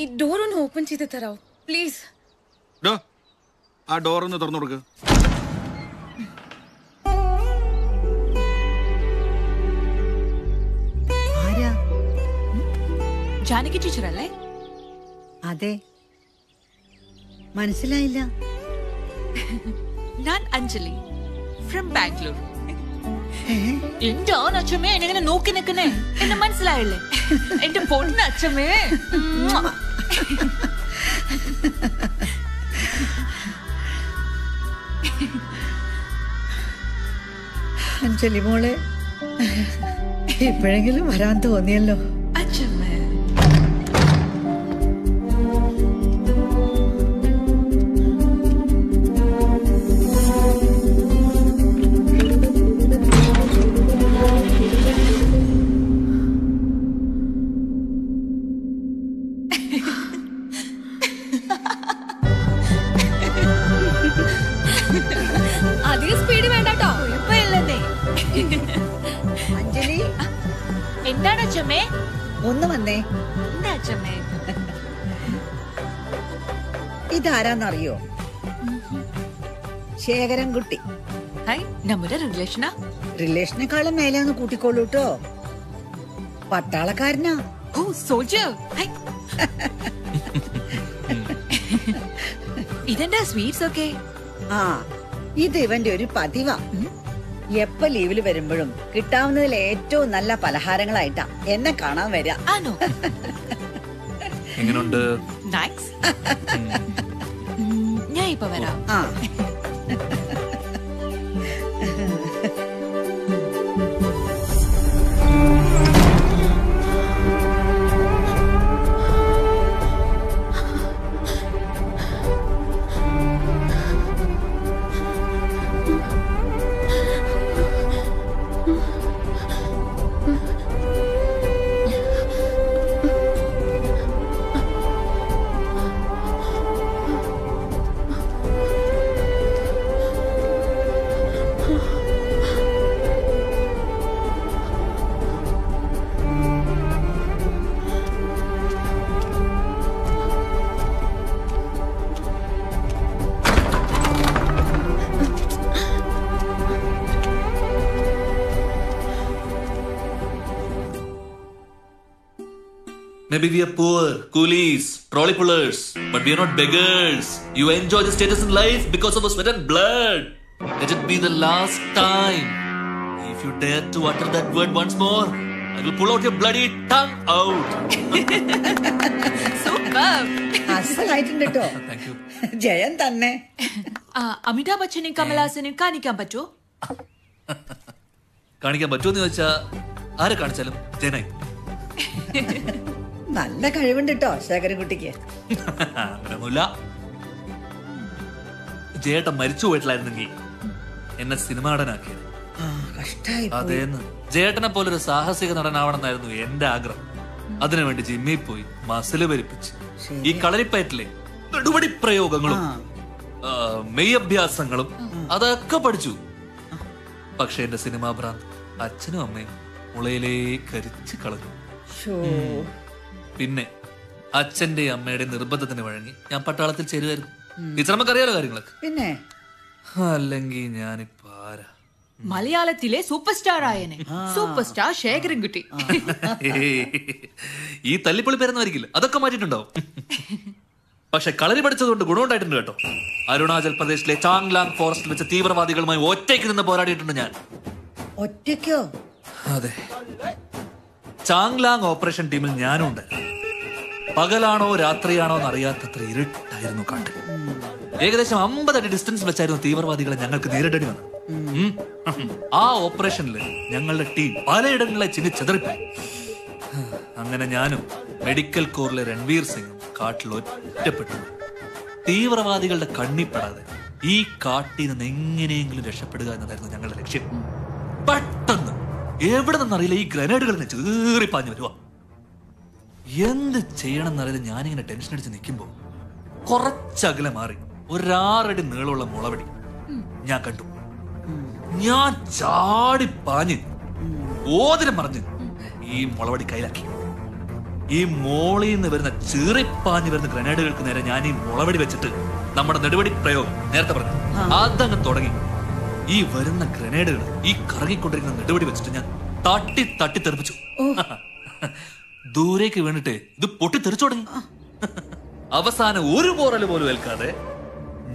ഈ ഡോർ ഒന്ന് ഓപ്പൺ ചെയ്ത് തരാമോ പ്ലീസ്? ആ ഡോർ ഒന്ന് തുറന്നു കൊടുക്ക്. ജാനകി ടീച്ചർ അല്ലേ? അതെ, മനസ്സിലായില്ല. ഞാൻ അഞ്ജലി ഫ്രം ബാംഗ്ലൂർ. എന്റെ അച്ഛമ്മേ എങ്ങനെ നോക്കി നിൽക്കുന്നേ, എന്നെ മനസ്സിലായില്ലേ? എന്റെ പൊണ്ണ് അച്ഛമ്മേ. അഞ്ജലി മോളെ, ഇപ്പോഴെങ്കിലും വരാൻ തോന്നിയല്ലോ. അച്ഛമ്മേ അധികം സ്പീഡ് വേണ്ടട്ടോ. അഞ്ജലി, എന്താണ് അച്ഛമ്മേ? ഒന്ന് വന്നേ. എന്താ അച്ഛമ്മേ? ഇതാരാന്നറിയോ? ശേഖരൻകുട്ടി. നമ്മുടെ റിലേഷനാ? റിലേഷനേക്കാളും മേലെ ഒന്ന് കൂട്ടിക്കോളൂ കേട്ടോ. പട്ടാളക്കാരനാ. ഓ സോൾജർ. ഇതെന്താ സ്വീറ്റ്സ് ഒക്കെ? ആ, ഇത് ഇവന്റെ ഒരു പതിവാ. എപ്പ ലീവില് വരുമ്പോഴും കിട്ടാവുന്നതിൽ ഏറ്റവും നല്ല പലഹാരങ്ങളായിട്ടാ എന്നെ കാണാൻ വരാ. ആണോ? എങ്ങനുണ്ട്? നൈസ്. ഞാൻ ഇപ്പൊ വരാം. ആ Maybe we are poor, coolies, trolley pullers, but we are not beggars. You enjoy the status in life because of our sweat and blood. Let it be the last time. If you dare to utter that word once more, I will pull out your bloody tongue out. Super. അസലായിട്ടുണ്ട് കേട്ടോ. ജയൻ തന്നെ. അമിതാഭ് ബച്ചനും കമലഹാസനും കാണിക്കാൻ പറ്റുമോ? കാണിക്കാൻ പറ്റുമെന്ന് ചോദിച്ചാ ആരെ കാണിച്ചാലും ജയനായി. നല്ല കഴിവുണ്ട് കേട്ടോ ശേഖരൻകുട്ടിക്ക്. അങ്ങനൊന്നുമില്ല. ജയേട്ടൻ മരിച്ചു പോയിട്ടില്ലായിരുന്നെങ്കിൽ എന്നെ സിനിമ നടനാക്കിയത്. അതേന്ന് ജയേട്ടനെ പോലൊരു സാഹസിക നടനാവണമെന്നായിരുന്നു എന്റെ ആഗ്രഹം. അതിനുവേണ്ടി ജിമ്മിൽ പോയി മസില് പരിപ്പിച്ച് ഈ കളരിപ്പയറ്റിലെ നെടുപടി പ്രയോഗങ്ങളും മെയ്യഭ്യാസങ്ങളും അതൊക്കെ പഠിച്ചു. പക്ഷെ എന്റെ സിനിമാ ഭ്രാന്ത് അച്ഛനും അമ്മയും മുളയിലേക്ക് കരിച്ച് കളഞ്ഞു. പിന്നെ അച്ഛന്റെ അമ്മയുടെ നിർബന്ധത്തിന് വഴങ്ങി ഞാൻ പട്ടാളത്തിൽ ചേരുമായിരുന്നു. ടീച്ചറമ്മക്ക് അറിയാലോ കാര്യങ്ങളൊക്കെ. പിന്നെ അല്ലെങ്കിൽ ഞാനിപ്പോ ആരാ? മലയാളത്തിലെ സൂപ്പർ സ്റ്റാർ ആയനെ. Super star Sekharankutty. ഈ തല്ലിപ്പൊളി പേരൊന്നുമായിരിക്കില്ല, അതൊക്കെ മാറ്റിട്ടുണ്ടാവും. പക്ഷെ കളരി പഠിച്ചതുകൊണ്ട് ഗുണമുണ്ടായിട്ടുണ്ട് കേട്ടോ. അരുണാചൽ പ്രദേശിലെ ചാങ്ലാങ് ഫോറസ്റ്റിൽ വെച്ച് തീവ്രവാദികളുമായി ഒറ്റയ്ക്ക് നിന്ന് പോരാടിയിട്ടുണ്ട് ഞാൻ. ഒറ്റയ്ക്കോ? അതെ, ചാങ്ലാങ് ഓപ്പറേഷൻ ടീമിൽ ഞാനും ഉണ്ടായിരുന്നു. പകലാണോ രാത്രിയാണോ എന്നറിയാത്തത്ര ഇരുട്ടായിരുന്നു കാട്ടിൽ. ഏകദേശം 50 അടി ഡിസ്റ്റൻസ് വെച്ചായിരുന്നു തീവ്രവാദികളെ ഞങ്ങൾക്ക് നേരിടേണ്ടി വന്നത്. ആ ഓപ്പറേഷനിൽ ഞങ്ങളുടെ ടീം പലയിടങ്ങളെ ചിന്നിച്ചെതറിപ്പോയി. അങ്ങനെ ഞാനും മെഡിക്കൽ കോറിലെ രൺവീർ സിംഗും കാട്ടിൽ ഒറ്റപ്പെട്ടു. തീവ്രവാദികളുടെ കണ്ണിപ്പെടാതെ ഈ കാട്ടിൽ നിന്ന് എങ്ങനെയെങ്കിലും രക്ഷപ്പെടുക എന്നതായിരുന്നു ഞങ്ങളുടെ ലക്ഷ്യം. പെട്ടെന്ന് എവിടെ നിന്നറിയില്ല ഈ ഗ്രനേഡുകളിനെ ചീറിപ്പാഞ്ഞു വരുക. എന്ത് ചെയ്യണമെന്നറിയില്ല. ഞാനിങ്ങനെ ടെൻഷൻ അടിച്ച് നിൽക്കുമ്പോ കുറച്ചകലെ മാറി 6 അടി നീളമുള്ള മുളവടി ഞാൻ കണ്ടു. ഞാൻ ചാടിപ്പാഞ്ഞ് ഓതിരം മറിഞ്ഞ് ഈ മുളവടി കയ്യിലാക്കി. ഈ മോളിൽ നിന്ന് വരുന്ന ചീറിപ്പാഞ്ഞ് വരുന്ന ഗ്രനേഡുകൾക്ക് നേരെ ഞാൻ ഈ മുളവടി വെച്ചിട്ട് നമ്മുടെ നെടുവടി പ്രയോഗം നേരത്തെ പറഞ്ഞു അതങ്ങ് തുടങ്ങി. ഈ വരുന്ന ഗ്രനേഡുകൾ ഈ കറങ്ങിക്കൊണ്ടിരിക്കുന്ന നെടുവടി വെച്ചിട്ട് ഞാൻ തട്ടി തെറിപ്പിച്ചു. ദൂരേക്ക് വീണിട്ട് ഇത് പൊട്ടിത്തെറിച്ചു തുടങ്ങി. അവസാനം ഒരു പോറല് പോലും ഏൽക്കാതെ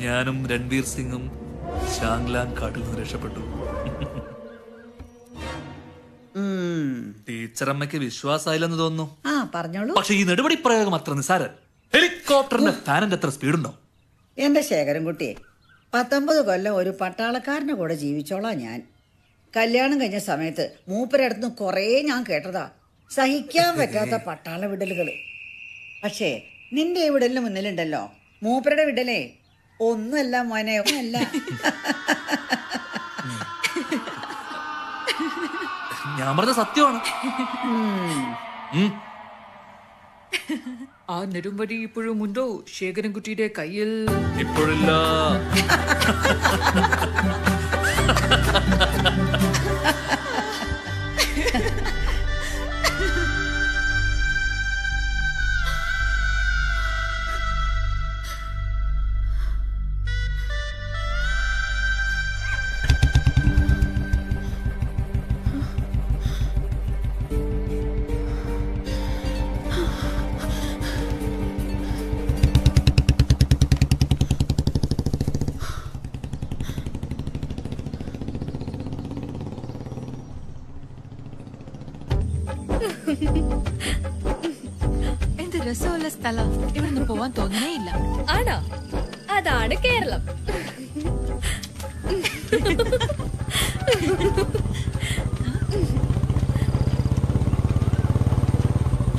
ഞാനും രൺവീർ സിംഗും ചാങ്ലാങ് കാട്ടിൽ നിന്ന് രക്ഷപ്പെട്ടു. ടീച്ചറമ്മയ്ക്ക് വിശ്വാസമായില്ലെന്ന് തോന്നുന്നു. പക്ഷെ ഈ നെടുപടി പ്രയോഗം അത്ര നിസാരം. ഹെലികോപ്റ്ററിന്റെ ഫാനിന്റെ അത്ര സ്പീഡുണ്ടോ? എന്റെ ശേഖരൻകുട്ടിയെ 19 കൊല്ലം ഒരു പട്ടാളക്കാരന്റെ കൂടെ ജീവിച്ചോളാം ഞാൻ. കല്യാണം കഴിഞ്ഞ സമയത്ത് മൂപ്പരടുത്ത് കുറേ ഞാൻ കേട്ടതാ സഹിക്കാൻ പറ്റാത്ത പട്ടാള വിടലുകള്. പക്ഷേ നിന്റെ ഈ വിടലിന് മുന്നിലുണ്ടല്ലോ മൂപ്പരുടെ വിടലേ ഒന്നുമല്ല മോനെ, ഒന്നുമല്ല. ഞാൻ പറഞ്ഞ സത്യമാണ്. ആ നെടുമ്പടി ഇപ്പോഴും ഉണ്ടോ ശേഖരൻകുട്ടിയുടെ കയ്യിൽ? ഇപ്പോഴില്ല. എന്ത് രസമുള്ള സ്ഥലം. ഇവിടുന്ന് പോവാൻ തോന്നണേ ഇല്ല. ആണോ? അതാണ് കേരളം.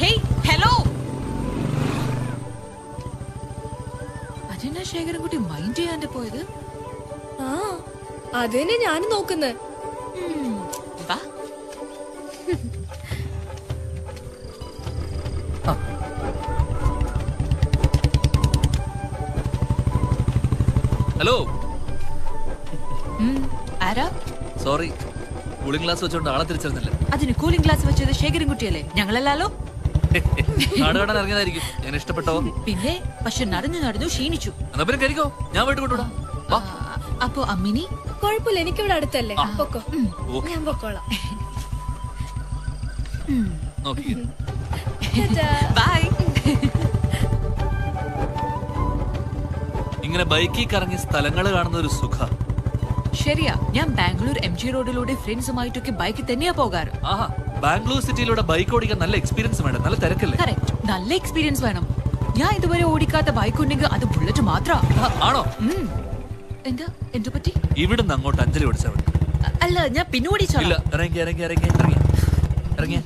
Hey, hello. അതിനാ ശേഖരൻകുട്ടി മൈൻഡ് ചെയ്യാണ്ട് പോയത്? ആ അതന്നെ ഞാനും നോക്കുന്നത്. ഹലോ. ആരാ? സോറി, കൂളിംഗ് ഗ്ലാസ് വെച്ചോണ്ട് ആളെ തിരിച്ചറിഞ്ഞില്ല. അതിന് കൂളിംഗ് ഗ്ലാസ് വെച്ചത് ശേഖരൻകുട്ടിയല്ലേ? ഞങ്ങളല്ലാലോ. നാട് കാണാൻ ഇറങ്ങിയതായിരിക്കും. ഞാൻ ഇഷ്ടപ്പെട്ടോ? പിന്നെ പക്ഷെ നടന്നു ക്ഷീണിച്ചു. എന്നാ പിന്നെ കരിക്കോ, ഞാൻ വീട്ടിൽ കൊണ്ടുവിടാം. അപ്പൊ അമ്മിനി? കുഴപ്പമില്ല, എനിക്കിവിടെ അടുത്തല്ലേ. പൊക്കോ, ഞാൻ പൊക്കോളാം. നോക്കി ബൈ. ഇങ്ങനെ ബൈക്കിൽ കറങ്ങി സ്ഥലങ്ങൾ കാണുന്ന ഒരു സുഖ. ശരിയാ, ഞാൻ ബാംഗ്ലൂർ MG റോഡിലൂടെ ഫ്രണ്ട്സുമായിട്ടൊക്കെ ബൈക്കിൽ തന്നെയാ പോകാറ്. ആഹാ, ബാംഗ്ലൂർ സിറ്റിയിലൂടെ ബൈക്ക് ഓടിക്കാൻ നല്ല എക്സ്പീരിയൻസ് വേണം. നല്ല തിരക്കല്ലേ? കറക്റ്റ്, നല്ല എക്സ്പീരിയൻസ് വേണം. ഞാൻ ഇതുവരെ ഓടിക്കാത്ത ബൈക്ക് ഉണ്ടെങ്കിൽ അത് ബുള്ളറ്റ് മാത്രം. ആണോ? എന്താ എന്തു പറ്റി? ഇവിടുന്ന് അങ്ങോട്ട് അഞ്ജലി ഓടിച്ചാൽ മതി. അല്ല, ഞാൻ പിന്നെ ഓടിച്ചോളാം. ഇല്ല, ഇറങ്ങി ഇറങ്ങി ഇറങ്ങി ഇറങ്ങി ഇറങ്ങി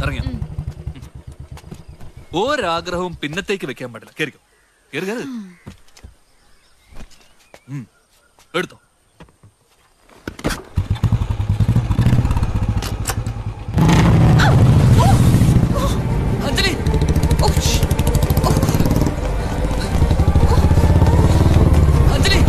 ഇറങ്ങി. ഒരാഗ്രഹവും പിന്നത്തേക്ക് വെക്കാൻ പാടില്ല. കേറിക്കോ, കേറി കേറി. എടുത്തോ. അഞ്ജലി, അഞ്ജലി,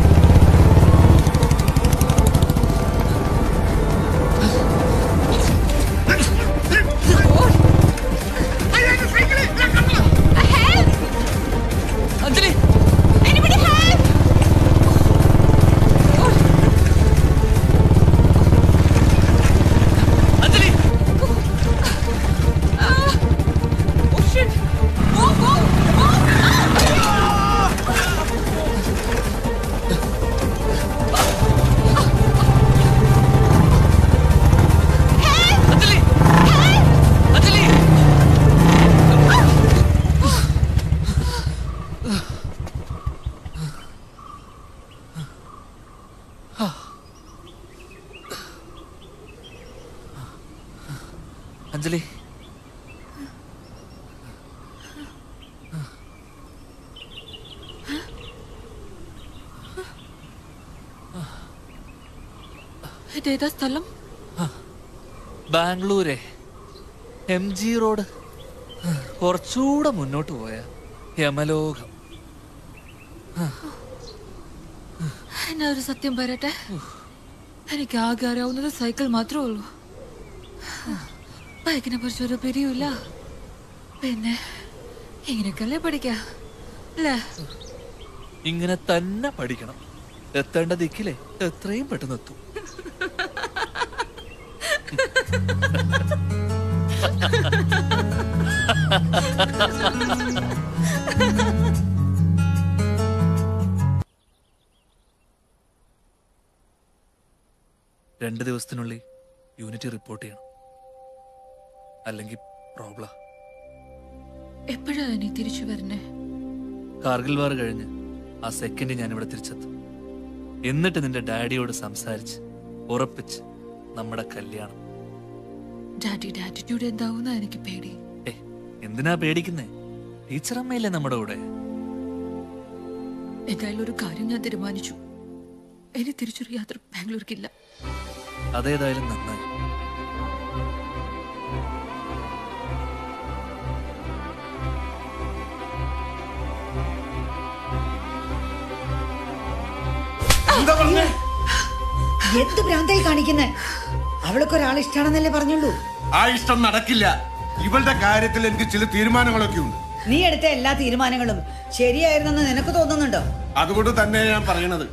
അഞ്ജലി, അഞ്ജലി, ഇതേതാ സ്ഥലം? ബാംഗ്ലൂരെ MG റോഡ്. കുറച്ചുകൂടെ മുന്നോട്ട് പോയ യമലോകം. എന്നാ ഒരു സത്യം പറയട്ടെ, എനിക്ക് ആകെ അറിയാവുന്നത് സൈക്കിൾ മാത്രമേ ഉള്ളൂ. ബൈക്കിനെ കുറിച്ചൊരു പിരിയില്ല. പിന്നെ ഇങ്ങനെയൊക്കെയല്ലേ പഠിക്കാ അല്ലേ? ഇങ്ങനെ തന്നെ പഠിക്കണം. എത്തേണ്ട ദിക്കിലെ എത്രയും പെട്ടെന്ന് എത്തും. രണ്ട് ദിവസത്തിനുള്ളിൽ യൂണിറ്റ് റിപ്പോർട്ട് ചെയ്യണം, അല്ലെങ്കിൽ പ്രോബ്ലം. എപ്പോഴാ നീ തിരിച്ചു വരണേ? കാർഗിൽ വാർ കഴിഞ്ഞ് ആ സെക്കൻഡ് ഞാനിവിടെ തിരിച്ചെത്തും. എന്നിട്ട് നിന്റെ ഡാഡിയോട് സംസാരിച്ച് ഉറപ്പിച്ച് നമ്മുടെ കല്യാണം. ഡാഡിയുടെ ആറ്റിറ്റ്യൂഡ് എന്താവുന്ന എനിക്ക് പേടി. എന്തിനാ പേടിക്കുന്നേ? ടീച്ചർ അമ്മയില്ലേ നമ്മുടെ കൂടെ. എന്തായാലും ഒരു കാര്യം ഞാൻ തീരുമാനിച്ചു, ഇനി തിരിച്ചൊരു യാത്ര ബാംഗ്ലൂർക്കില്ല. അതേതായാലും നന്നായി. എന്ത് ഭ്രാന്തായി കാണിക്കുന്നേ? അവൾക്ക് ഒരാൾ ഇഷ്ടമാണെന്നല്ലേ പറഞ്ഞുള്ളൂ. ആ ഇഷ്ടം നടക്കില്ല. ഇവളുടെ കാര്യത്തിൽ എനിക്ക് ചില തീരുമാനങ്ങളൊക്കെ ഉണ്ട്. നീ എടുത്ത എല്ലാ തീരുമാനങ്ങളും ശരിയായിരുന്നെന്ന് നിനക്ക് തോന്നുന്നുണ്ടോ? അതുകൊണ്ട് തന്നെ ഞാൻ പറയണത്,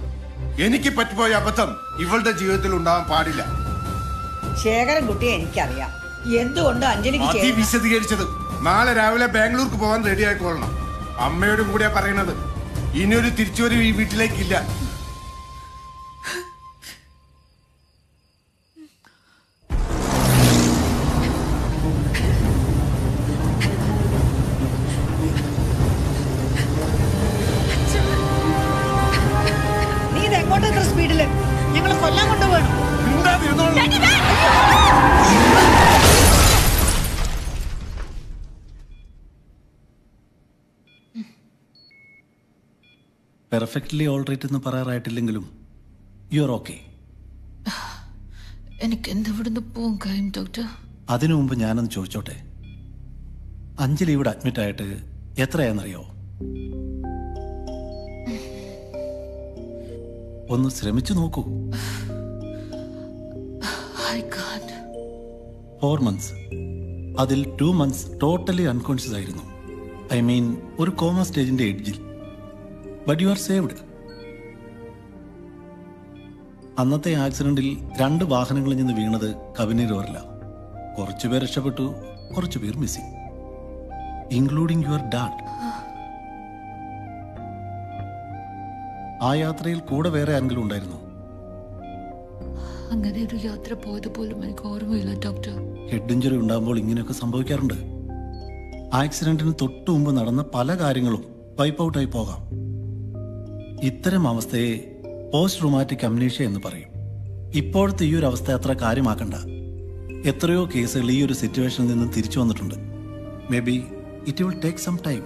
എനിക്ക് പറ്റിപ്പോയ അബദ്ധം ഇവളുടെ ജീവിതത്തിൽ ഉണ്ടാവാൻ പാടില്ല. ശേഖരൻ കുട്ടിയെ എനിക്കറിയാം. എന്തുകൊണ്ട് അഞ്ജലിക്ക് വിശദീകരിച്ചത് നാളെ രാവിലെ ബാംഗ്ലൂർക്ക് പോകാൻ റെഡി ആയിക്കൊള്ളണം. അമ്മയോടും കൂടിയാ പറയണത്. ഇനിയൊരു തിരിച്ചുവരവ് ഈ വീട്ടിലേക്കില്ല. നീ ഇത് എങ്ങോട്ടാ സ്പീഡില്? ഞങ്ങളെ കൊല്ലാൻ കൊണ്ടുപോകണം. പെർഫെക്റ്റ്ലി ഓൾ റൈറ്റ് എന്ന് പറയാറായിട്ടില്ലെങ്കിലും യു ആർ ഓക്കെ. എനിക്ക് എന്തെവിടുന്ന് പോകാൻ കഴിയും ഡോക്ടർ? അതിനു മുമ്പ് ഞാനൊന്ന് ചോദിച്ചോട്ടെ, അഞ്ജലി ഇവിടെ അഡ്മിറ്റ് ആയിട്ട് എത്രയാണെന്നറിയോ? ഒന്ന് ശ്രമിച്ചു നോക്കൂ. 4 months. അതിൽ 2 months ടോട്ടലി അൺകോൺഷ്യസ് ആയിരുന്നു. ഐ മീൻ ഒരു കോമ സ്റ്റേജിന്റെ എഡ്ജിൽ. But you are saved. അന്നത്തെ ആക്സിഡന്റിൽ 2 വാഹനങ്ങളിൽ നിന്ന് വീണത് കബനി റിവറില. കുറച്ചുപേർ രക്ഷപ്പെട്ടു, കുറച്ചുപേർ മിസ്സിംഗ്, ഇൻക്ലൂഡിംഗ് യുവർ ഡാഡ്. ആ യാത്രയിൽ കൂടെ വേറെ ആരെങ്കിലും ഉണ്ടായിരുന്നു? അങ്ങനെ ഒരു യാത്ര പോയത് പോലും എനിക്ക് ഓർമ്മയില്ല ഡോക്ടർ. ഹെഡ് ഇഞ്ചുറി ഉണ്ടാകുമ്പോൾ ഇങ്ങനെയൊക്കെ സംഭവിക്കാറുണ്ട്. ആക്സിഡന്റിന് തൊട്ടു മുമ്പ് നടന്ന പല കാര്യങ്ങളും വൈപ്പ് ഔട്ടായി പോകാം. ഇത്തരം അവസ്ഥയെ പോസ്റ്റ് റൊമാറ്റിക് അംനീഷ്യ എന്ന് പറയും. ഇപ്പോഴത്തെ ഈ ഒരു അവസ്ഥ അത്ര കാര്യമാക്കണ്ട. എത്രയോ കേസുകൾ ഈ ഒരു സിറ്റുവേഷനിൽ നിന്ന് തിരിച്ചു വന്നിട്ടുണ്ട്. Maybe it will take some time.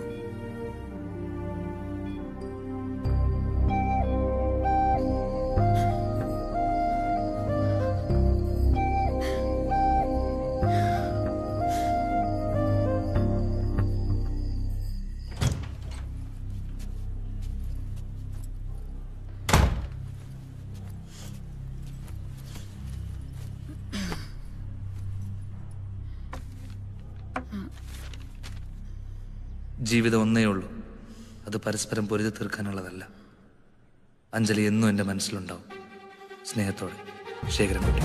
ജീവിതം ഒന്നേ ഉള്ളൂ, അത് പരസ്പരം പൊരുതി തീർക്കാനുള്ളതല്ല. അഞ്ജലി എന്നും എൻ്റെ മനസ്സിലുണ്ടാവും. സ്നേഹത്തോടെ, ശേഖരൻകുട്ടി.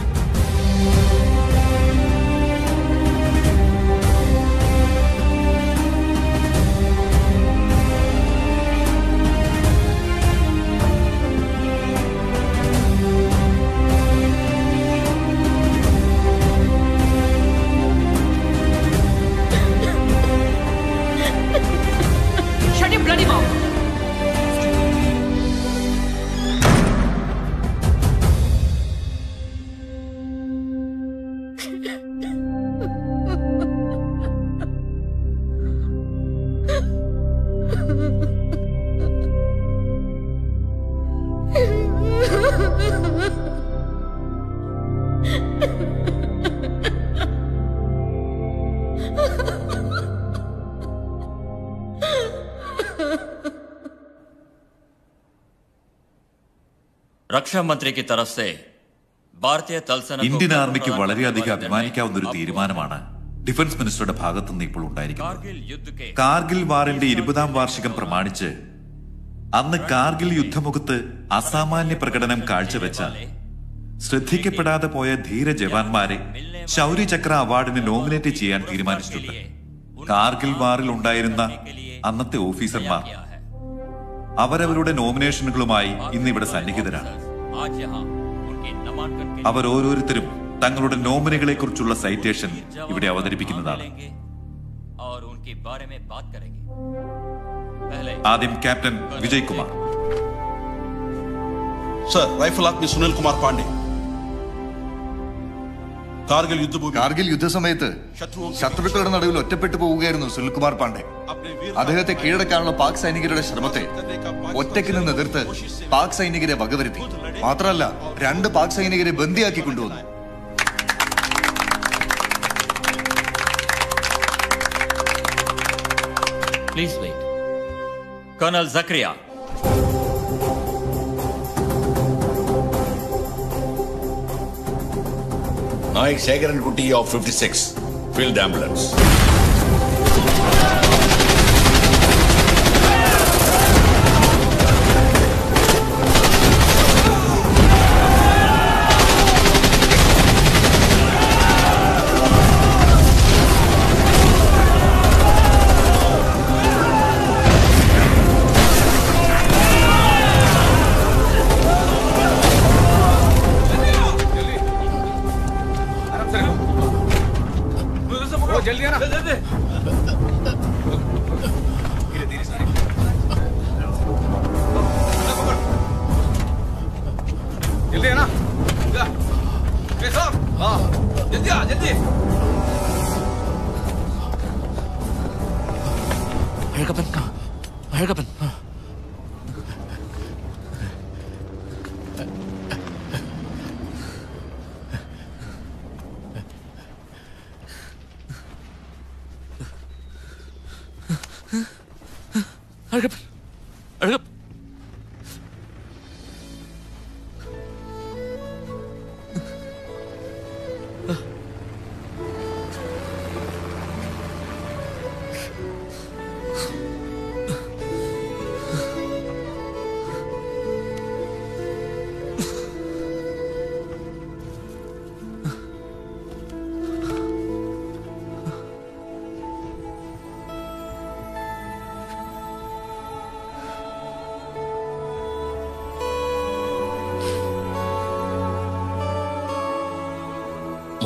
रक्षा मंत्री की तरफ से भारतीय तलसेना ഇന്ത്യൻ ആർമിക്ക് വളരെയധികം അഭിമാനിക്കാവുന്ന ഒരു തീരുമാനമാണ് ഡിഫൻസ് മിനിസ്റ്ററുടെ ഭാഗത്തുനിന്ന് ഇപ്പോൾ ഉണ്ടായിരിക്കുന്നത്. കാർഗിൽ വാറിന്റെ 20ാം വാർഷികം പ്രമാണിച്ച് അന്ന് കാർഗിൽ യുദ്ധമുഖത്ത് അസാമാന്യ പ്രകടനം കാഴ്ചവെച്ച ശ്രദ്ധിക്കപ്പെടാതെ പോയ ധീര ജവാന്മാരെ ശൗര്യചക്ര അവാർഡിന് നോമിനേറ്റ് ചെയ്യാൻ തീരുമാനിച്ചിട്ടുണ്ട്. കാർഗിൽ വാറിൽ ഉണ്ടായിരുന്ന അന്നത്തെ ഓഫീസർമാർ അവരവരുടെ നോമിനേഷനുകളുമായി ഇന്ന് ഇവിടെ സന്നിഹിതരാണ്. അവർ ഓരോരുത്തരും തങ്ങളുടെ നോമിനികളെ കുറിച്ചുള്ള സൈറ്റേഷൻ ഇവിടെ അവതരിപ്പിക്കുന്നതാണ്. ആദ്യം captain Vijay Kumar. Sir, rifle army Sunil Kumar Pandey. Kargil യുദ്ധസമയത്ത് ശത്രുക്കളുടെ നടുവിൽ ഒറ്റപ്പെട്ടു പോവുകയായിരുന്നു സുനിൽകുമാർ പാണ്ഡെ. അദ്ദേഹത്തെ കീഴടക്കാനുള്ള പാക് സൈനികരുടെ ശ്രമത്തെ ഒറ്റയ്ക്ക് നിന്ന് എതിർത്ത് പാക് സൈനികരെ വകവരുത്തി. മാത്രമല്ല 2 പാക് സൈനികരെ ബന്ദിയാക്കി കൊണ്ടുവന്നു. Please wait. Colonel Zakaria. Naik Shekarankutti of 56 Field Ambulance. जल्दी आना, जल्दी। जल्दी आना। हाँ, जल्दी आ, जल्दी। अഴകപ്പൻ कहाँ? अഴകപ്പൻ. अഴകപ്പൻ, अഴകപ്പൻ.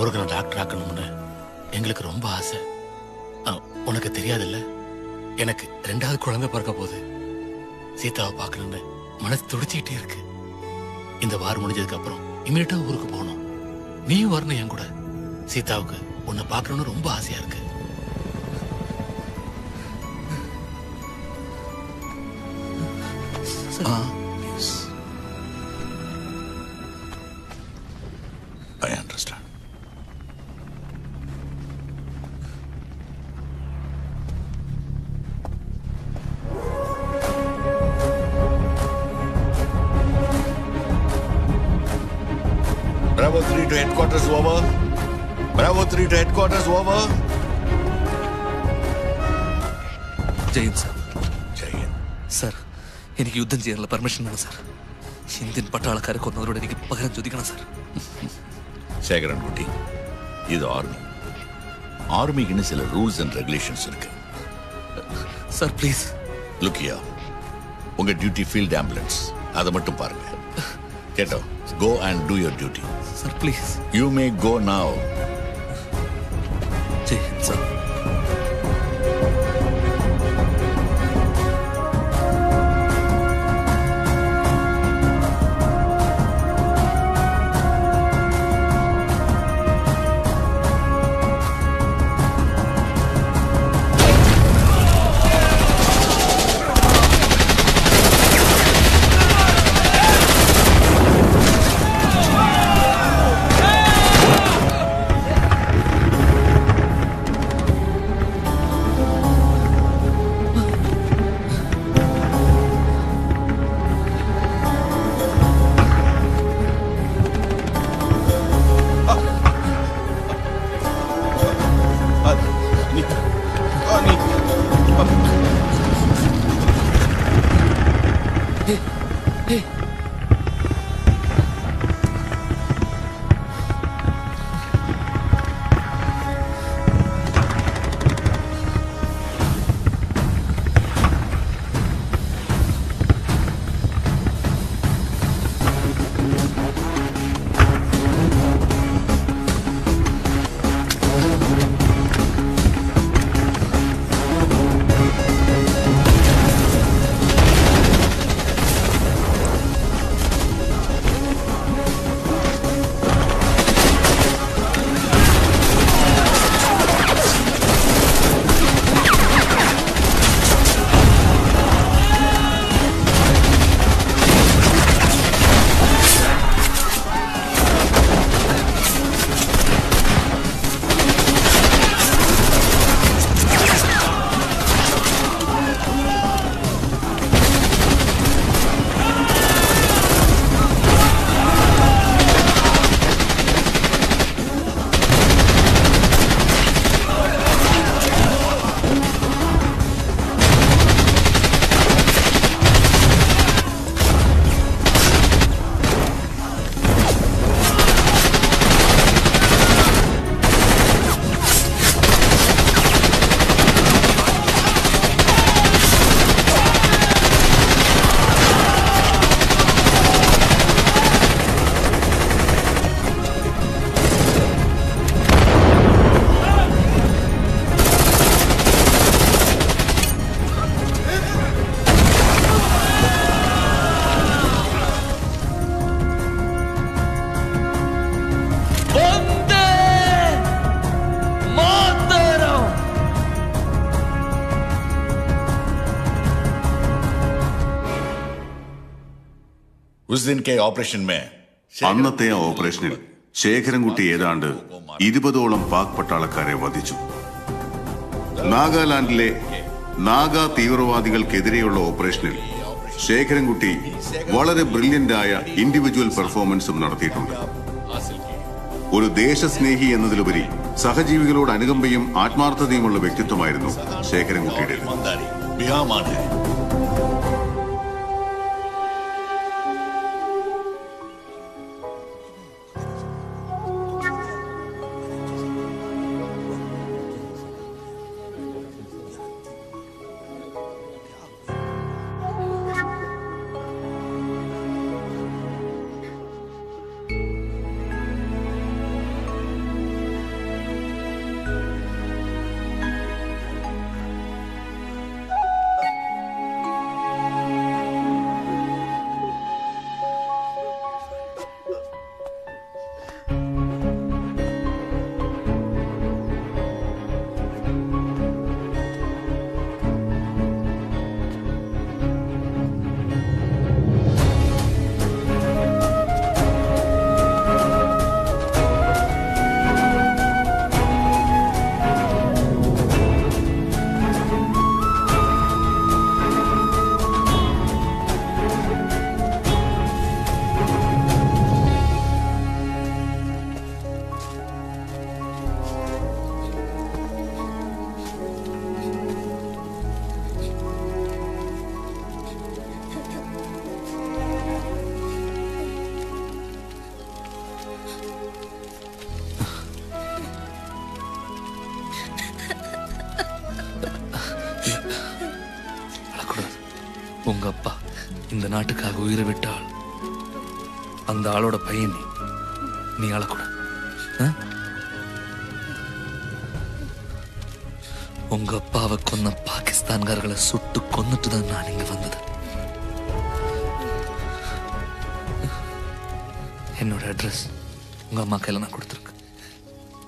முருகனை டாக்டர் ஆக்கணும்னு எங்களுக்கு ரொம்ப ஆசை. உனக்கு தெரியாதுல்ல, எனக்கு 2வது குழந்தை பிறக்க போகுது. சீதாவை பார்க்கணும்னு மனசு துடிச்சிக்கிட்டே இருக்கு. இந்த வாரம் முடிஞ்சதுக்கு அப்புறம் இமீடியட்டா ஊருக்கு போகணும். நீயும் வரணும் என் கூட. சீதாவுக்கு உன்னை பார்க்கணும்னு ரொம்ப ஆசையா இருக்கு. I understand. Bravo 3 to headquarters, over. Bravo 3 to headquarters, over. Jayan sir. Sir, എനിക്ക് യുദ്ധം ചെയ്യാനുള്ള പെർമിഷൻ വേണം സാർ. ഇന്ത്യൻ പട്ടാളക്കാരെ കൊന്നവരോട് എനിക്ക് പകരം ചോദിക്കണം സാർ. சேகரன்குட்டி, இது ஆர்மிக்குன்னு சில ரூல்ஸ் அண்ட் ரெகுலேஷன்ஸ் இருக்கு. Sir please. லுக்கியா, உங்க டியூட்டி ஃபீல்ட் ஆம்புலன்ஸ், அதை மட்டும் பாருங்க. கேட்டோ, go and do your duty. Sir please. You may go now. Jayan sir. അന്നത്തെ ആ ഓപ്പറേഷനിൽ ശേഖരൻകുട്ടി ഏതാണ്ട് 20ഓളം പാക് പട്ടാളക്കാരെ വധിച്ചു. നാഗാലാൻഡിലെ നാഗാ തീവ്രവാദികൾക്കെതിരെയുള്ള ഓപ്പറേഷനിൽ ശേഖരൻകുട്ടി വളരെ ബ്രില്യന്റായ ഇൻഡിവിജ്വൽ പെർഫോമൻസും നടത്തിയിട്ടുണ്ട്. ഒരു ദേശസ്നേഹി എന്നതിലുപരി സഹജീവികളോട് അനുകമ്പയും ആത്മാർത്ഥതയുമുള്ള വ്യക്തിത്വമായിരുന്നു ശേഖരൻകുട്ടിയുടേത്. உங்க அப்பா இந்த நாட்டுக்காக உயிரை விட்ட ஆள். அந்த ஆளோட பையன் நீ அழக்கூடாது. உங்க அப்பாவை கொன்ன பாகிஸ்தான்காரர்களை சுட்டு கொன்னுட்டு தான் நான் இங்க வந்தது. என்னோட அட்ரஸ் உங்க அம்மா கையில நான் கொடுத்துருக்கு.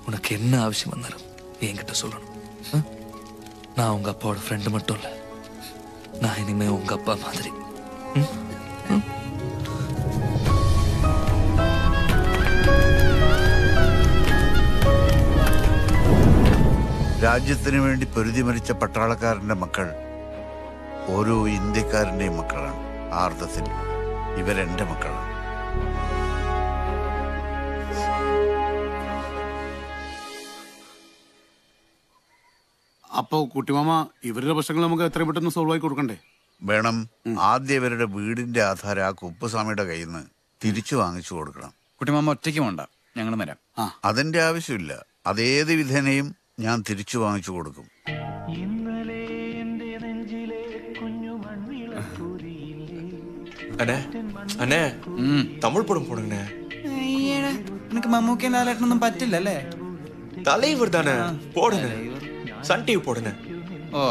உனக்கு என்ன ஆവശ്யம் வந்தாலும் என்கிட்ட சொல்லணும். நான் உங்க அப்பாவோட ஃப்ரெண்டு மட்டும் இல்ல, நான் இனிமே உங்க அப்பா மாதிரி. രാജ്യത്തിന് വേണ്ടി പൊരുതി മരിച്ച പട്ടാളക്കാരന്റെ മക്കൾ ഓരോ ഇന്ത്യക്കാരന്റെയും മക്കളാണ്. ആ അർത്ഥത്തിൽ ഇവരെന്റെ മക്കളാണ്. അപ്പോ കുട്ടിമാമ ഇവരുടെ പ്രശ്നങ്ങൾ നമുക്ക് എത്രയും പെട്ടെന്ന് സോൾവ് ആയി കൊടുക്കണ്ടേ? വേണം. ആദ്യം ഇവരുടെ വീടിന്റെ ആധാരം ആ കുപ്പുസ്വാമിയുടെ കയ്യിൽ നിന്ന് തിരിച്ചു വാങ്ങിച്ചു കൊടുക്കണം. കുട്ടിമാമ ഒറ്റയ്ക്ക് വേണ്ട, ഞങ്ങൾ വരാം. അതിന്റെ ആവശ്യമില്ല. അതേത് വിധേനയും ഞാൻ തിരിച്ചു വാങ്ങിച്ചു കൊടുക്കും. അണ്ണേ തമിഴ് പടം പോടുങ്ങ. എനിക്ക് മമ്മൂക്കി ലാലേട്ടനൊന്നും പറ്റില്ലല്ലേ? തലൈവർ താനേ പോടുങ്ങ. സൺ ടിവി പോടുങ്ങ. ഓ,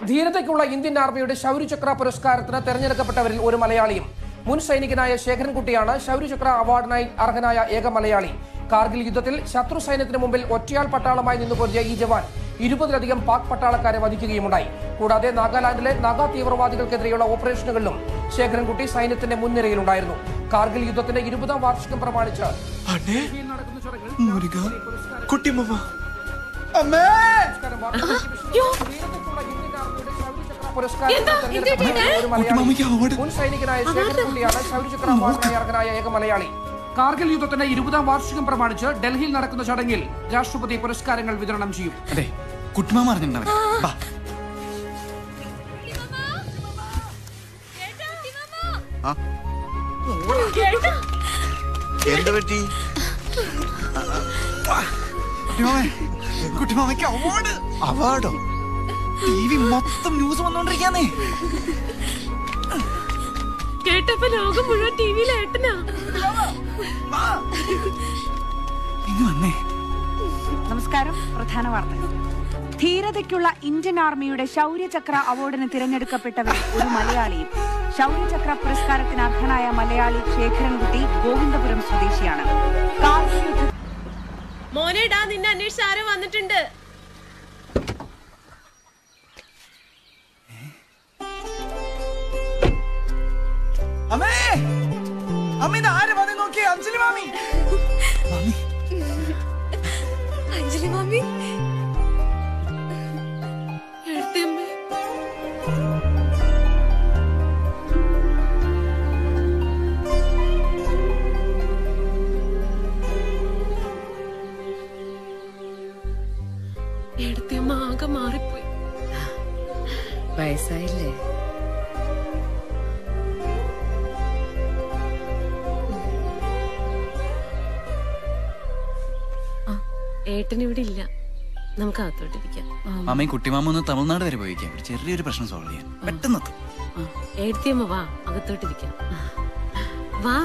ധീരതയ്ക്കുള്ള ഇന്ത്യൻ ആർമിയുടെ ശൗര്യചക്ര പുരസ്കാരത്തിന് തെരഞ്ഞെടുക്കപ്പെട്ടവരിൽ ഒരു മലയാളിയും മുൻ സൈനികനായ ശേഖരൻകുട്ടിയാണ് ശൗര്യചക്ര അവാർഡിനായി അർഹനായ ഏക മലയാളി. കാർഗിൽ യുദ്ധത്തിൽ ശത്രു സൈന്യത്തിന് മുമ്പിൽ ഒറ്റയാൾ പട്ടാളമായി നിന്നുപൊരിഞ്ഞ ഈ ജവാൻ 20-ലധികം പാക് പട്ടാളക്കാരെ വധിക്കുകയുണ്ടായി. കൂടാതെ നാഗാലാൻഡിലെ നാഗാ തീവ്രവാദികൾക്കെതിരെയുള്ള ഓപ്പറേഷനുകളിലും ശേഖരൻകുട്ടി സൈന്യത്തിന്റെ മുൻനിരയിലുണ്ടായിരുന്നു. കാർഗിൽ യുദ്ധത്തിന്റെ 20ാം വാർഷികം പ്രമാണിച്ച് മുൻ സൈനികനായ ശേഖരൻകുട്ടിയാണ് ശൗര്യചക്ര അവാർഡിനായി അർഹനായ ഏക മലയാളി. കാർഗിൽ യുദ്ധത്തിന്റെ 20ാം വാർഷികം പ്രമാണിച്ച് ഡൽഹിയിൽ നടക്കുന്ന ചടങ്ങിൽ രാഷ്ട്രപതി പുരസ്കാരങ്ങൾ വിതരണം ചെയ്യും. അതെ, കുട്ടിമാമ അറിഞ്ഞിട്ടുണ്ടാവില്ല. എന്ത് പറ്റി? കുട്ടിമാമയ്ക്ക് അവാർഡ്. അവാർഡോ? TV മൊത്തം ന്യൂസ് വന്നോണ്ടിരിക്കാന്നേ. കേട്ടപ്പോ ലോകം മുഴുവൻ ടിവിയിലേട്ടനാ. നമസ്കാരം. പ്രധാന വാർത്തകൾ. ധീരതയ്ക്കുള്ള ഇന്ത്യൻ ആർമിയുടെ ശൗര്യചക്ര അവാർഡിന് തിരഞ്ഞെടുക്കപ്പെട്ടവരിൽ ഒരു മലയാളിയും. ശൗര്യചക്ര പുരസ്കാരത്തിന് അർഹനായ മലയാളി ശേഖരൻകുട്ടി ഗോവിന്ദപുരം സ്വദേശിയാണ്. മോനേടാ, നിന്നെ അന്വേഷിച്ച് ആരോ വന്നിട്ടുണ്ട്. അമ്മേ, അമ്മ ഇത് ആര് വന്ന് നോക്കിയേ? അഞ്ജലി മാമി. അഞ്ജലി മാമി, എടുത്തമ്മ ആകെ മാറിപ്പോയി. വയസ്സായില്ലേ? ഏട്ടൻ ഇവിടെ ഇല്ല, നമുക്ക് അകത്തോട്ടിരിക്കാം. അമ്മയും കുട്ടിമാമ ഒന്ന് തമിഴ്നാട് വരെ പോയിക്കാം, ചെറിയൊരു പ്രശ്നം സോൾവ് ചെയ്യാൻ. പെട്ടെന്ന് ഏട്ടത്തിയമ്മ വാ, അകത്തോട്ടിരിക്കാം. വാ.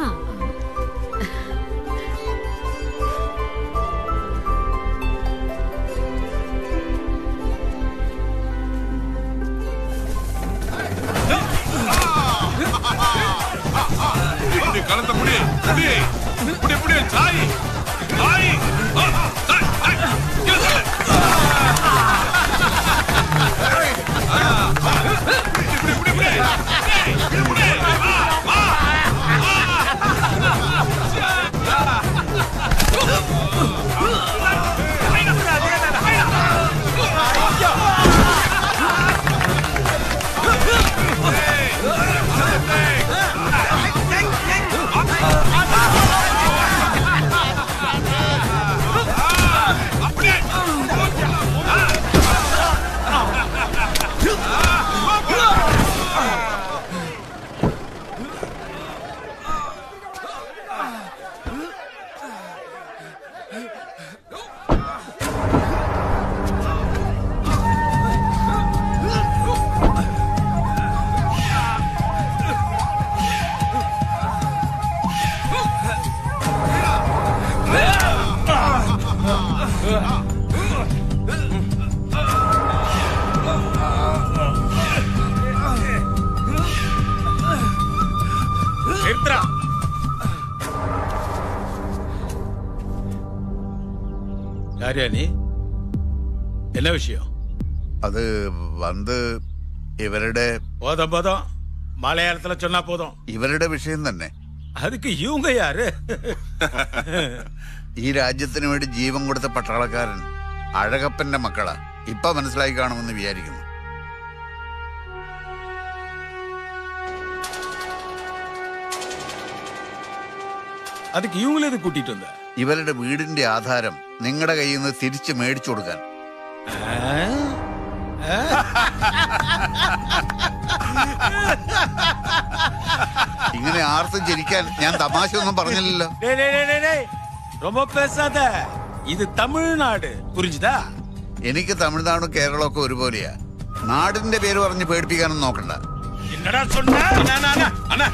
கலந்த முடி முடி முடி முடி சாய் சாய் யாரியா நீ? என்ன விஷயம்? அது வந்து இவരുടെ போதும் மலையாளத்துல சொன்னா போதும். ഇവരുടെ വിഷയം തന്നെ. அதுக்கு இவங்க யாரு? ഈ രാജ്യത്തിന് വേണ്ടി ജീവൻ കൊടുത്ത പട്ടാളക്കാരൻ അഴകപ്പന്റെ മക്കളാ. ഇപ്പൊ മനസ്സിലായി കാണുമെന്ന് വിചാരിക്കുന്നു. அதுக்கு இவங்களே இது கூட்டிட்டு வந்த? ഇവരുടെ വീടിന്റെ ആധാരം നിങ്ങളുടെ കയ്യിൽ നിന്ന് തിരിച്ചു മേടിച്ചു കൊടുക്കാൻ. ഇങ്ങനെ ആർത്തും ചിരിക്കാൻ ഞാൻ തമാശ ഒന്നും പറഞ്ഞില്ലല്ലോ. ரொம்ப பேசாத. ഇത് തമിഴ്നാട്, പുരിഞ്ചുതാ? എനിക്ക് തമിഴ്നാടും കേരളവും ഒക്കെ ഒരുപോലെയാ. നാടിന്റെ പേര് പറഞ്ഞ് പേടിപ്പിക്കാനൊന്നും നോക്കണ്ട. என்னடா சொன்ன? அண்ணா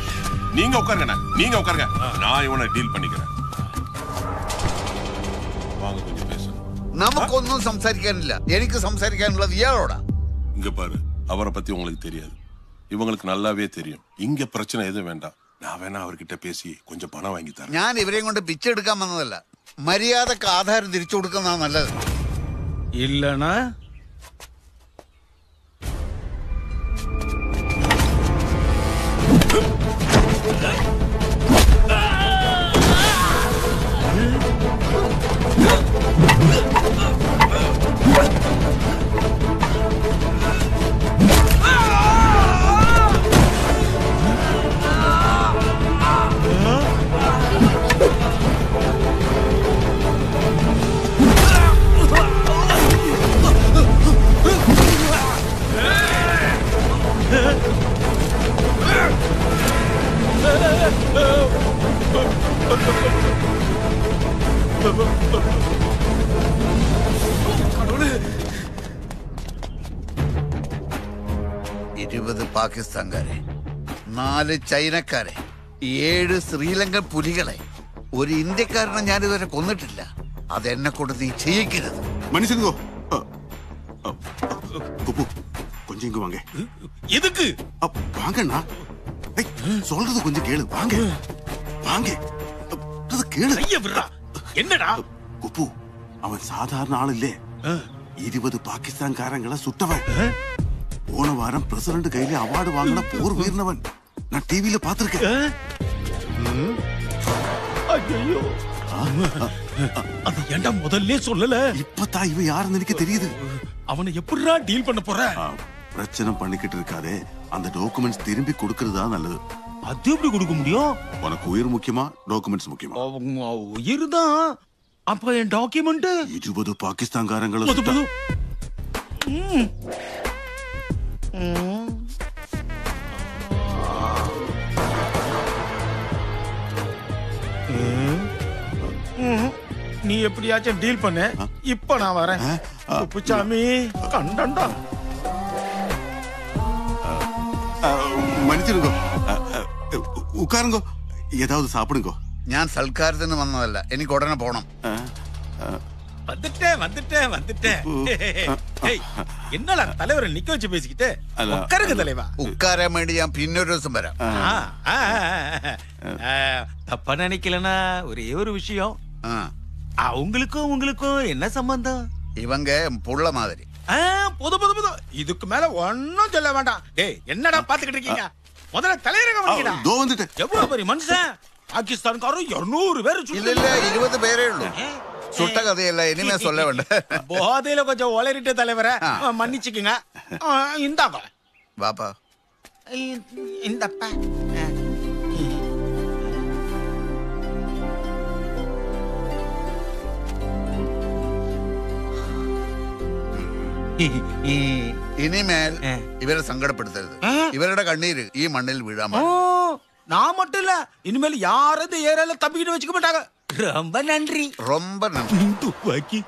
நீங்க உட்காருங்க, நீங்க உட்காருங்க, நான் இவனை டீல் பண்ணிக்கிறேன். வாங்க கொஞ்சம் பேச. നമുക്കൊന്നും സംസാരിക്കാനില്ല. എനിക്ക് സംസാരിക്കാനുള്ളത് ഇയാളോടാ. இங்க பாரு, அவரை பத்தி உங்களுக்கு தெரியாது, இவங்களுக்கு நல்லாவே தெரியும். இங்க பிரச்சனை எதுவும் வேண்டாம். நான் வேணா அவர்கிட்ட பேசி கொஞ்சம் பணம் வாங்கி தரேன். ഞാൻ ഇവരെയും കൊണ്ട് പിച്ചെടുക്കാൻ വന്നതല്ല. മര്യാദക്ക് ആധാരം തിരിച്ചു കൊടുക്കുന്നതാണ് നല്ലത്. இல்லனா പാകിസ്ഥാൻകാരെ, 4 ചൈനക്കാരെ, 7 ശ്രീലങ്കൻ പുലികളെ, ഒരു ഇന്ത്യക്കാരനെ ഞാനിതുവരെ കൊന്നിട്ടില്ല. അതെന്നെ കൊണ്ട് നീ ചെയ്യിക്കരുത്. மனுஷனுங்கோ கொஞ்சம் இங்க வாங்க. எதுக்கு? வாங்கண்ணா, சொல்றது கொஞ்சம் கேளு. வாங்க வாங்க, கேளு. என்னடா குப்பு, அவன் சாதாரண ஆள் இல்லே. 20 பாகிஸ்தான்காரங்களை சுட்டவன். போன வாரம் பிரசிடண்ட் கையில அவார்டு வாங்கின போர் வீரனவன். நான் டிவியில பாத்திருக்கேன். ஐயோ, அது ஏன்டா முதல்ல சொல்லல? இப்பதான் இவன் யாருன்னு எனக்கு தெரியுது. அவனை எப்படிடா டீல் பண்ண போற? பிரச்சனை பண்ணிக்கிட்டு இருக்காதே, அந்த டாக்குமெண்ட்ஸ் திரும்பி கொடுக்கறதா நல்லது. அது எப்படி கொடுக்க முடியும்? உனக்கு உயிர் முக்கியமா, டாக்குமெண்ட்ஸ் முக்கியமா? உயிர் தான். அப்ப என் டாக்குமெண்ட் 20 பாகிஸ்தான்காரங்களை நீ எப்படியாச்சும் டீல் பண்ணு. இப்ப நான் வரேன். குப்புச்சாமி கண்டா. மன்னிச்சிருங்கோ, உட்காருங்கோ, ஏதாவது சாப்பிடுங்கோ. ഞാൻ സൽക്കാരത്തിന് വന്നതല്ല, എനിക്ക് ഉടനെ പോണം. வந்துட்டேன். என்னடா தலைவரை நிக்க வச்சு பேசிக்கிட்டு? உட்காருங்க தலைவா. ഉட்കാരാൻ വേണ്ടി ഞാൻ പിന്നൊരു ദിവസം വരാം. தப்பா நினைக்கலனா ஒரே ஒரு விஷயம். உங்களுக்கும் என்ன சம்பந்தம்? இவங்க புள்ள மாதிரி. புது இதுக்கு மேல ஒன்னும் சொல்ல வேண்டாம். டேய், என்னடா பாத்துக்கிட்டு இருக்கீங்க? முதல்ல தலையரங்க வாங்கிடா. எவ்வளவு பெரிய மனுஷன். பாகிஸ்தான்காரன் 200 பேர். இல்ல 20 பேரே உள்ளு. சுட்ட கதையல்ல, இனிமே சொல்ல வேண்டாம். போதையில கொஞ்சம் ஒளரிட்டு தலைவரை மன்னிச்சுக்குங்க. இந்தாங்க பாப்பா. இந்தப்பா. ഇനിമേൽ ഇവരെ സങ്കടപ്പെടുത്തരുത്. ഇവരുടെ കണ്ണീര് ഈ മണ്ണിൽ വീഴാൻ நான் மட்டும் இல்ல, இனிமேல் யாரும் இந்த ஏரியால தப்பிக்கிட்டு வச்சுக்க மாட்டாங்க. ரொம்ப நன்றி. ரொம்ப நன்றி. துப்பாக்கி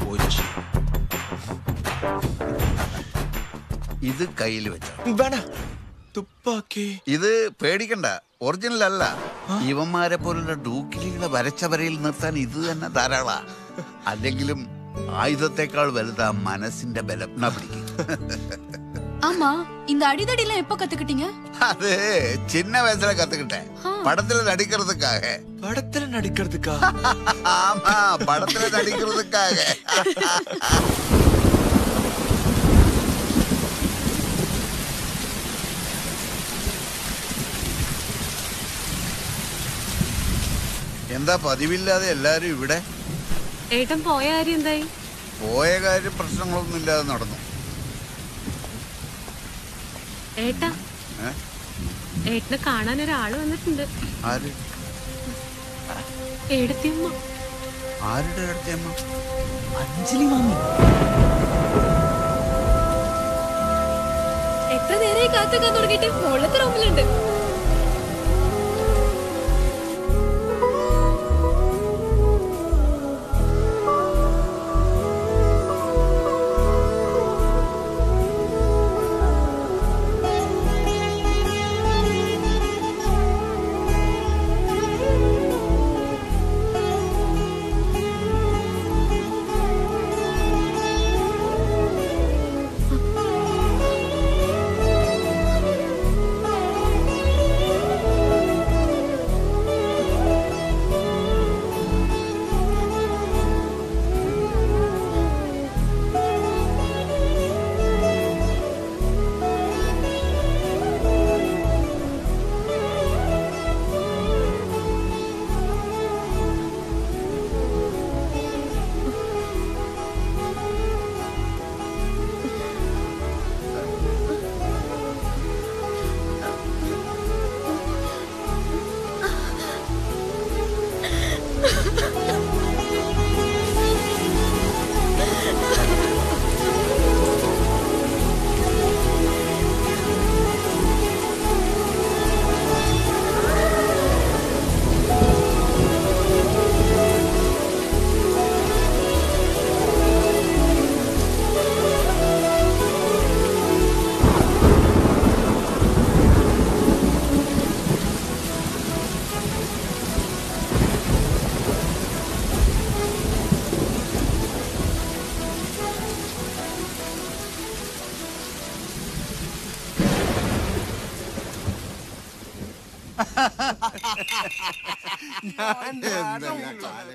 போச்சு. ഇത് കയ്യിൽ വെച്ച വേണ തുപ്പാക്കി. ഇത് പേടിക്കണ്ട, ഒറിജിനൽ അല്ല. ഇവന്മാരെ പോലുള്ള ഡൂക്കിലികളെ വരച്ച വരയിൽ നിർത്താൻ ഇത് തന്നെ ധാരാളാ. അല്ലെങ്കിലും ആയുധത്തെക്കാൾ വലുതാ മനസ്സിന്റെ ബലം. പിടിക്കും. ஆமா இந்த அடிதடி எல்லாம் எப்ப கத்துக்கிட்டீங்க? அது சின்ன வயசுல கத்துக்கிட்டேன். படத்துல நடிக்கிறதுக்காக. படத்துல நடிக்கிறதுக்கா? ஆமா, படத்துல நடிக்கிறதுக்காக. എന്താ പതിവില്ലാതെ എല്ലാരും ഇവിടെ? ഏട്ടൻ പോയ കാര്യം എന്തായി? പോയ കാര്യം പ്രശ്നങ്ങളൊന്നും ഇല്ലാതെ നടന്നു. ഏട്ടാ, ഏട്ടനെ കാണാൻ ഒരാള് വന്നിട്ടുണ്ട്. ആര്? ഏടത്തിയമ്മ. ആരുടെ ഏടത്തിയമ്മ? അഞ്ജലി മാമി. എത്ര നേരമായി കാത്തുക്കാൻ തുടങ്ങിയിട്ട് മുകളിലത്തെ റൂമിലുണ്ട്.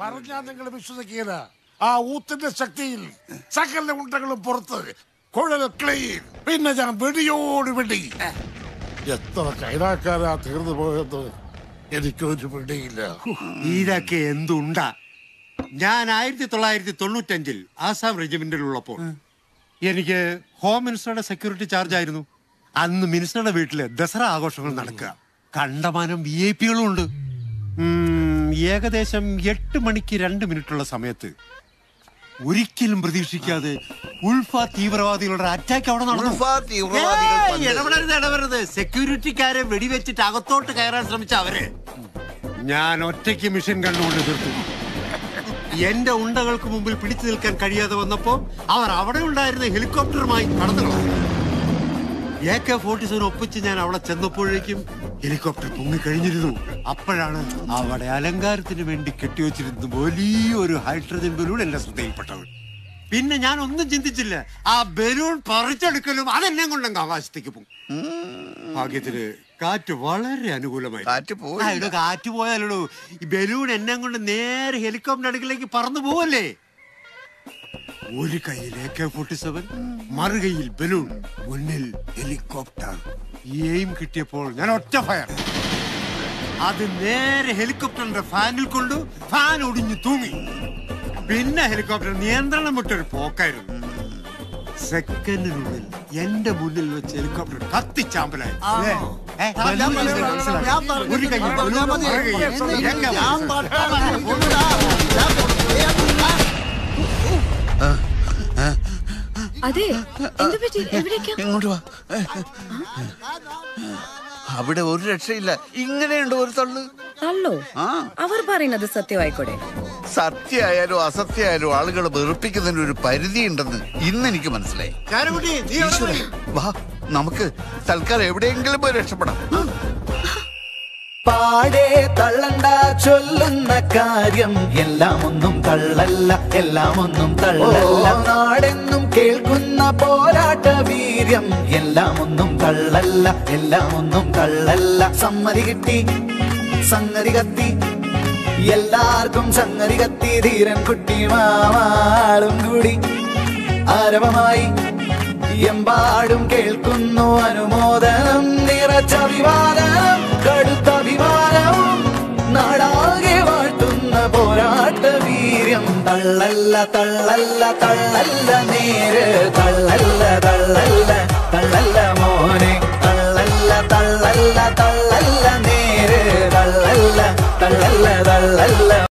പറഞ്ഞാ നിങ്ങൾ വിശ്വസിക്കുക. ആ ഊത്തിന്റെ ശക്തിയിൽ സകല ഉണ്ടകളും പുറത്ത്, കുഴൽ ക്ലീൻ. പിന്നെ ഞാൻ വെടിയോട് വെടി. എത്ര കൈനാക്കാരാ തീർന്നു പോയത് എനിക്കൊരു പിടിയില്ല. ഇതൊക്കെ എന്തുണ്ടാ? ഞാൻ 1995 ആസാം റെജിമെന്റിലുള്ളപ്പോൾ എനിക്ക് ഹോം മിനിസ്റ്ററുടെ സെക്യൂരിറ്റി ചാർജ് ആയിരുന്നു. അന്ന് മിനിസ്റ്ററുടെ വീട്ടില് ദസറ ആഘോഷങ്ങൾ നടക്കുക. കണ്ടമാനം VIP കളും ഉണ്ട്. ഏകദേശം 8 മണിക്ക് 2 മിനിറ്റുള്ള സമയത്ത് ഒരിക്കലും പ്രതീക്ഷിക്കാതെ ഉൾഫ തീവ്രവാദികളുടെ അറ്റാക്ക് അവിടെ നടന്നു. ഇടപെടരുത്. സെക്യൂരിറ്റിക്കാരെ വെടിവെച്ചിട്ട് അകത്തോട്ട് കയറാൻ ശ്രമിച്ച അവര് ഞാൻ ഒറ്റയ്ക്ക് മിഷൻ കണ്ടുകൊണ്ട് തീർത്തു. എന്റെ ഉണ്ടകൾക്ക് മുമ്പിൽ പിടിച്ചു നിൽക്കാൻ കഴിയാതെ വന്നപ്പോ അവർ അവിടെ ഉണ്ടായിരുന്ന ഹെലികോപ്റ്ററുമായി കടന്നു കളഞ്ഞു. AK-47 ഒപ്പിച്ച് ഞാൻ അവിടെ ചെന്നപ്പോഴേക്കും ഹെലികോപ്റ്റർ പൊങ്ങിക്കഴിഞ്ഞിരുന്നു. അപ്പോഴാണ് അവിടെ അലങ്കാരത്തിന് വേണ്ടി കെട്ടിവെച്ചിരുന്ന വലിയൊരു ഹൈഡ്രജൻ ബലൂൺ എന്റെ ശ്രദ്ധയിൽപ്പെട്ടത്. പിന്നെ ഞാൻ ഒന്നും ചിന്തിച്ചില്ല. ആ ബലൂൺ പറിച്ചെടുക്കലും അതെന്നെ കൊണ്ടങ്ങ് ആകാശത്തേക്ക് പോകും. ഭാഗ്യത്തിന് കാറ്റ് വളരെ അനുകൂലമായി. കാറ്റ് പോയാലോ ഈ ബലൂൺ എന്നെ കൊണ്ട് നേരെ ഹെലികോപ്റ്റർ അടുക്കിലേക്ക് പറന്നു പോവല്ലേ. ഒരു കയ്യിൽ AK-47, മറുകൈയിൽ ബലൂൺ, മുന്നിൽ ഹെലികോപ്റ്റർ. എയിം കിട്ടിയപ്പോൾ ഞാൻ ഒറ്റ ഫയർ. അത് നേരെ ഹെലികോപ്റ്ററിന്റെ ഫാനിൽ കൊണ്ടു. ഫാൻ ഒടിഞ്ഞു തൂങ്ങി. പിന്നെ ഹെലികോപ്റ്റർ നിയന്ത്രണം വിട്ടൊരു പോക്കായിരുന്നു. സെക്കൻഡിനുള്ളിൽ എന്റെ മുന്നിൽ വെച്ച് ഹെലികോപ്റ്റർ കത്തിച്ചാമ്പലായി. ഒരു കയ്യിൽ അതെ, ഇങ്ങോട്ട് വാ. അവിടെ ഒരു രക്ഷയില്ല. ഇങ്ങനെയുണ്ട് ഒരു തള്ളു. തള്ളോ? അവർ പറയുന്നത് സത്യമായിക്കോട്ടെ. സത്യമായാലും അസത്യമായാലും ആളുകൾ വെറുപ്പിക്കുന്നതിന് ഒരു പരിധി ഉണ്ടെന്ന് ഇന്ന് എനിക്ക് മനസ്സിലായി. വാ, നമുക്ക് തൽക്കാലം എവിടെയെങ്കിലും പോയി രക്ഷപ്പെടാം. പാടേ തള്ളണ്ട ചൊല്ലുന്ന കാര്യം എല്ലാം ഒന്നും തള്ളല്ല, എല്ലാം ഒന്നും തള്ളല്ല. നാടെന്നും കേൾക്കുന്ന പോരാട്ട വീര്യം എല്ലാം ഒന്നും തള്ളല്ല, എല്ലാം ഒന്നും തള്ളല്ല. സമ്മതി കിട്ടി സംഗതി കത്തി, എല്ലാവർക്കും സംഗതി കത്തി. ധീരൻകുട്ടി മാമാളും കൂടി ആരവമായി എമ്പാടും കേൾക്കുന്നു അനുമോദനം. നിറച്ച അഭിവാദനം, കടുത്ത അഭിമാനവും നാടാകെ വാഴ്ത്തുന്ന പോരാട്ട വീര്യം. തള്ളല്ല തള്ളല്ല തള്ളല്ല നേര്, തള്ളല്ല തള്ളല്ല തള്ളല്ല മോനെ, തള്ളല്ല തള്ളല്ല തള്ളല്ല നേര്, തള്ളല്ല തള്ളല്ല തള്ളല്ല.